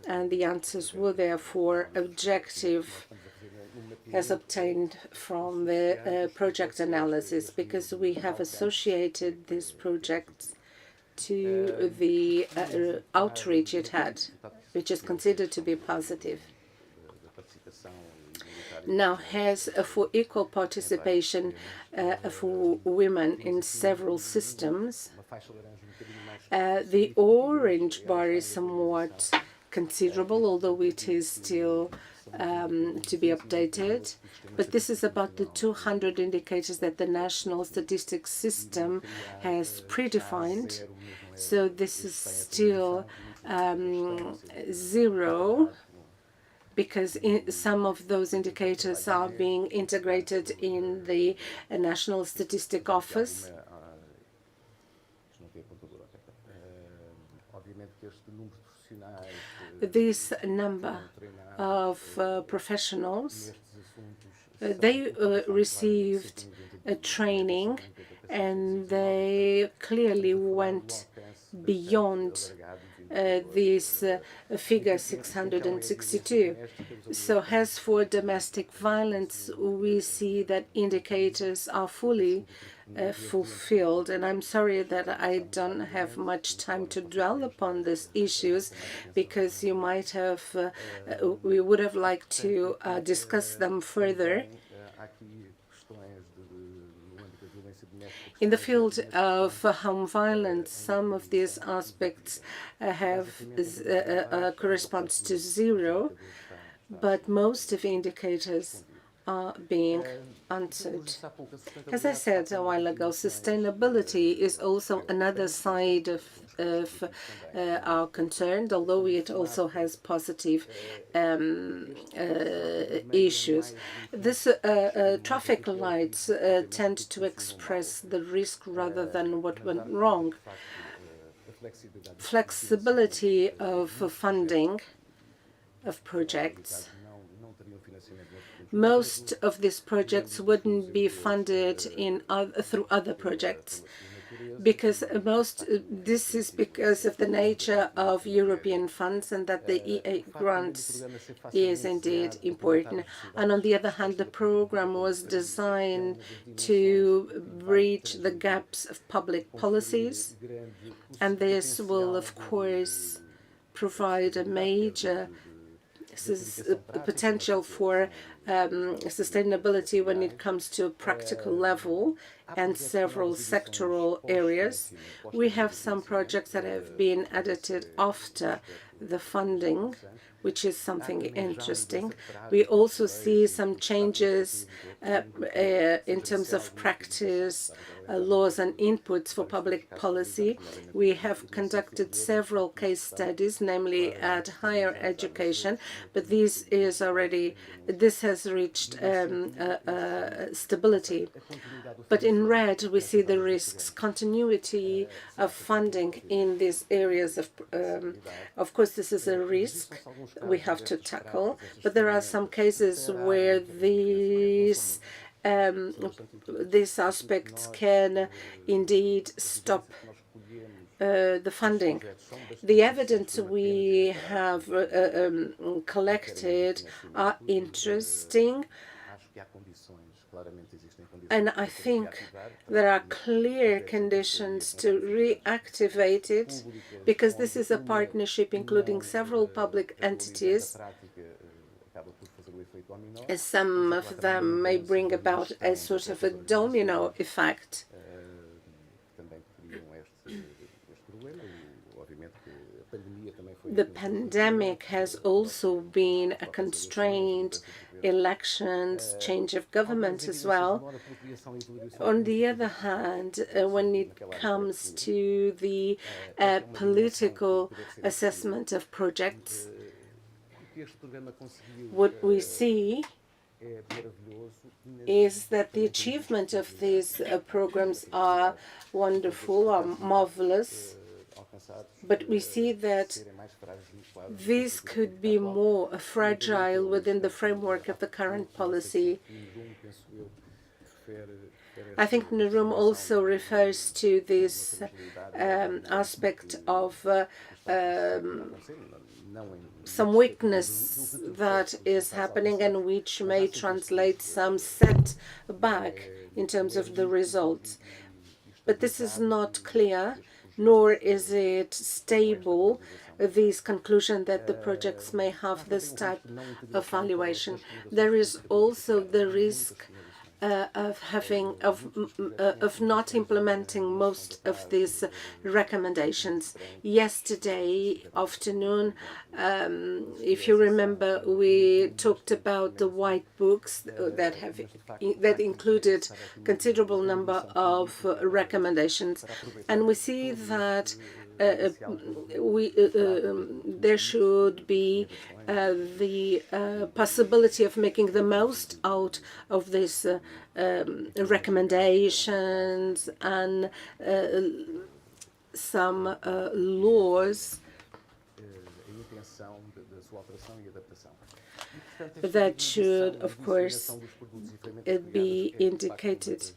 and the answers were therefore objective as obtained from the project analysis, because we have associated these projects to the outreach it had, which is considered to be positive. Now, as for equal participation for women in several systems, the orange bar is somewhat considerable, although it is still to be updated. But this is about the 200 indicators that the national statistics system has predefined. So this is still 0, because some of those indicators are being integrated in the National Statistic Office. This number of professionals, they received a training, and they clearly went beyond this figure 662. So as for domestic violence, we see that indicators are fully fulfilled, and I'm sorry that I don't have much time to dwell upon these issues, because you might have, we would have liked to discuss them further. In the field of home violence, some of these aspects corresponds to 0, but most of the indicators are being answered. As I said a while ago, sustainability is also another side of our concern, although it also has positive issues. This traffic lights tend to express the risk rather than what went wrong. Flexibility of funding of projects. Most of these projects wouldn't be funded through other projects, because this is because of the nature of European funds, and that the EA grants is indeed important. And on the other hand, the program was designed to bridge the gaps of public policies, and this will, of course, provide a major potential for sustainability when it comes to a practical level and several sectoral areas. We have some projects that have been edited after the funding, which is something interesting. We also see some changes in terms of practice, laws and inputs for public policy. We have conducted several case studies, namely at higher education, but this has reached stability. But in red, we see the risks, continuity of funding in these areas of course, this is a risk we have to tackle, but there are some cases where these aspects can indeed stop the funding. The evidence we have collected are interesting, and I think there are clear conditions to reactivate it, because this is a partnership including several public entities. Some of them may bring about a sort of a domino effect. The pandemic has also been a constraint, elections, change of government as well. On the other hand, when it comes to the political assessment of projects, what we see is that the achievement of these programs are wonderful, are marvelous. But we see that this could be more fragile within the framework of the current policy. I think Narum also refers to this aspect of some weakness that is happening and which may translate some setback in terms of the results. But this is not clear, nor is it stable, this conclusion that the projects may have this type of valuation. There is also the risk of not implementing most of these recommendations. Yesterday afternoon, if you remember, we talked about the white books that included considerable number of recommendations, and we see that there should be the possibility of making the most out of these recommendations and some laws that should, of course, be indicated.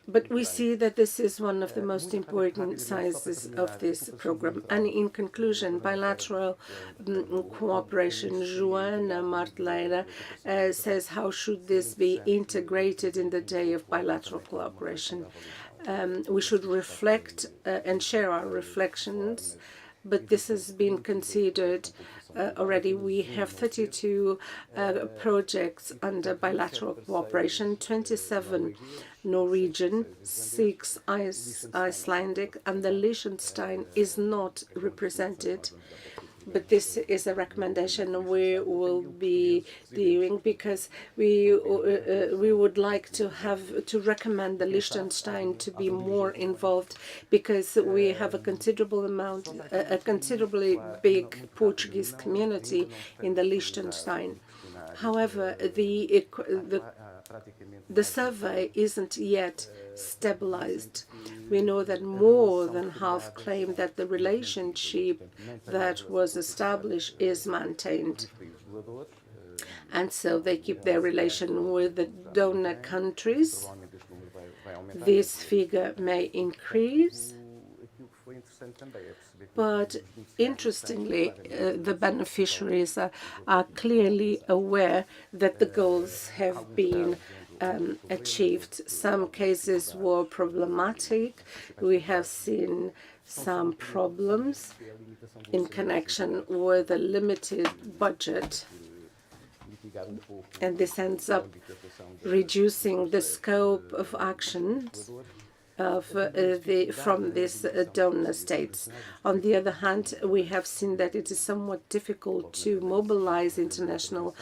But we see that this is one of the most important sizes of this program. And in conclusion, bilateral cooperation, Joana Marteleira says, how should this be integrated in the day of bilateral cooperation? We should reflect and share our reflections, but this has been considered already. We have 32 projects under bilateral cooperation, 27 Norwegian, 6 Icelandic, and the Liechtenstein is not represented. But this is a recommendation we will be doing because we would like to recommend the Liechtenstein to be more involved, because we have a considerably big Portuguese community in the Liechtenstein. However, the survey isn't yet stabilized. We know that more than half claim that the relationship that was established is maintained. And so they keep their relation with the donor countries. This figure may increase. But interestingly, the beneficiaries are clearly aware that the goals have been achieved. Some cases were problematic. We have seen some problems in connection with a limited budget, and this ends up reducing the scope of actions from these donor states. On the other hand, we have seen that it is somewhat difficult to mobilize international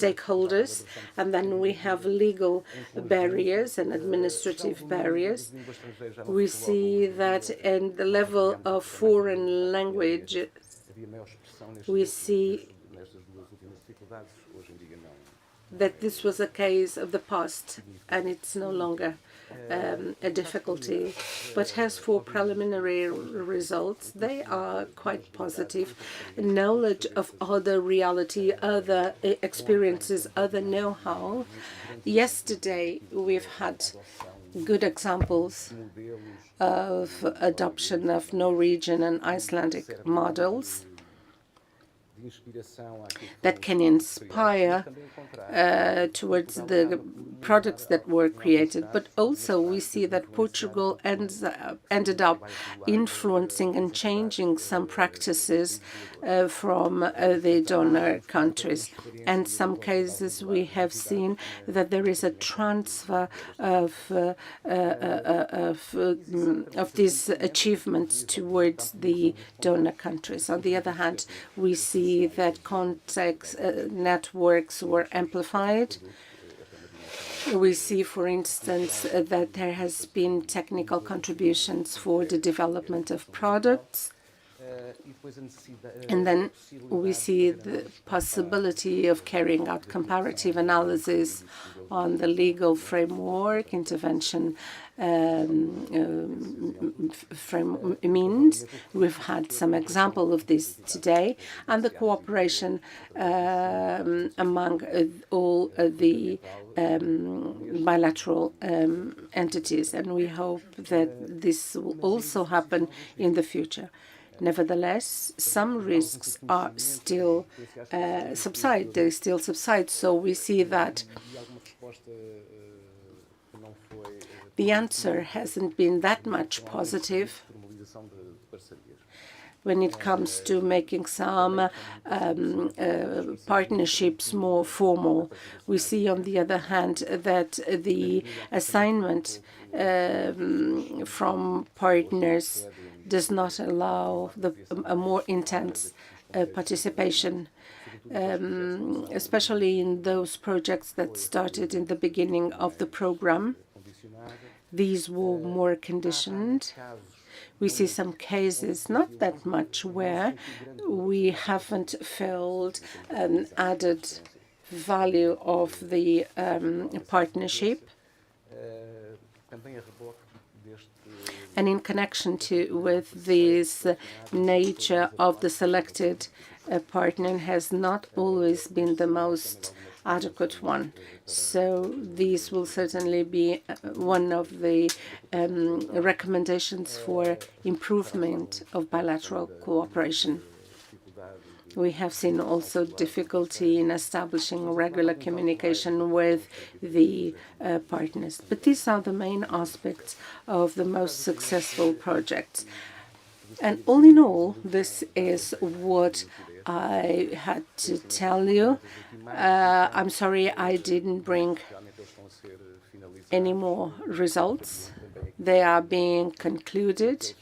stakeholders, and then we have legal barriers and administrative barriers. We see that in the level of foreign language, we see that this was a case of the past, and it's no longer a difficulty. But as for preliminary results, they are quite positive. Knowledge of other reality, other experiences, other know-how. Yesterday, we've had good examples of adoption of Norwegian and Icelandic models that can inspire towards the products that were created. But also we see that Portugal ended up influencing and changing some practices from the donor countries. And some cases we have seen that there is a transfer of these achievements towards the donor countries. On the other hand, we see that contact networks were amplified. We see, for instance, that there has been technical contributions for the development of products. And then we see the possibility of carrying out comparative analysis on the legal framework, intervention means. We've had some example of this today, and the cooperation among all the bilateral entities, and we hope that this will also happen in the future. Nevertheless, some risks are still subside. They still subside. So we see that the answer hasn't been that much positive when it comes to making some partnerships more formal. We see, on the other hand, that the assignment from partners does not allow a more intense participation, especially in those projects that started in the beginning of the program. These were more conditioned. We see some cases, not that much, where we haven't felt an added value of the partnership. And in connection with this nature of the selected partner has not always been the most adequate one. So these will certainly be one of the recommendations for improvement of bilateral cooperation. We have seen also difficulty in establishing regular communication with the partners. But these are the main aspects of the most successful projects. And all in all, this is what I had to tell you. I'm sorry I didn't bring any more results. They are being concluded.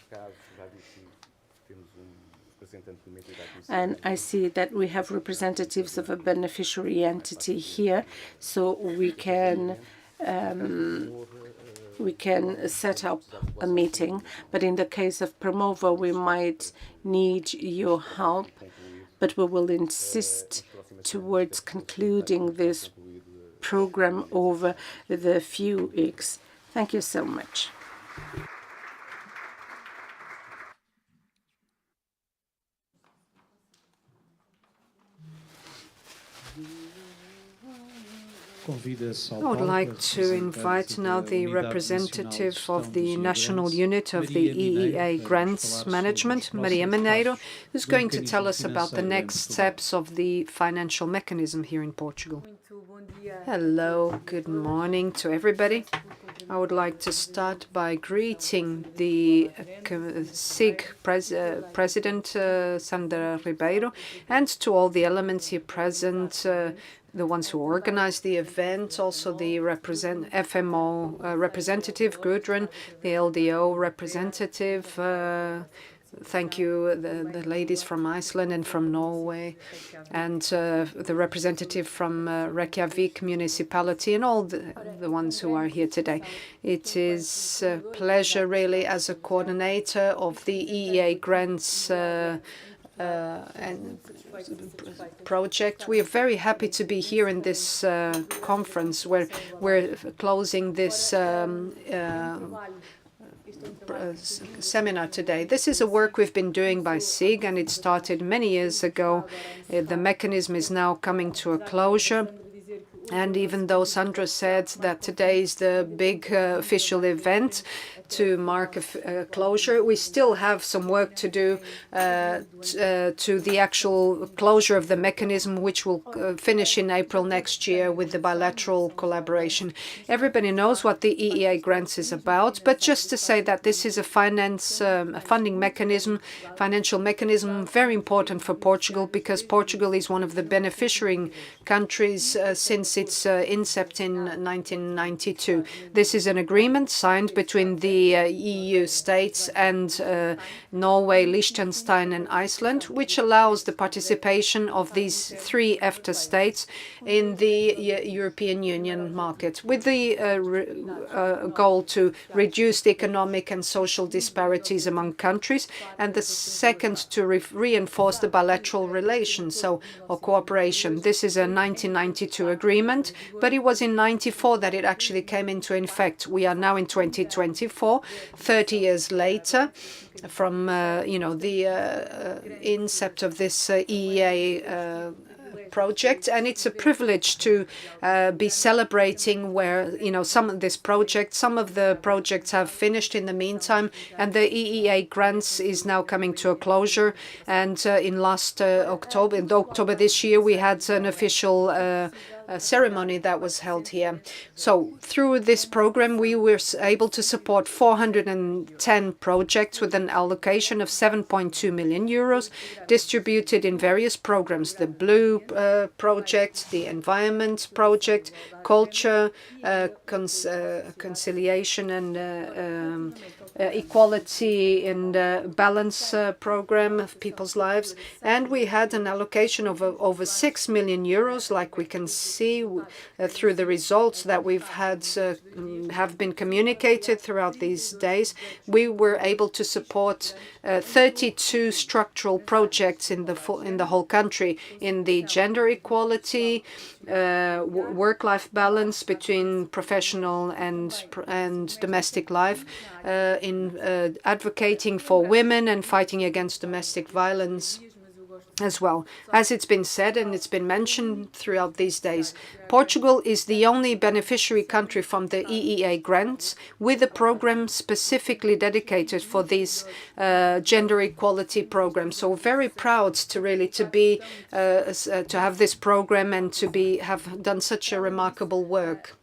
And I see that we have representatives of a beneficiary entity here, so we can set up a meeting. But in the case of Promova, we might need your help, but we will insist towards concluding this program over the few weeks. Thank you so much. I would like to invite now the representative of the national unit of the EEA Grants Management, Maria Mineiro, who's going to tell us about the next steps of the financial mechanism here in Portugal. Hello, good morning to everybody. I would like to start by greeting the SIG President, Sandra Ribeiro, and to all the elements here present, the ones who organized the event, also the FMO representative, Gudrun, the LDO representative. Thank you, the ladies from Iceland and from Norway, and the representative from Reykjavik municipality, and all the ones who are here today. It is a pleasure, really, as a coordinator of the EEA grants and project. We are very happy to be here in this conference where we're closing this seminar today. This is a work we've been doing by SIG, and it started many years ago. The mechanism is now coming to a closure. And even though Sandra said that today is the big official event to mark a closure, we still have some work to do to the actual closure of the mechanism, which will finish in April next year with the bilateral collaboration. Everybody knows what the EEA grants is about, but just to say that this is a funding mechanism, financial mechanism, very important for Portugal, because Portugal is one of the beneficiary countries since its incept in 1992. This is an agreement signed between the EU states and Norway, Liechtenstein and Iceland, which allows the participation of these three EFTA states in the European Union market, with the goal to reduce the economic and social disparities among countries, and the second to reinforce the bilateral relations, or cooperation. This is a 1992 agreement, but it was in 94 that it actually came into effect. We are now in 2024, 30 years later, from the incept of this EEA project, and it's a privilege to be celebrating where some of the projects have finished in the meantime, and the EEA grants is now coming to a closure. And in October this year, we had an official ceremony that was held here. So through this program, we were able to support 410 projects with an allocation of 7.2 million euros distributed in various programs: the Blue project, the Environment project, Culture, Conciliation and Equality and Balance program of people's lives. And we had an allocation of over 6 million euros, like we can see through the results that we've had have been communicated throughout these days. We were able to support 32 structural projects in the whole country, in the gender equality, work-life balance between professional and domestic life, in advocating for women and fighting against domestic violence as well. As it's been said and it's been mentioned throughout these days, Portugal is the only beneficiary country from the EEA grants with a program specifically dedicated for these gender equality programs. So very proud to have this program and to have done such a remarkable work.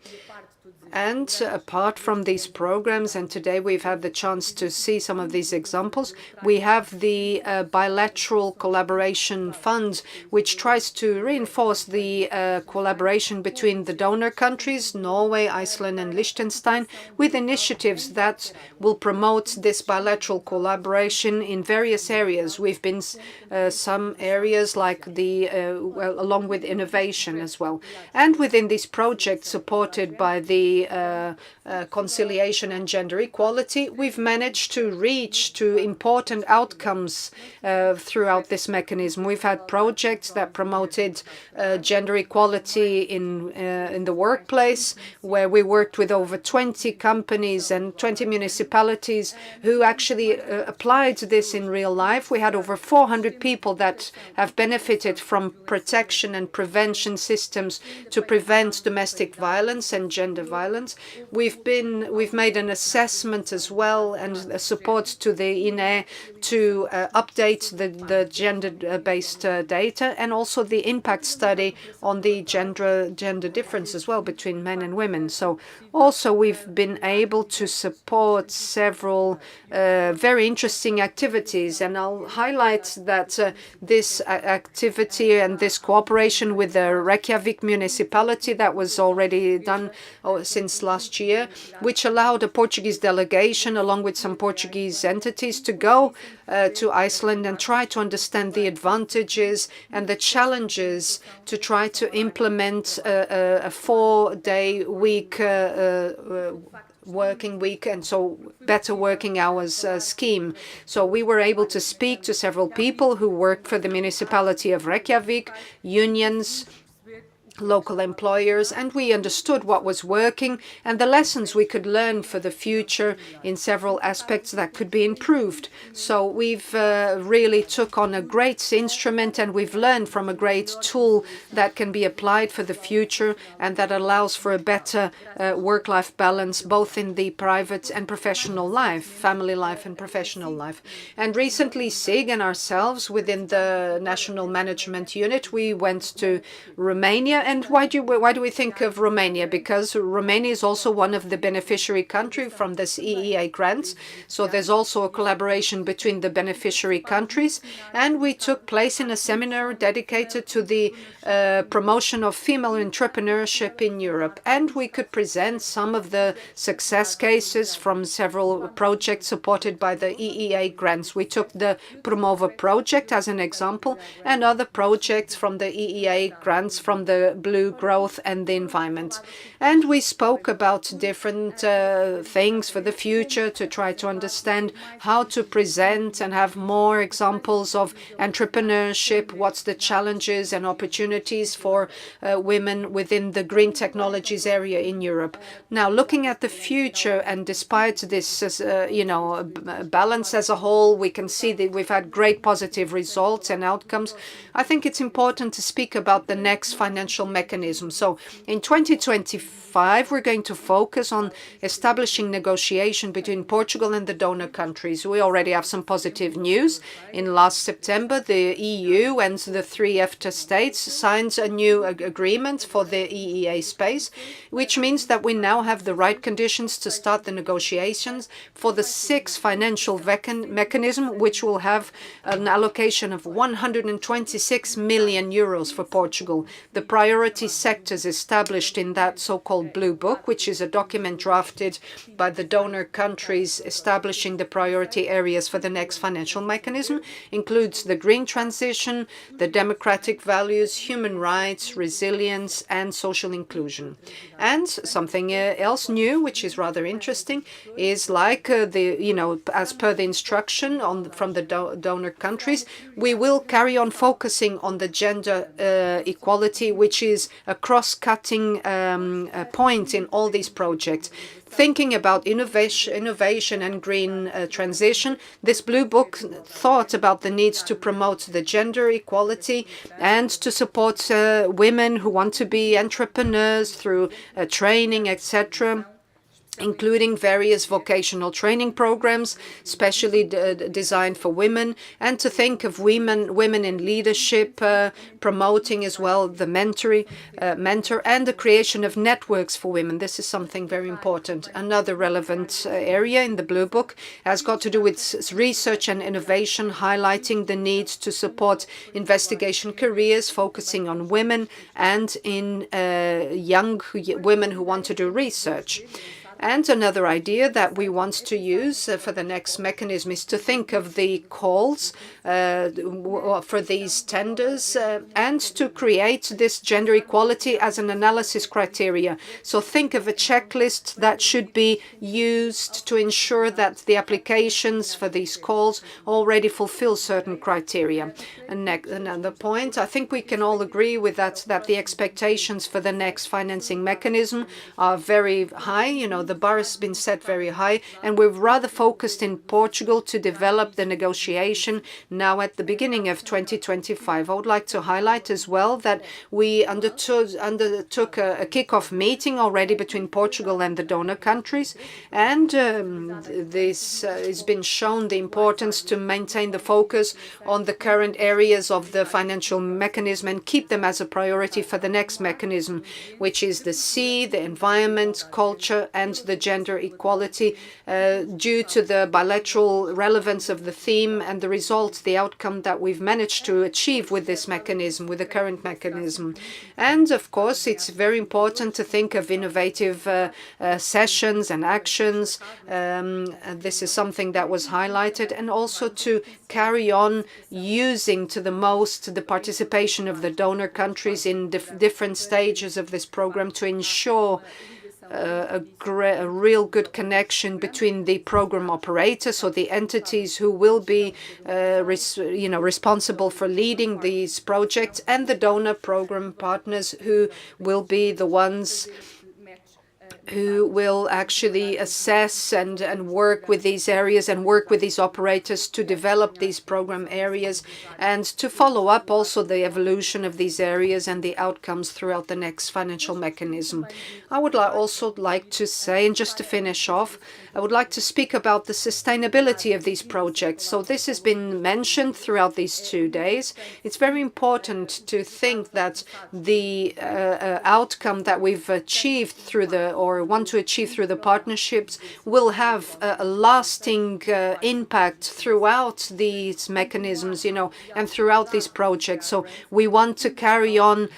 And apart from these programs, and today we've had the chance to see some of these examples, we have the bilateral collaboration fund, which tries to reinforce the collaboration between the donor countries, Norway, Iceland and Liechtenstein, with initiatives that will promote this bilateral collaboration in various areas. We've been some areas like along with innovation as well. And within these projects supported by the conciliation and gender equality, we've managed to reach to important outcomes throughout this mechanism. We've had projects that promoted gender equality in the workplace, where we worked with over 20 companies and 20 municipalities who actually applied this in real life. We had over 400 people that have benefited from protection and prevention systems to prevent domestic violence and gender violence. We've made an assessment as well and a support to the INE to update the gender-based data, and also the impact study on the gender difference as well between men and women. So also we've been able to support several very interesting activities, and I'll highlight that this activity and this cooperation with the Reykjavik municipality that was already done since last year, which allowed a Portuguese delegation along with some Portuguese entities to go to Iceland and try to understand the advantages and the challenges to try to implement a 4-day week working week, and so better working hours scheme. So we were able to speak to several people who work for the municipality of Reykjavik, unions, local employers, and we understood what was working and the lessons we could learn for the future in several aspects that could be improved. So we've really took on a great instrument, and we've learned from a great tool that can be applied for the future and that allows for a better work-life balance, both in the private and professional life, family life and professional life. And recently, SIG and ourselves within the National Management Unit, we went to Romania And why do we think of Romania? Because Romania is also one of the beneficiary countries from this EEA grants. So there's also a collaboration between the beneficiary countries. And we took place in a seminar dedicated to the promotion of female entrepreneurship in Europe. And we could present some of the success cases from several projects supported by the EEA grants. We took the Promova project as an example and other projects from the EEA grants from the Blue Growth and the Environment. And we spoke about different things for the future to try to understand how to present and have more examples of entrepreneurship, what's the challenges and opportunities for women within the green technologies area in Europe. Now, looking at the future, and despite this, balance as a whole, we can see that we've had great positive results and outcomes. I think it's important to speak about the next financial mechanism. So in 2025, we're going to focus on establishing negotiation between Portugal and the donor countries. We already have some positive news. In last September, the EU and the 3 EFTA states signed a new agreement for the EEA space, which means that we now have the right conditions to start the negotiations for the 6th financial mechanism, which will have an allocation of 126 million euros for Portugal. The priority sectors established in that so-called Blue Book, which is a document drafted by the donor countries establishing the priority areas for the next financial mechanism, includes the green transition, the democratic values, human rights, resilience, and social inclusion. And something else new, which is rather interesting, is like as per the instruction from the donor countries, we will carry on focusing on the gender equality, which is a cross-cutting point in all these projects. Thinking about innovation and green transition, this Blue Book thought about the needs to promote the gender equality and to support women who want to be entrepreneurs through training, etc., including various vocational training programs, specially designed for women, and to think of women in leadership, promoting as well the mentor and the creation of networks for women. This is something very important. Another relevant area in the Blue Book has got to do with research and innovation, highlighting the need to support investigation careers, focusing on women and in young women who want to do research. And another idea that we want to use for the next mechanism is to think of the calls for these tenders and to create this gender equality as an analysis criteria. So think of a checklist that should be used to ensure that the applications for these calls already fulfill certain criteria. And another point, I think we can all agree with that the expectations for the next financing mechanism are very high. The bar has been set very high, and we've rather focused in Portugal to develop the negotiation now at the beginning of 2025. I would like to highlight as well that we undertook a kick-off meeting already between Portugal and the donor countries, and this has been shown the importance to maintain the focus on the current areas of the financial mechanism and keep them as a priority for the next mechanism, which is the C, the environment, culture, and the gender equality, due to the bilateral relevance of the theme and the results, the outcome that we've managed to achieve with this mechanism, with the current mechanism. And of course, it's very important to think of innovative sessions and actions. This is something that was highlighted, and also to carry on using to the most the participation of the donor countries in different stages of this program to ensure a real good connection between the program operators, so the entities who will be responsible for leading these projects, and the donor program partners who will be the ones who will actually assess and work with these areas and work with these operators to develop these program areas and to follow up also the evolution of these areas and the outcomes throughout the next financial mechanism. I would also like to say, and just to finish off, I would like to speak about the sustainability of these projects. So this has been mentioned throughout these 2 days. It's very important to think that the outcome that we've achieved through or want to achieve through the partnerships will have a lasting impact throughout these mechanisms, and throughout these projects. So we want to carry on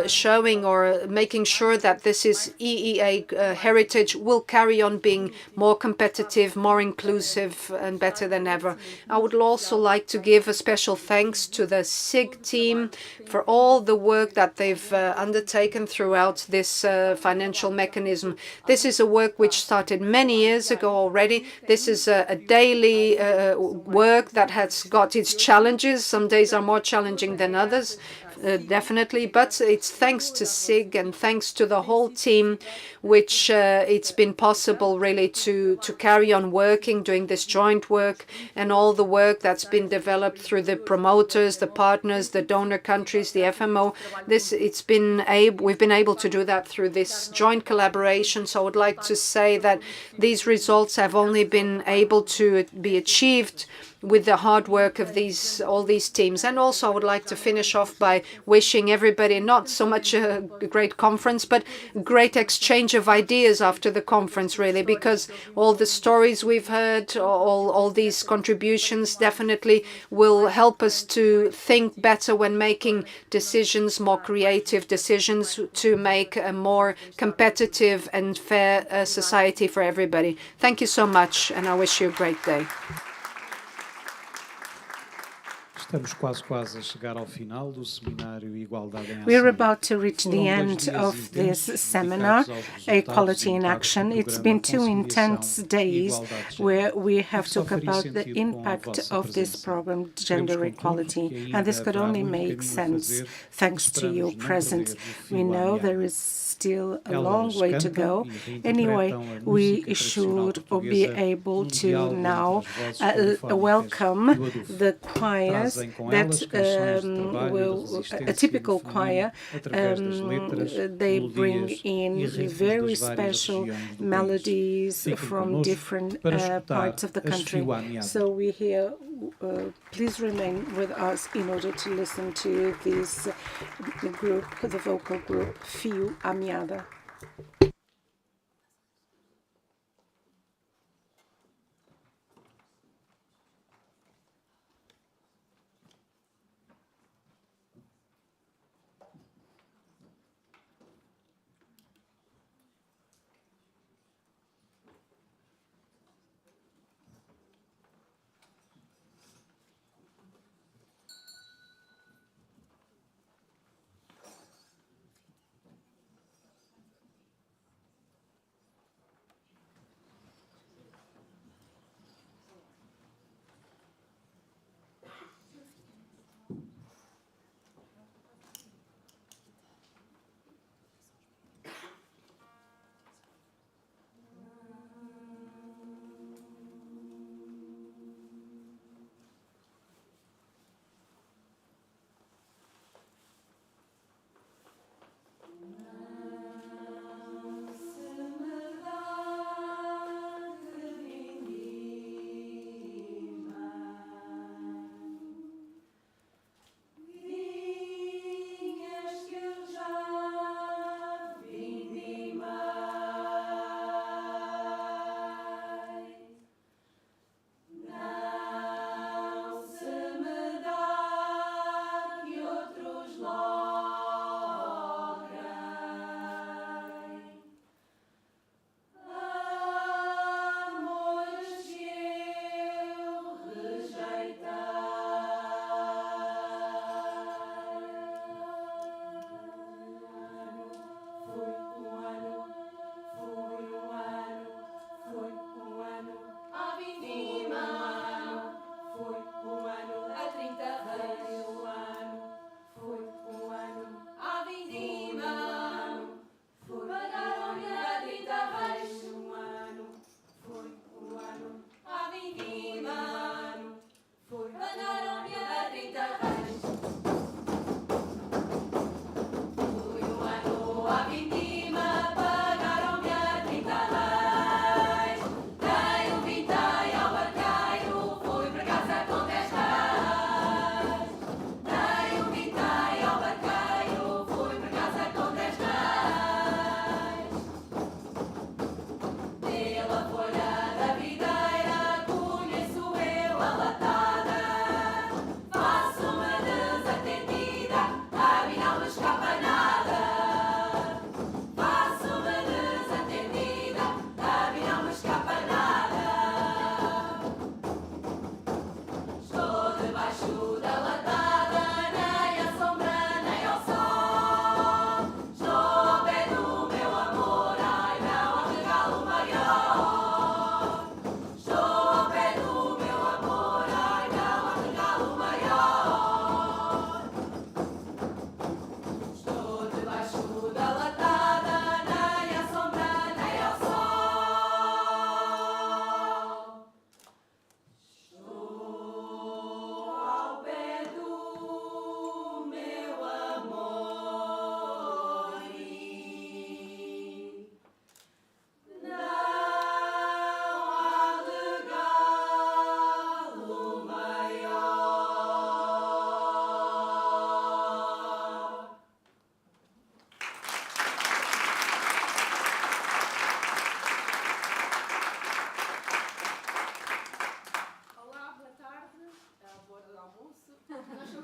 showing or making sure that this is EEA heritage will carry on being more competitive, more inclusive, and better than ever. I would also like to give a special thanks to the SIG team for all the work that they've undertaken throughout this financial mechanism. This is a work which started many years ago already. This is a daily work that has got its challenges. Some days are more challenging than others, definitely, but it's thanks to SIG and thanks to the whole team which it's been possible really to carry on working, doing this joint work and all the work that's been developed through the promoters, the partners, the donor countries, the FMO. We've been able to do that through this joint collaboration. So I would like to say that these results have only been able to be achieved with the hard work of all these teams. And also I would like to finish off by wishing everybody not so much a great conference, but great exchange of ideas after the conference, really, because all the stories we've heard, all these contributions definitely will help us to think better when making decisions, more creative decisions to make a more competitive and fair society for everybody. Thank you so much, and I wish you a great day. Estamos quase a chegar ao final do seminário Igualdade em Ação. We're about to reach the end of this seminar, Equality in Action. It's been 2 intense days where we have talked about the impact of this program, gender equality, and this could only make sense thanks to your presence. We know there is still a long way to go. Anyway, we should be able to now welcome the choirs that will, a typical choir, they bring in very special melodies from different parts of the country. So we hear, please remain with us in order to listen to this group, the vocal group, Fio Ameada.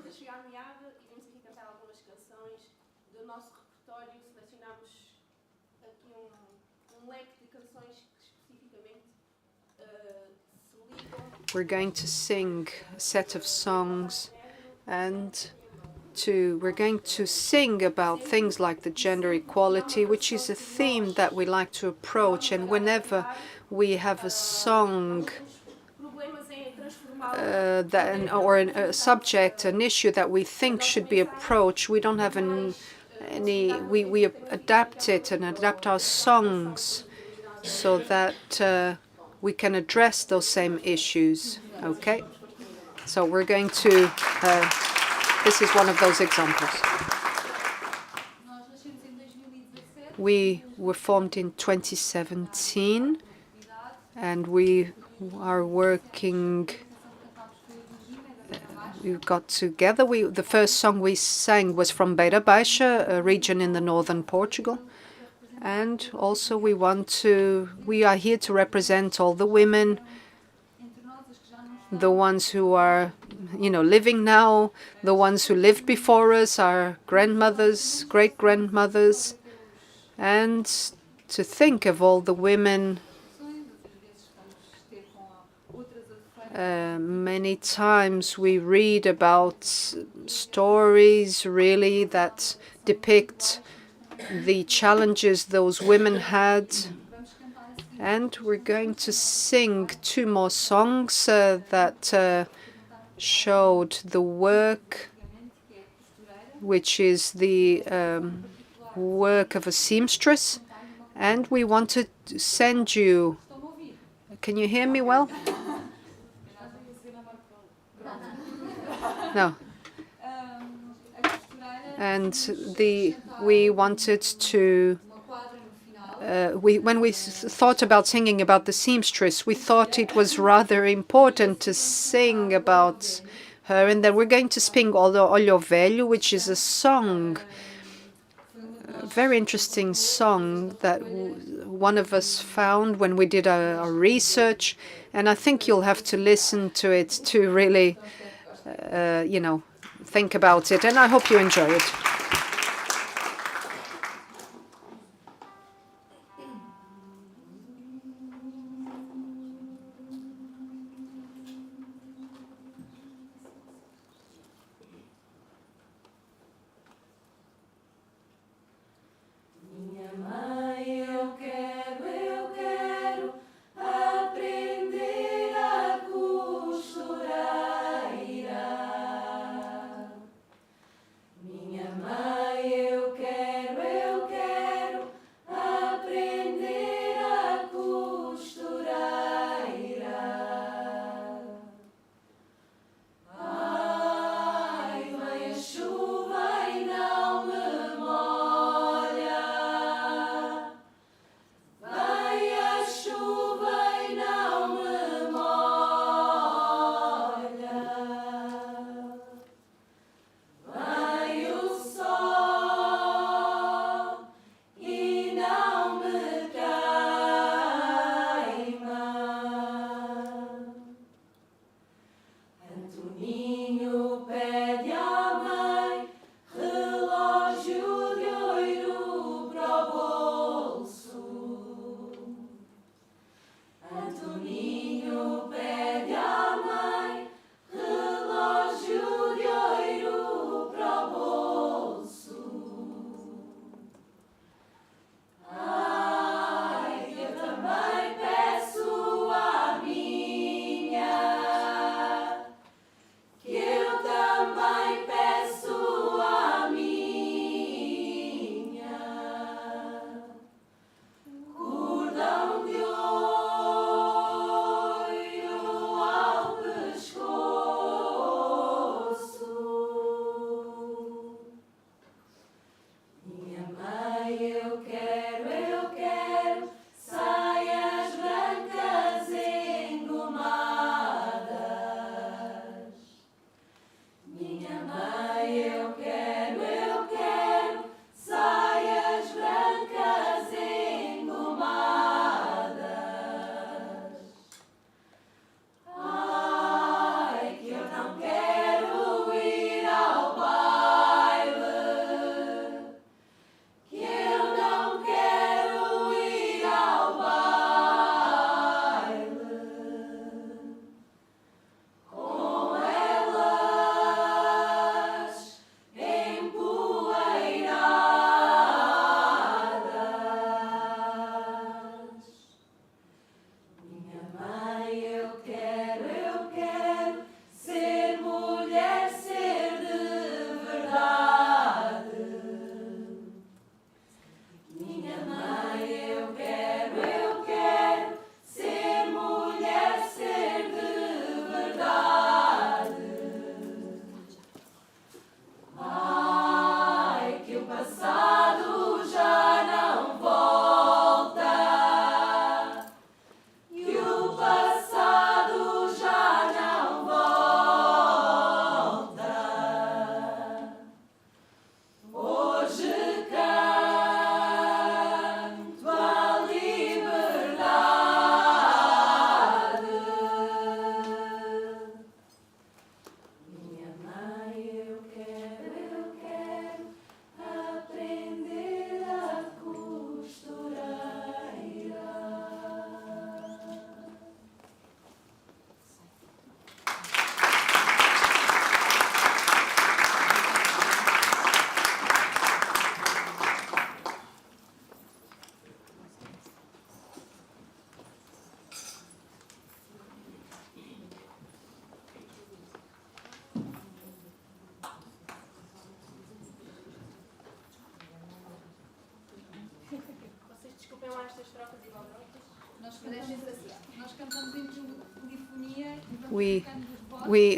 a chegar à meada, iremos aqui cantar algumas canções do nosso repertório. Selecionamos aqui um leque de canções que especificamente se ligam. We're going to sing a set of songs, and we're going to sing about things like the gender equality, which is a theme that we like to approach. And whenever we have a song or a subject, an issue that we think should be approached, we don't have we adapt it and adapt our songs so that we can address those same issues. Okay, so we're going to. This is one of those examples. We were formed in 2017, and we are working. We got together. The first song we sang was from Beira Baixa, a region in the northern Portugal. And also we are here to represent all the women, the ones who are, living now, the ones who lived before us, our grandmothers, great-grandmothers, and to think of all the women. Many times we read about stories really that depict the challenges those women had. And we're going to sing two more songs that showed the work, which is the work of a seamstress. And we wanted to send you. Can you hear me well? No. And we wanted to. When we thought about singing about the seamstress, we thought it was rather important to sing about her, and then we're going to sing Olho Velho, which is a song, a very interesting song that one of us found when we did our research, and I think you'll have to listen to it to really, think about it, and I hope you enjoy it. Minha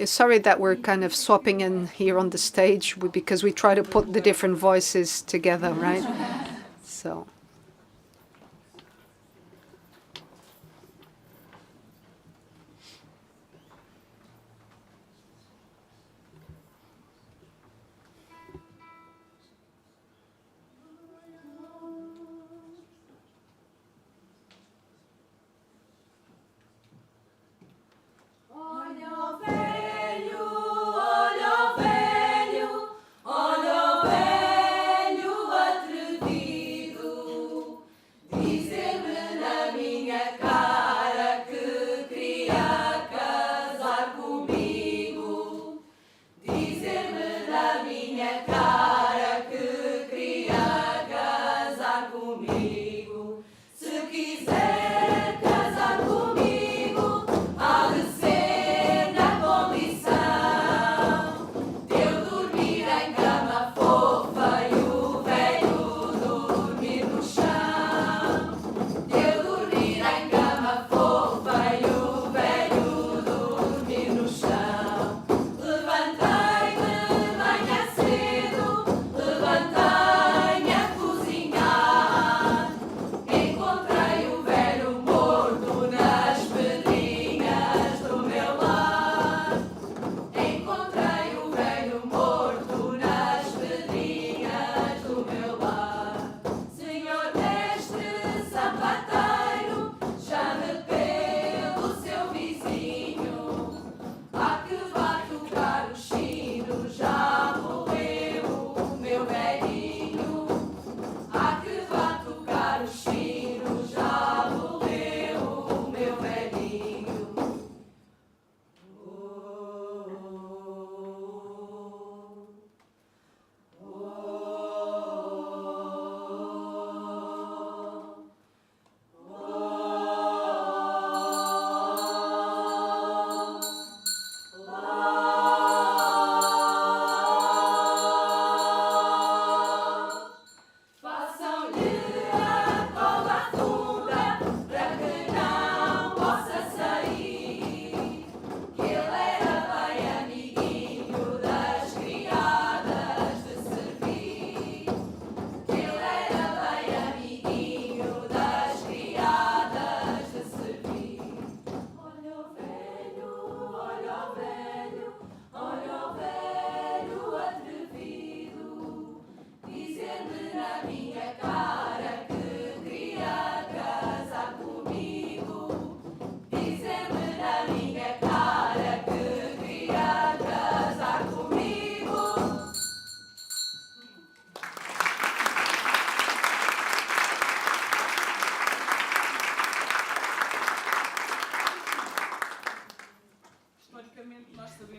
Sorry that we're kind of swapping in here on the stage because we try to put the different voices together, right? So.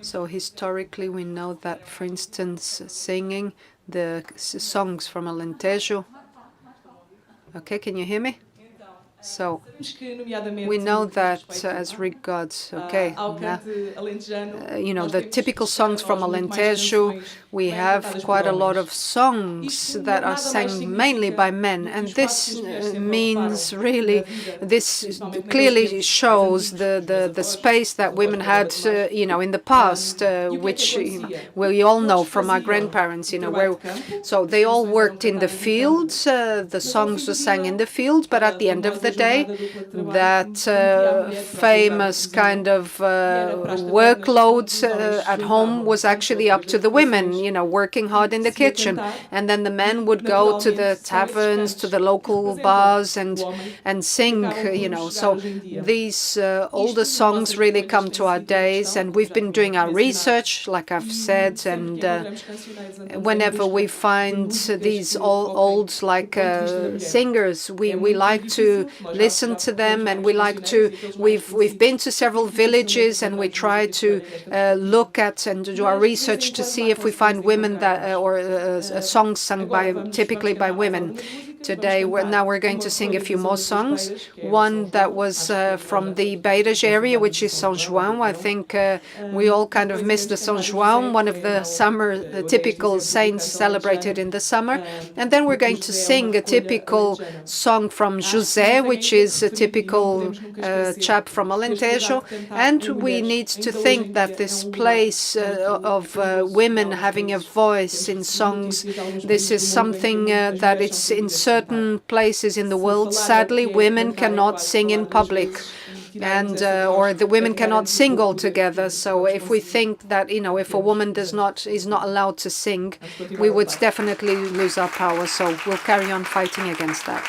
So historically, we know that, for instance, singing the songs from Alentejo. Okay, can you hear me? So we know that as regards, okay, you know, the typical songs from Alentejo, we have quite a lot of songs that are sang mainly by men, and this means really, this clearly shows the space that women had, you know, in the past, which we all know from our grandparents, you know, where so they all worked in the fields, the songs were sang in the fields, but at the end of the day, that famous kind of workload at home was actually up to the women, you know, working hard in the kitchen. And then the men would go to the taverns, to the local bars and sing, you know. So these older songs really come to our days, and we've been doing our research, like I've said, and whenever we find these old like singers, we like to listen to them, and we like to, we've been to several villages, and we try to look at and do our research to see if we find women that or songs sung by typically by women. today. Now we're going to sing a few more songs. One that was from the Beiras area, which is São João. I think we all kind of miss the São João, one of the typical saints celebrated in the summer. And then we're going to sing a typical song from José, which is a typical chap from Alentejo. And we need to think that this place of women having a voice in songs, this is something that it's in certain places in the world. Sadly, women cannot sing in public, and or the women cannot sing altogether. So if we think that, you know, if a woman is not allowed to sing, we would definitely lose our power. So we'll carry on fighting against that.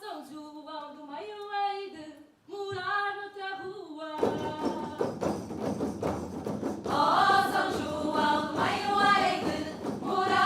São João do meio hei de morar noutra rua. São João do meio hei de morar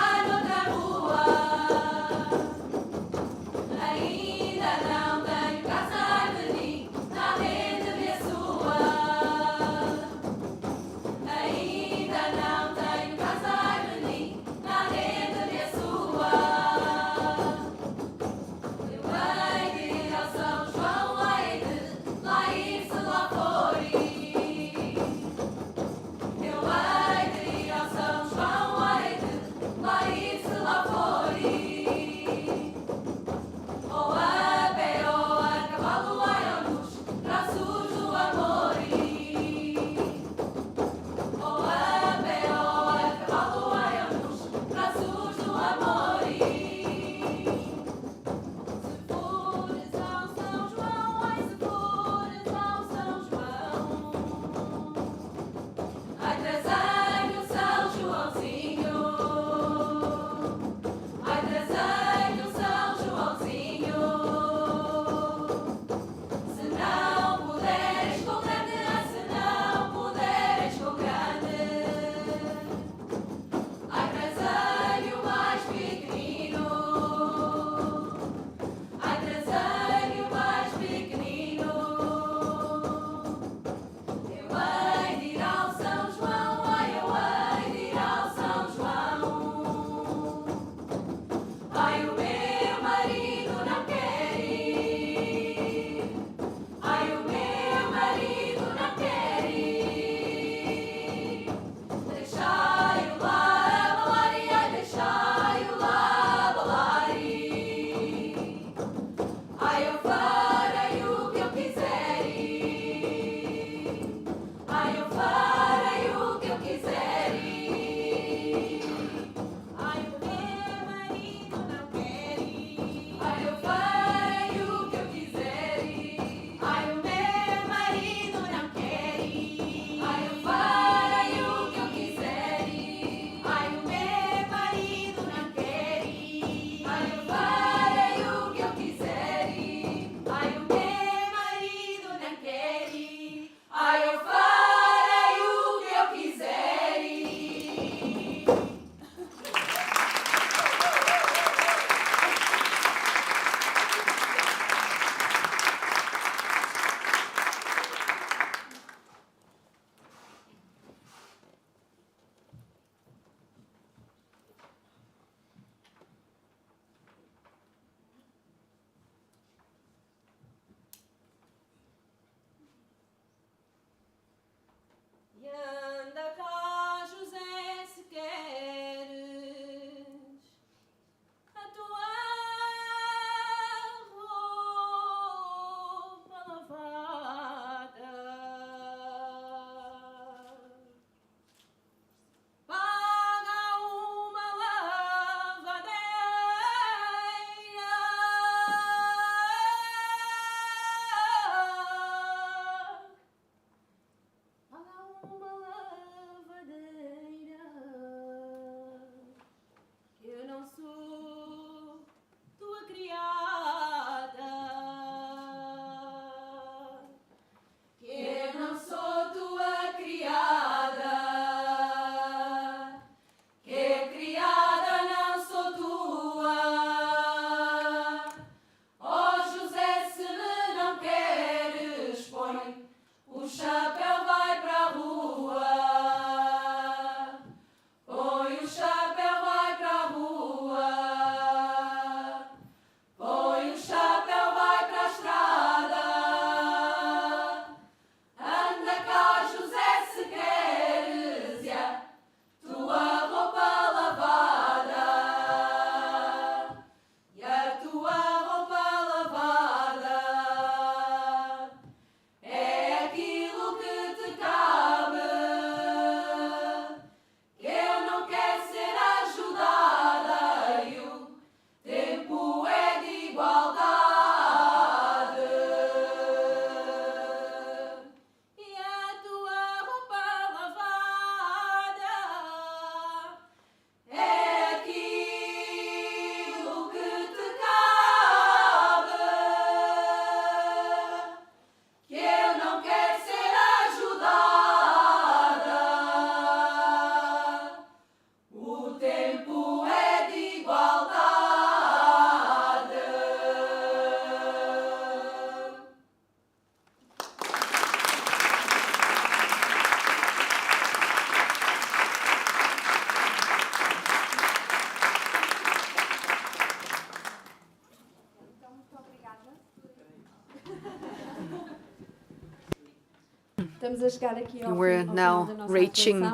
We're now reaching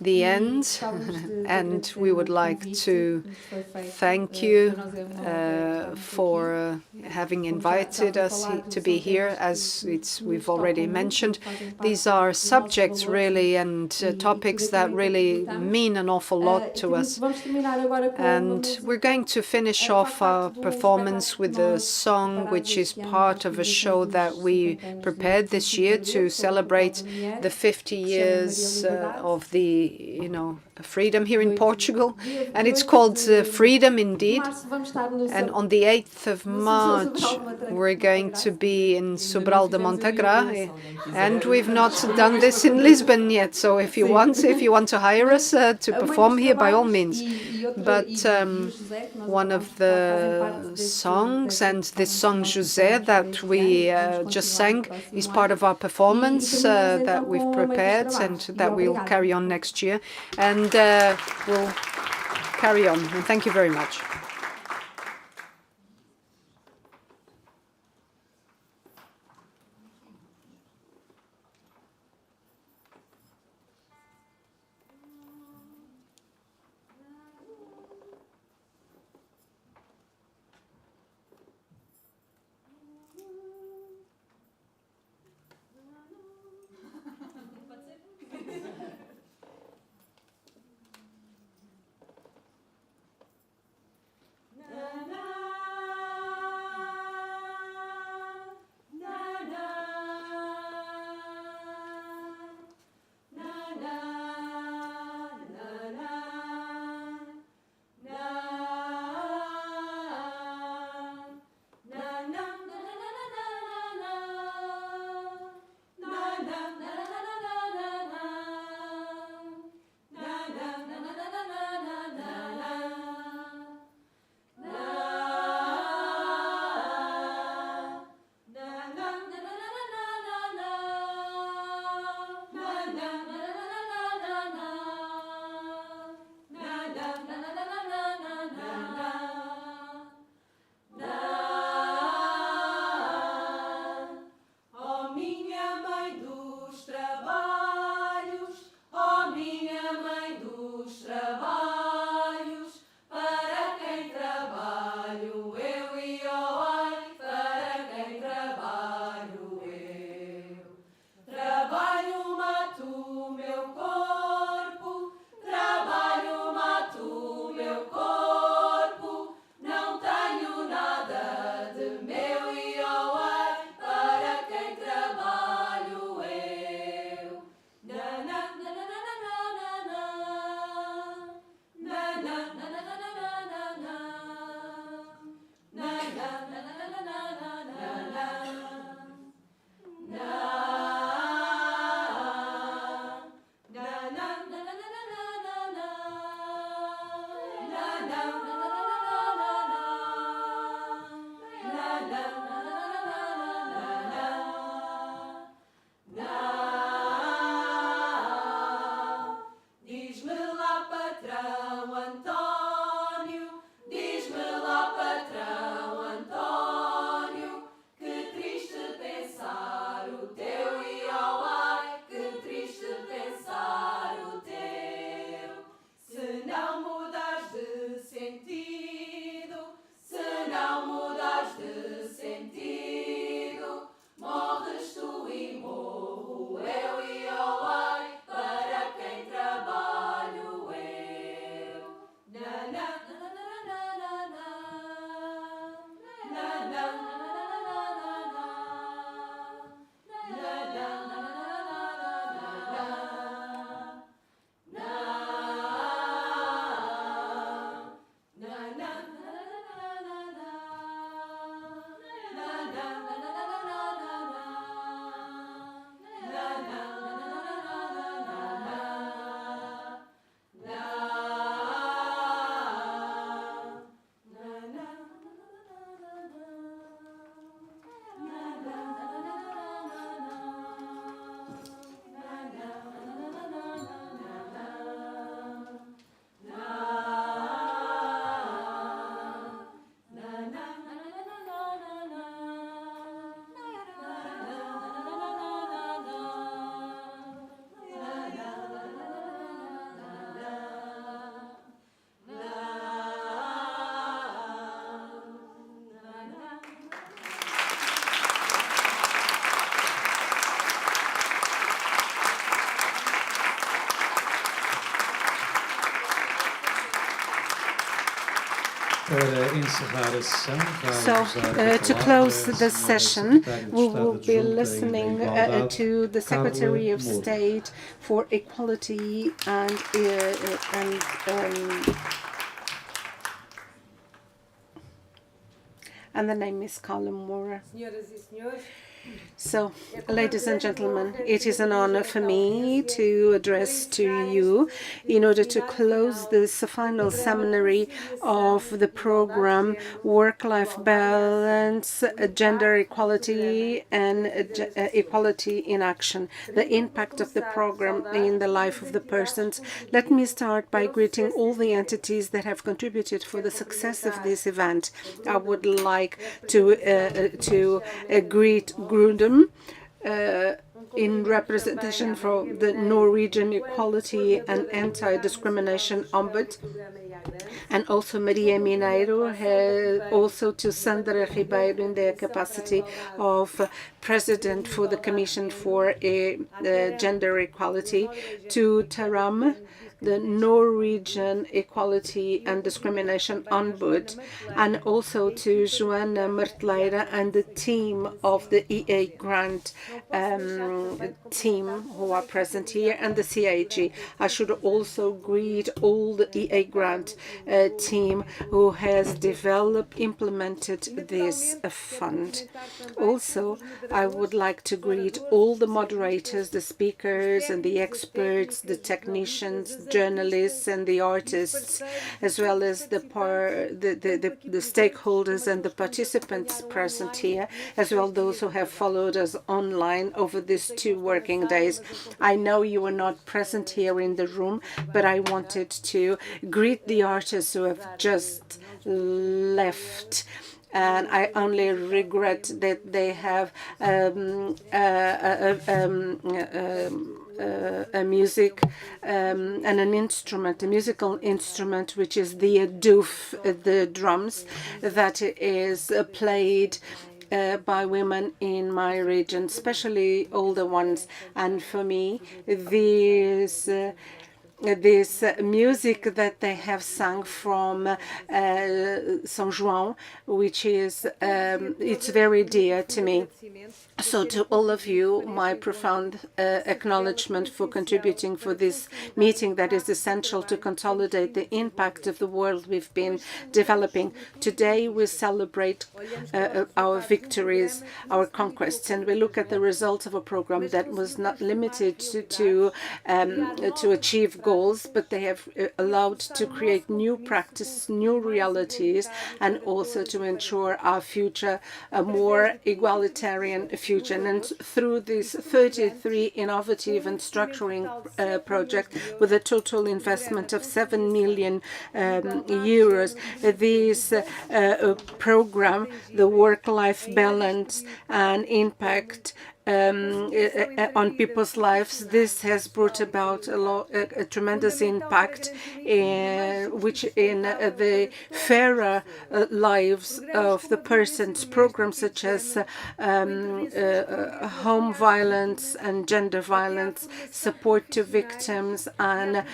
the end, and we would like to thank you for having invited us to be here. As we've already mentioned, these are subjects really and topics that really mean an awful lot to us. And we're going to finish off our performance with a song which is part of a show that we prepared this year to celebrate the 50 years of the, freedom here in Portugal. And it's called Freedom Indeed. And on the 8th of March, we're going to be in Sobral de Montagra. And we've not done this in Lisbon yet. So if you want to hire us to perform here, by all means. But one of the songs, and this song José that we just sang, is part of our performance that we've prepared and that we'll carry on next year. And we'll carry on. And thank you very much. So, to close the session, we will be listening to the Secretary of State for Equality and the name is Colin Moore. So, ladies and gentlemen, it is an honor for me to address to you in order to close this final seminary of the program Work-Life Balance, Gender Equality and Equality in Action, the impact of the program in the life of the persons. Let me start by greeting all the entities that have contributed for the success of this event. I would like to greet Grudem in representation for the Norwegian Equality and Anti-Discrimination Ombud, and also Maria Mineiro, also to Sandra Ribeiro in their capacity of President for the Commission for Gender Equality, to Taram, the Norwegian Equality and Discrimination Ombud, and also to Joanna Mertleira and the team of the EA Grant team who are present here, and the CAG. I should also greet all the EA Grant team who has implemented this fund. Also, I would like to greet all the moderators, the speakers and the experts, the technicians, journalists and the artists, as well as the stakeholders and the participants present here, as well those who have followed us online over these 2 working days. I know you are not present here in the room, but I wanted to greet the artists who have just left. And I only regret that they have a music and an instrument, a musical instrument, which is the doof, the drums, that is played by women in my region, especially older ones. And for me, this music that they have sung from São João, which is it's very dear to me. So to all of you, my profound acknowledgement for contributing for this meeting that is essential to consolidate the impact of the world we've been developing. Today we celebrate our victories, our conquests, and we look at the results of a program that was not limited to achieve goals, but they have allowed to create new practices, new realities, and also to ensure our future a more egalitarian future. And through this 33 innovative and structuring project with a total investment of 7 million euros, this program, the work-life balance and impact on people's lives, this has brought about a tremendous impact which in the fairer lives of the persons. Programs such as home violence and gender violence, support to victims, and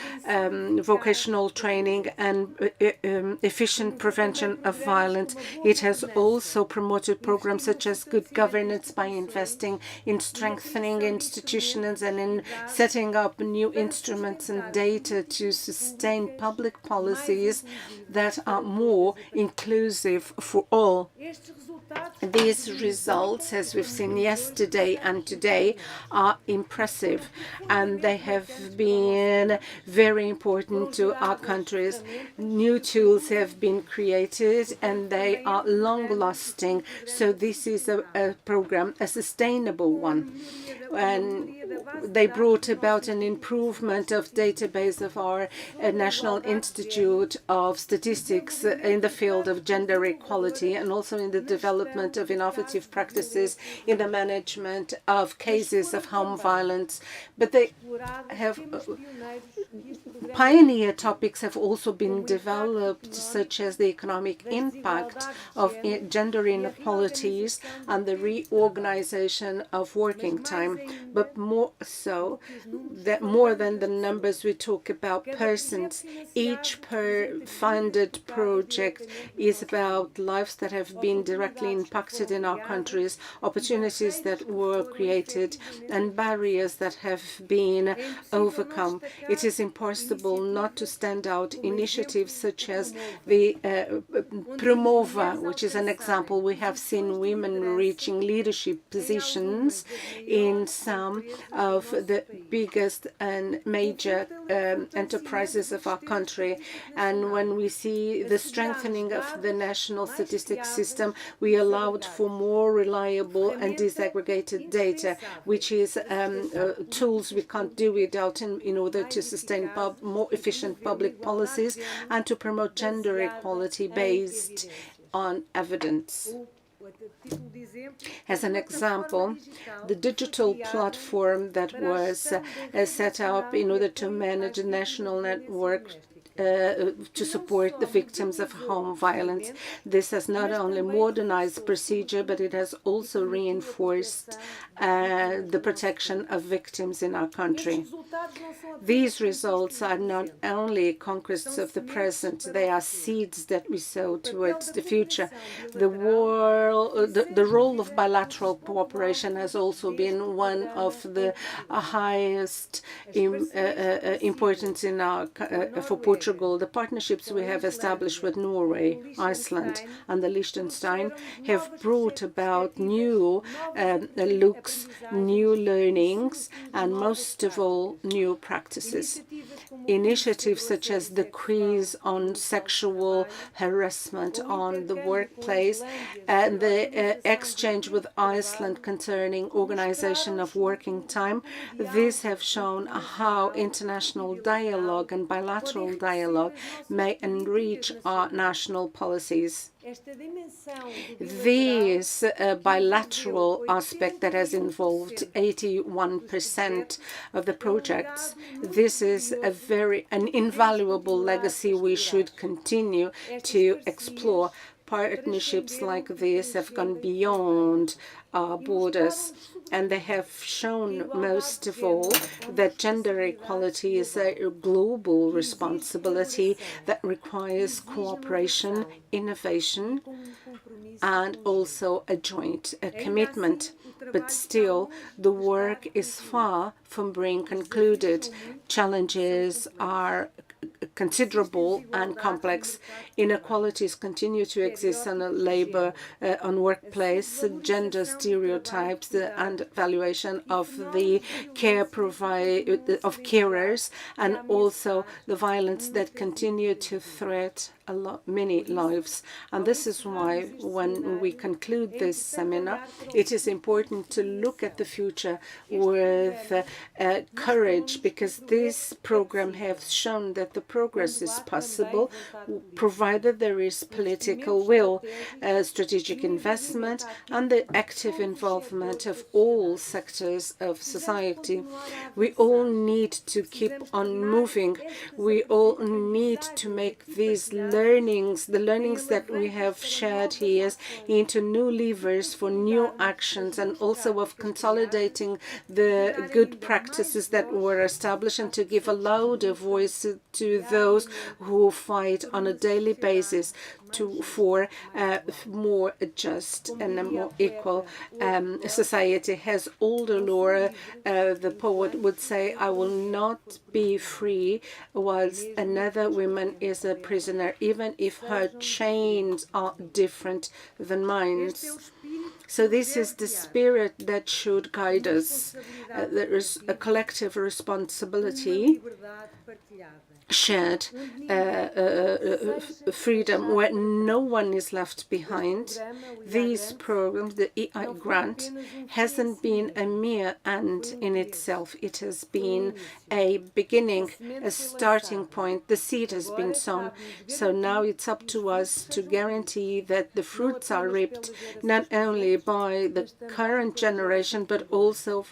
vocational training and efficient prevention of violence. It has also promoted programs such as good governance by investing in strengthening institutions and in setting up new instruments and data to sustain public policies that are more inclusive for all. These results, as we've seen yesterday and today, are impressive, and they have been very important to our countries. New tools have been created, and they are long-lasting. So this is a program, a sustainable one. And they brought about an improvement of database of our National Institute of Statistics in the field of gender equality, and also in the development of innovative practices in the management of cases of home violence. But they have pioneer topics have also been developed, such as the economic impact of gender inequalities and the reorganization of of working time, but more so, that more than the numbers we talk about persons, each per funded project is about lives that have been directly impacted in our countries, opportunities that were created, and barriers that have been overcome. It is impossible not to stand out initiatives such as the Promova, which is an example. We have seen women reaching leadership positions in some of the biggest and major enterprises of our country. And when we see the strengthening of the national statistics system, we allowed for more reliable and disaggregated data, which is tools we can't do without in order to sustain more efficient public policies and to promote gender equality based on evidence. As an example, the digital platform that was set up in order to manage a national network to support the victims of home violence. This has not only modernized procedure, but it has also reinforced the protection of victims in our country. These results are not only conquests of the present, they are seeds that we sow towards the future. The role of bilateral cooperation has also been one of the highest importance in for Portugal. The partnerships we have established with Norway, Iceland, and the Liechtenstein have brought about new looks, new learnings, and most of all, new practices. Initiatives such as the quiz on sexual harassment on the workplace and the exchange with Iceland concerning organization of working time, these have shown how international dialogue and bilateral dialogue may enrich our national policies. This bilateral aspect that has involved 81% of the projects, this is an invaluable legacy we should continue to explore. Partnerships like this have gone beyond our borders, and they have shown most of all that gender equality is a global responsibility that requires cooperation, innovation, and also a joint commitment. But still, the work is far from being concluded. Challenges are considerable and complex. Inequalities continue to exist on labor, on workplace, gender stereotypes, and valuation of the care of carers, and also the violence that continue to threaten many lives. And this is why when we conclude this seminar, it is important to look at the future with courage, because this program has shown that the progress is possible, provided there is political will, strategic investment, and the active involvement of all sectors of society. We all need to keep on moving. We all need to make these the learnings that we have shared here, into new levers for new actions, and also of consolidating the good practices that were established, and to give a louder voice to those who fight on a daily basis for more just and a more equal society. As older Laura, the poet, would say, I will not be free whilst another woman is a prisoner, even if her chains are different than mine. So this is the spirit that should guide us. There is a collective responsibility, shared freedom, where no one is left behind. These programs, the EI grant, hasn't been a mere end in itself. It has been a beginning, a starting point. The seed has been sown. So now it's up to us to guarantee that the fruits are reaped, not only by the current generation, but also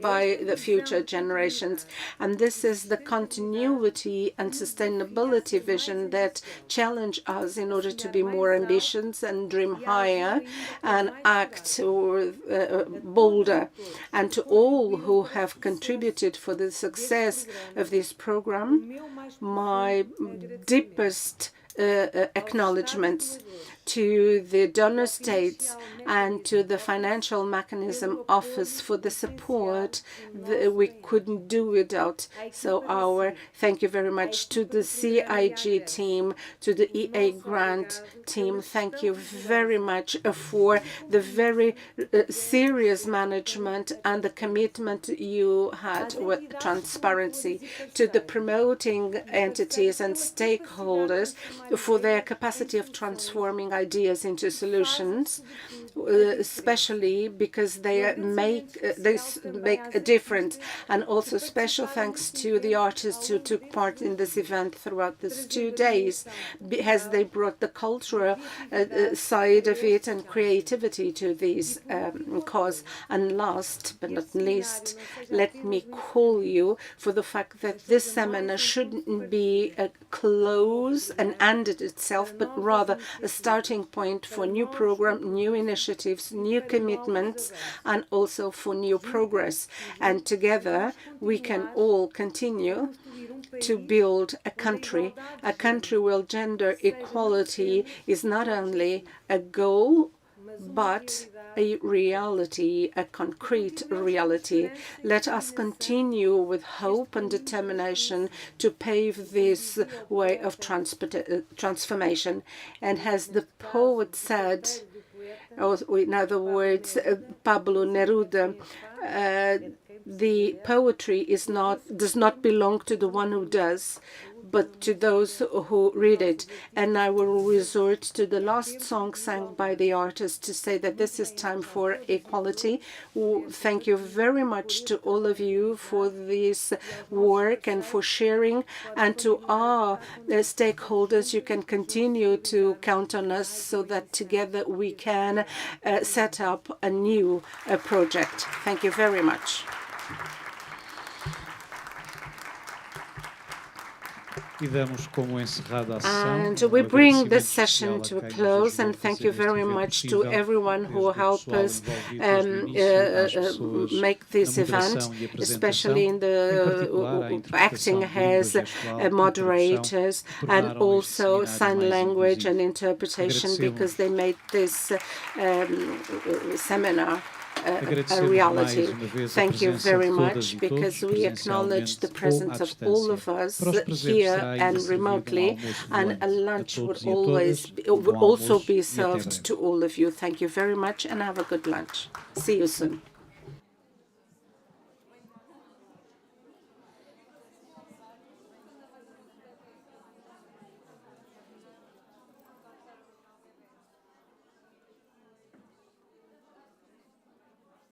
by the future generations. And this is the continuity and sustainability vision that challenge us in order to be more ambitious and dream higher and act bolder. And to all who have contributed for the success of this program, my deepest acknowledgements to the donor states and to the Financial Mechanism Office for the support that we couldn't do without. So our thank you very much to the CIG team, to the EA Grant team. Thank you very much for the very serious management and the commitment you had with transparency, to the promoting entities and stakeholders for their capacity of transforming ideas into solutions, especially because they make a difference. And also special thanks to the artists who took part in this event throughout these 2 days, as they brought the cultural side of it and creativity to this cause. And last but not least, let me call you for the fact that this seminar shouldn't be a close and ended itself, but rather a starting point for new program, new initiatives, new commitments, and also for new progress. And together we can all continue to build a country where gender equality is not only a goal, but a reality, a concrete reality. Let us continue with hope and determination to pave this way of transformation. And as the poet said, or in other words, Pablo Neruda, the poetry does not belong to the one who does, but to those who read it. And I will resort to the last song sung by the artist to say that this is time for equality. Thank you very much to all of you for this work and for sharing. And to our stakeholders, you can continue to count on us so that together we can set up a new project. Thank you very much. And we bring this session to a close, and thank you very much to everyone who helped us make this event, especially in the acting as moderators and also sign language and interpretation, because they made this seminar a reality. Thank you very much, because we acknowledge the presence of all of us here and remotely, and a lunch would also be served to all of you. Thank you very much and have a good lunch. See you soon.